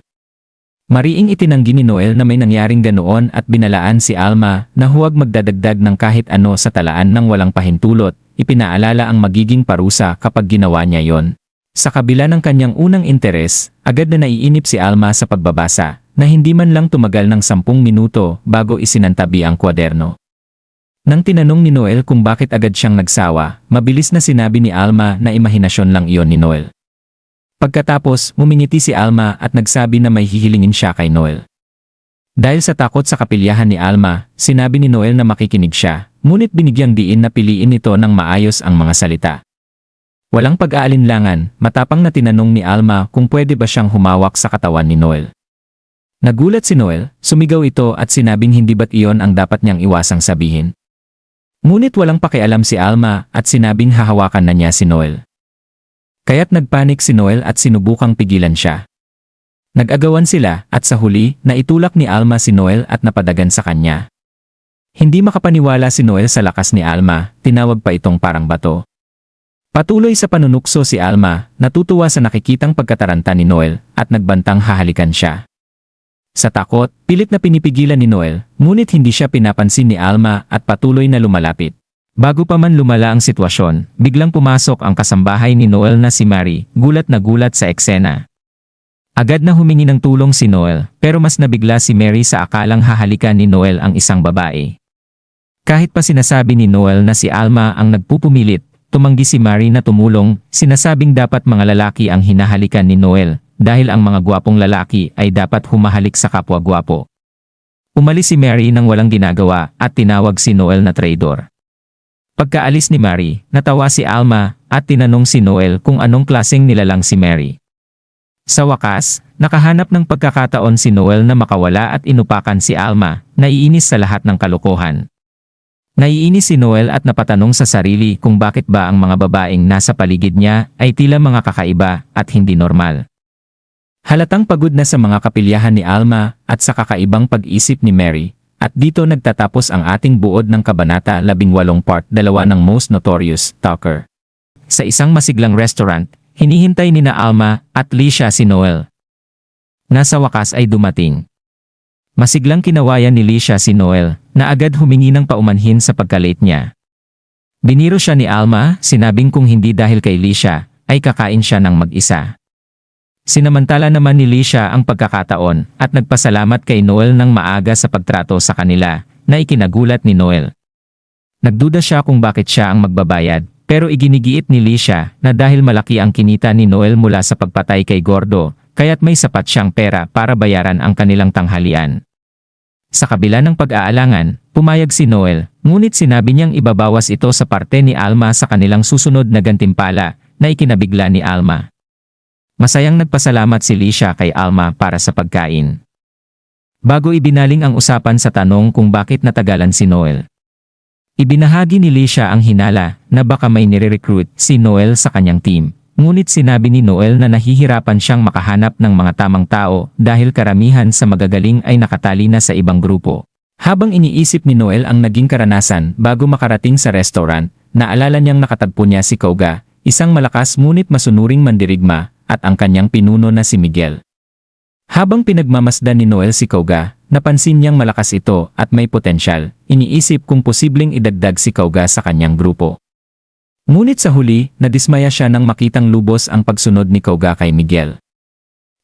Mariing itinanggi ni Noel na may nangyaring ganoon at binalaan si Alma na huwag magdadagdag ng kahit ano sa talaan ng walang pahintulot. Ipinaalala ang magiging parusa kapag ginawa niya yon. Sa kabila ng kanyang unang interes, agad na naiinip si Alma sa pagbabasa na hindi man lang tumagal ng 10 minuto bago isinantabi ang kwaderno. Nang tinanong ni Noel kung bakit agad siyang nagsawa, mabilis na sinabi ni Alma na imahinasyon lang iyon ni Noel. Pagkatapos, ngumingiti si Alma at nagsabi na may hihilingin siya kay Noel. Dahil sa takot sa kapilyahan ni Alma, sinabi ni Noel na makikinig siya, ngunit binigyang diin na piliin ito ng maayos ang mga salita. Walang pag-aalinlangan, matapang na tinanong ni Alma kung pwede ba siyang humawak sa katawan ni Noel. Nagulat si Noel, sumigaw ito at sinabing hindi ba't iyon ang dapat niyang iwasang sabihin. Ngunit walang pakialam si Alma at sinabing hahawakan na niya si Noel. Kaya't nagpanik si Noel at sinubukang pigilan siya. Nag-agawan sila at sa huli, naitulak ni Alma si Noel at napadagan sa kanya. Hindi makapaniwala si Noel sa lakas ni Alma, tinawag pa itong parang bato. Patuloy sa panunukso si Alma, natutuwa sa nakikitang pagkataranta ni Noel at nagbantang hahalikan siya. Sa takot, pilit na pinipigilan ni Noel, ngunit hindi siya pinapansin ni Alma at patuloy na lumalapit. Bago pa man lumala ang sitwasyon, biglang pumasok ang kasambahay ni Noel na si Mary, gulat na gulat sa eksena. Agad na humingi ng tulong si Noel, pero mas nabigla si Mary sa akalang hahalikan ni Noel ang isang babae. Kahit pa sinasabi ni Noel na si Alma ang nagpupumilit, tumanggi si Mary na tumulong, sinasabing dapat mga lalaki ang hinahalikan ni Noel, dahil ang mga gwapong lalaki ay dapat humahalik sa kapwa-gwapo. Umalis si Mary nang walang ginagawa at tinawag si Noel na traidor. Pagkaalis ni Mary, natawa si Alma at tinanong si Noel kung anong klaseng nilalang si Mary. Sa wakas, nakahanap ng pagkakataon si Noel na makawala at inupakan si Alma, naiinis sa lahat ng kalokohan. Naiinis si Noel at napatanong sa sarili kung bakit ba ang mga babaeng nasa paligid niya ay tila mga kakaiba at hindi normal. Halatang pagod na sa mga kapilyahan ni Alma at sa kakaibang pag-isip ni Mary, at dito nagtatapos ang ating buod ng Kabanata 18 Part 2 ng Most Notorious Stalker. Sa isang masiglang restaurant, hinihintay nina Alma at Licia si Noel. Nasa wakas ay dumating. Masiglang kinawayan ni Licia si Noel, na agad humingi ng paumanhin sa pagka-late niya. Biniro siya ni Alma, sinabing kung hindi dahil kay Licia, ay kakain siya ng mag-isa. Sinamantala naman ni Licia ang pagkakataon at nagpasalamat kay Noel ng maaga sa pagtrato sa kanila, na ikinagulat ni Noel. Nagduda siya kung bakit siya ang magbabayad, pero iginigiit ni Licia na dahil malaki ang kinita ni Noel mula sa pagpatay kay Gordo, kaya't may sapat siyang pera para bayaran ang kanilang tanghalian. Sa kabila ng pag-aalangan, pumayag si Noel, ngunit sinabi niyang ibabawas ito sa parte ni Alma sa kanilang susunod na gantimpala, na ikinabigla ni Alma. Masayang nagpasalamat si Licia kay Alma para sa pagkain. Bago ibinaling ang usapan sa tanong kung bakit natagalan si Noel. Ibinahagi ni Licia ang hinala na baka may nire-recruit si Noel sa kanyang team. Ngunit sinabi ni Noel na nahihirapan siyang makahanap ng mga tamang tao dahil karamihan sa magagaling ay nakatali na sa ibang grupo. Habang iniisip ni Noel ang naging karanasan bago makarating sa restaurant, naalala niyang nakatagpo niya si Koga, isang malakas ngunit masunuring mandirigma, at ang kanyang pinuno na si Miguel. Habang pinagmamasdan ni Noel si Koga, napansin niyang malakas ito at may potensyal, iniisip kung posibleng idagdag si Koga sa kanyang grupo. Ngunit sa huli, nadismaya siya nang makitang lubos ang pagsunod ni Koga kay Miguel.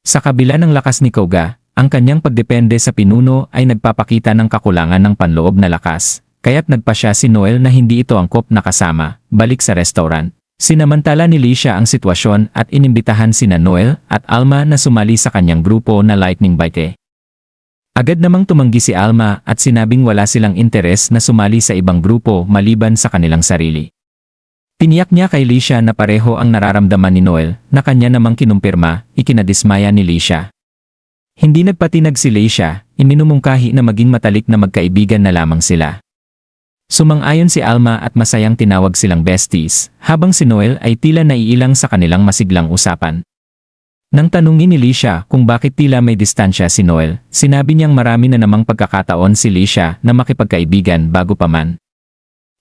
Sa kabila ng lakas ni Koga, ang kanyang pagdepende sa pinuno ay nagpapakita ng kakulangan ng panloob na lakas, kaya't nagpasya si Noel na hindi ito angkop na kasama, balik sa restaurant. Sinamantala ni Licia ang sitwasyon at inimbitahan sina Noel at Alma na sumali sa kanyang grupo na Lightning Bite. Agad namang tumanggi si Alma at sinabing wala silang interes na sumali sa ibang grupo maliban sa kanilang sarili. Tiniyak niya kay Licia na pareho ang nararamdaman ni Noel, na kanya namang kinumpirma, ikinadismaya ni Licia. Hindi nagpatinag si Licia, iminumungkahi na maging matalik na magkaibigan na lamang sila. Sumang-ayon si Alma at masayang tinawag silang besties, habang si Noel ay tila naiilang sa kanilang masiglang usapan. Nang tanungin ni Licia kung bakit tila may distansya si Noel, sinabi niyang marami na namang pagkakataon si Licia na makipagkaibigan bago pa man.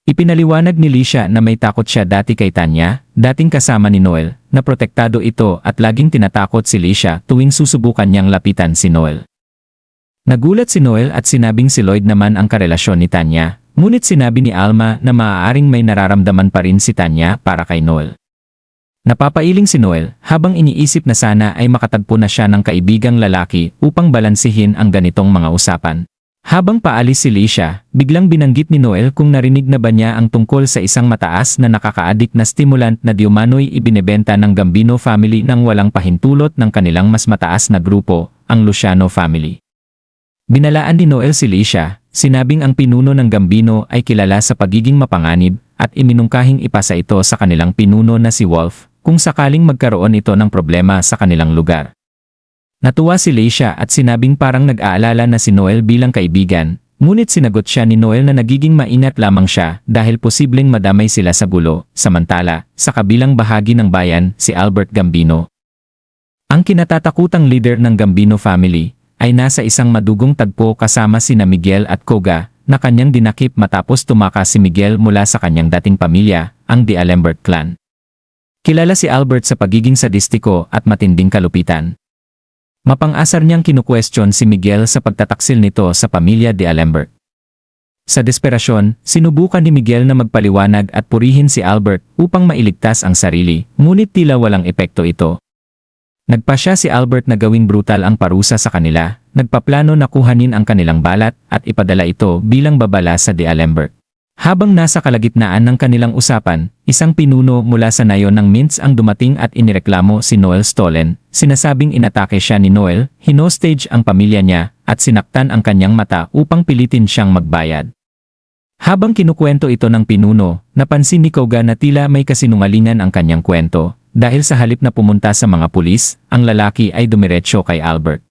Ipinaliwanag ni Licia na may takot siya dati kay Tanya, dating kasama ni Noel, na protektado ito at laging tinatakot si Licia tuwing susubukan niyang lapitan si Noel. Nagulat si Noel at sinabing si Lloyd naman ang karelasyon ni Tanya, ngunit sinabi ni Alma na maaaring may nararamdaman pa rin si Tanya para kay Noel. Napapailing si Noel habang iniisip na sana ay makatagpo na siya ng kaibigang lalaki upang balansihin ang ganitong mga usapan. Habang paalis si Licia, biglang binanggit ni Noel kung narinig na ba niya ang tungkol sa isang mataas na nakaka-addict na stimulant na di umano'y ibinebenta ng Gambino family nang walang pahintulot ng kanilang mas mataas na grupo, ang Luciano family. Binalaan ni Noel si Licia, sinabing ang pinuno ng Gambino ay kilala sa pagiging mapanganib at iminungkahing ipasa ito sa kanilang pinuno na si Wolf kung sakaling magkaroon ito ng problema sa kanilang lugar. Natuwa si Licia at sinabing parang nag-aalala na si Noel bilang kaibigan, ngunit sinagot siya ni Noel na nagiging mainat lamang siya dahil posibleng madamay sila sa gulo. Samantala, sa kabilang bahagi ng bayan, si Albert Gambino, ang kinatatakutang leader ng Gambino family, ay nasa isang madugong tagpo kasama sina Miguel at Koga, na kanyang dinakip matapos tumakas si Miguel mula sa kanyang dating pamilya, ang D'Alembert clan. Kilala si Albert sa pagiging sadistiko at matinding kalupitan. Mapang-asar niyang kinukwestiyon si Miguel sa pagtataksil nito sa pamilya D'Alembert. Sa desperasyon, sinubukan ni Miguel na magpaliwanag at purihin si Albert upang mailigtas ang sarili, ngunit tila walang epekto ito. Nagpasya si Albert na gawing brutal ang parusa sa kanila, nagpaplano na kuhanin ang kanilang balat at ipadala ito bilang babala sa D'Alembert. Habang nasa kalagitnaan ng kanilang usapan, isang pinuno mula sa nayon ng Mintz ang dumating at inireklamo si Noel Stolen, sinasabing inatake siya ni Noel, hinostage ang pamilya niya, at sinaktan ang kanyang mata upang pilitin siyang magbayad. Habang kinukwento ito ng pinuno, napansin ni Koga na tila may kasinungalingan ang kanyang kwento, dahil sa halip na pumunta sa mga pulis, ang lalaki ay dumiretso kay Albert.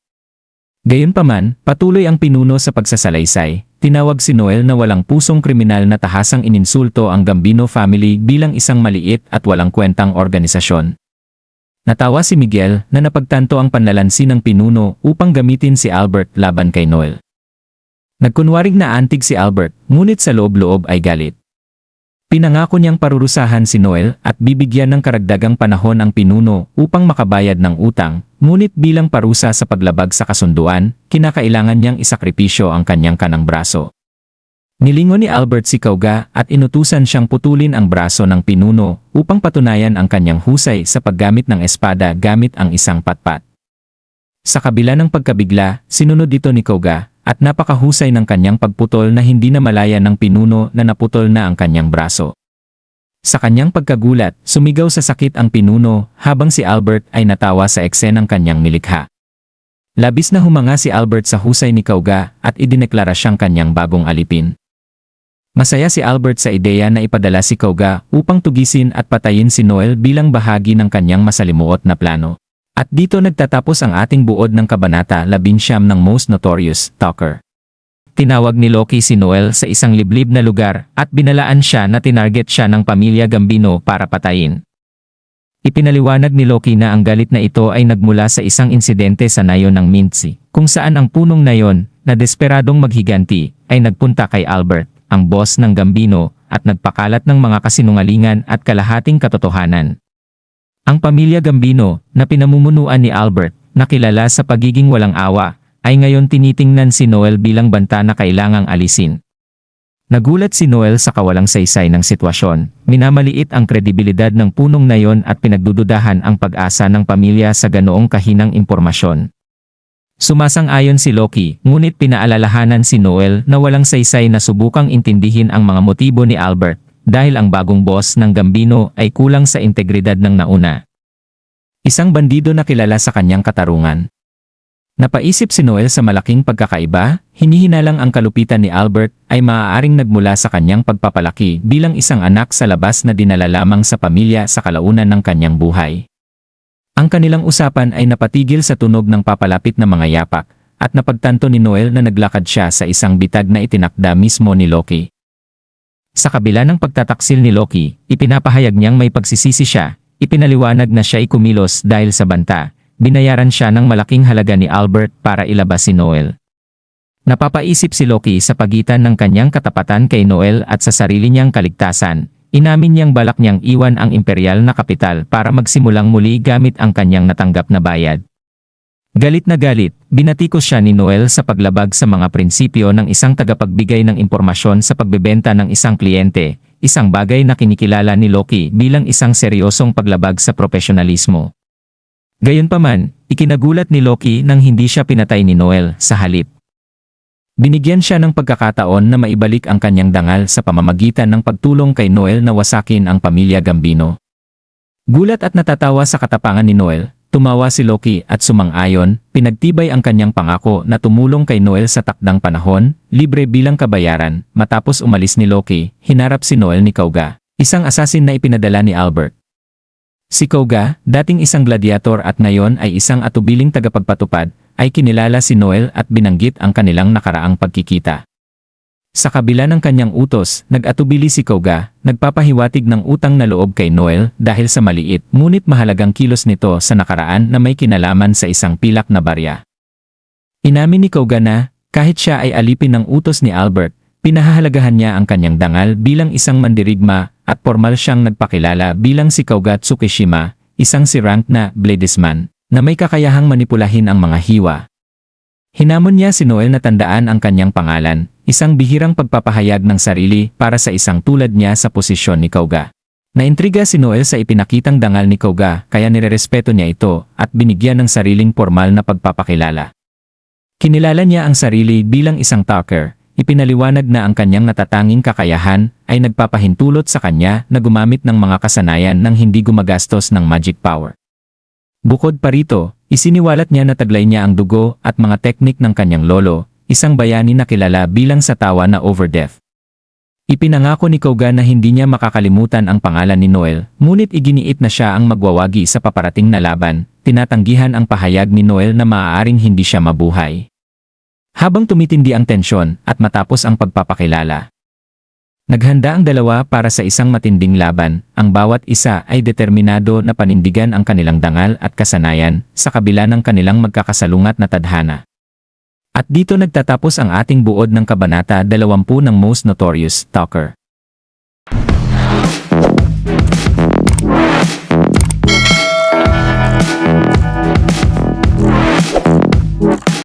Gayunpaman, patuloy ang pinuno sa pagsasalaysay. Tinawag si Noel na walang pusong kriminal na tahasang ininsulto ang Gambino family bilang isang maliit at walang kwentang organisasyon. Natawa si Miguel na napagtanto ang panlalansi ng pinuno upang gamitin si Albert laban kay Noel. Nagkunwaring naantig si Albert, ngunit sa loob-loob ay galit. Pinangako niyang parurusahan si Noel at bibigyan ng karagdagang panahon ang pinuno upang makabayad ng utang, ngunit bilang parusa sa paglabag sa kasunduan, kinakailangan niyang isakripisyo ang kanyang kanang braso. Nilingon ni Albert si Kauga at inutusan siyang putulin ang braso ng pinuno upang patunayan ang kanyang husay sa paggamit ng espada gamit ang isang patpat. Sa kabila ng pagkabigla, sinunod ito ni Kauga at napakahusay ng kanyang pagputol na hindi na malaya ng pinuno na naputol na ang kanyang braso. Sa kanyang pagkagulat, sumigaw sa sakit ang pinuno habang si Albert ay natawa sa eksenang kanyang nilikha. Labis na humanga si Albert sa husay ni Kauga at idineklara siyang kanyang bagong alipin. Masaya si Albert sa ideya na ipadala si Kauga upang tugisin at patayin si Noel bilang bahagi ng kanyang masalimuot na plano. At dito nagtatapos ang ating buod ng Kabanata 19 ng Most Notorious Talker. Tinawag ni Loki si Noel sa isang liblib na lugar at binalaan siya na tinarget siya ng pamilya Gambino para patayin. Ipinaliwanag ni Loki na ang galit na ito ay nagmula sa isang insidente sa nayon ng Mincy, kung saan ang punong nayon, na desperadong maghiganti, ay nagpunta kay Albert, ang boss ng Gambino, at nagpakalat ng mga kasinungalingan at kalahating katotohanan. Ang pamilya Gambino, na pinamumunuan ni Albert, na kilala sa pagiging walang awa, ay ngayon tinitingnan si Noel bilang banta na kailangang alisin. Nagulat si Noel sa kawalang saysay ng sitwasyon, minamaliit ang kredibilidad ng punong nayon at pinagdududahan ang pag-asa ng pamilya sa ganoong kahinang impormasyon. Sumasang-ayon si Loki, ngunit pinaalalahanan si Noel na walang saysay na subukang intindihin ang mga motibo ni Albert, dahil ang bagong boss ng Gambino ay kulang sa integridad ng nauna. Isang bandido na kilala sa kanyang katarungan. Napaisip si Noel sa malaking pagkakaiba, hinihinalang ang kalupitan ni Albert ay maaaring nagmula sa kanyang pagpapalaki bilang isang anak sa labas na dinala lamang sa pamilya sa kalaunan ng kanyang buhay. Ang kanilang usapan ay napatigil sa tunog ng papalapit na mga yapak, at napagtanto ni Noel na naglakad siya sa isang bitag na itinakda mismo ni Loki. Sa kabila ng pagtataksil ni Loki, ipinapahayag niyang may pagsisisi siya, ipinaliwanag na siya ay kumilos dahil sa banta, binayaran siya ng malaking halaga ni Albert para ilabas si Noel. Napapaisip si Loki sa pagitan ng kanyang katapatan kay Noel at sa sarili niyang kaligtasan. Inamin niyang balak niyang iwan ang imperial na kapital para magsimulang muli gamit ang kanyang natanggap na bayad. Galit na galit, binatikos siya ni Noel sa paglabag sa mga prinsipyo ng isang tagapagbigay ng impormasyon sa pagbebenta ng isang kliyente, isang bagay na kinikilala ni Loki bilang isang seryosong paglabag sa profesionalismo. Gayunpaman, ikinagulat ni Loki nang hindi siya pinatay ni Noel, sa halip. Binigyan siya ng pagkakataon na maibalik ang kanyang dangal sa pamamagitan ng pagtulong kay Noel na wasakin ang pamilya Gambino. Gulat at natatawa sa katapangan ni Noel, tumawa si Loki at sumang-ayon, pinagtibay ang kanyang pangako na tumulong kay Noel sa takdang panahon, libre bilang kabayaran. Matapos umalis ni Loki, hinarap si Noel ni Kauga, isang asasin na ipinadala ni Albert. Si Kauga, dating isang gladiator at ngayon ay isang atubiling tagapagpatupad, ay kinilala si Noel at binanggit ang kanilang nakaraang pagkikita. Sa kabila ng kanyang utos, nag-atubili si Kauga, nagpapahiwatig ng utang na loob kay Noel dahil sa maliit ngunit mahalagang kilos nito sa nakaraan na may kinalaman sa isang pilak na barya. Inamin ni Kauga na, kahit siya ay alipin ng utos ni Albert, pinahahalagahan niya ang kanyang dangal bilang isang mandirigma at formal siyang nagpakilala bilang si Kauga Tsukishima, isang si-rank na bladesman na may kakayahang manipulahin ang mga hiwa. Hinamon niya si Noel na tandaan ang kanyang pangalan, isang bihirang pagpapahayag ng sarili para sa isang tulad niya sa posisyon ni Kauga. Naintriga si Noel sa ipinakitang dangal ni Kauga kaya nirerespeto niya ito at binigyan ng sariling formal na pagpapakilala. Kinilala niya ang sarili bilang isang talker, ipinaliwanag na ang kanyang natatanging kakayahan ay nagpapahintulot sa kanya na gumamit ng mga kasanayan nang hindi gumagastos ng magic power. Bukod pa rito, isiniwalat niya na taglay niya ang dugo at mga teknik ng kanyang lolo, isang bayani na kilala bilang sa tawa na Overdeath. Ipinangako ni Kauga na hindi niya makakalimutan ang pangalan ni Noel, ngunit iginiit na siya ang magwawagi sa paparating na laban, tinatanggihan ang pahayag ni Noel na maaaring hindi siya mabuhay. Habang tumitindi ang tensyon at matapos ang pagpapakilala, naghanda ang dalawa para sa isang matinding laban, ang bawat isa ay determinado na panindigan ang kanilang dangal at kasanayan sa kabila ng kanilang magkakasalungat na tadhana. At dito nagtatapos ang ating buod ng Kabanata 20 ng Most Notorious Talker.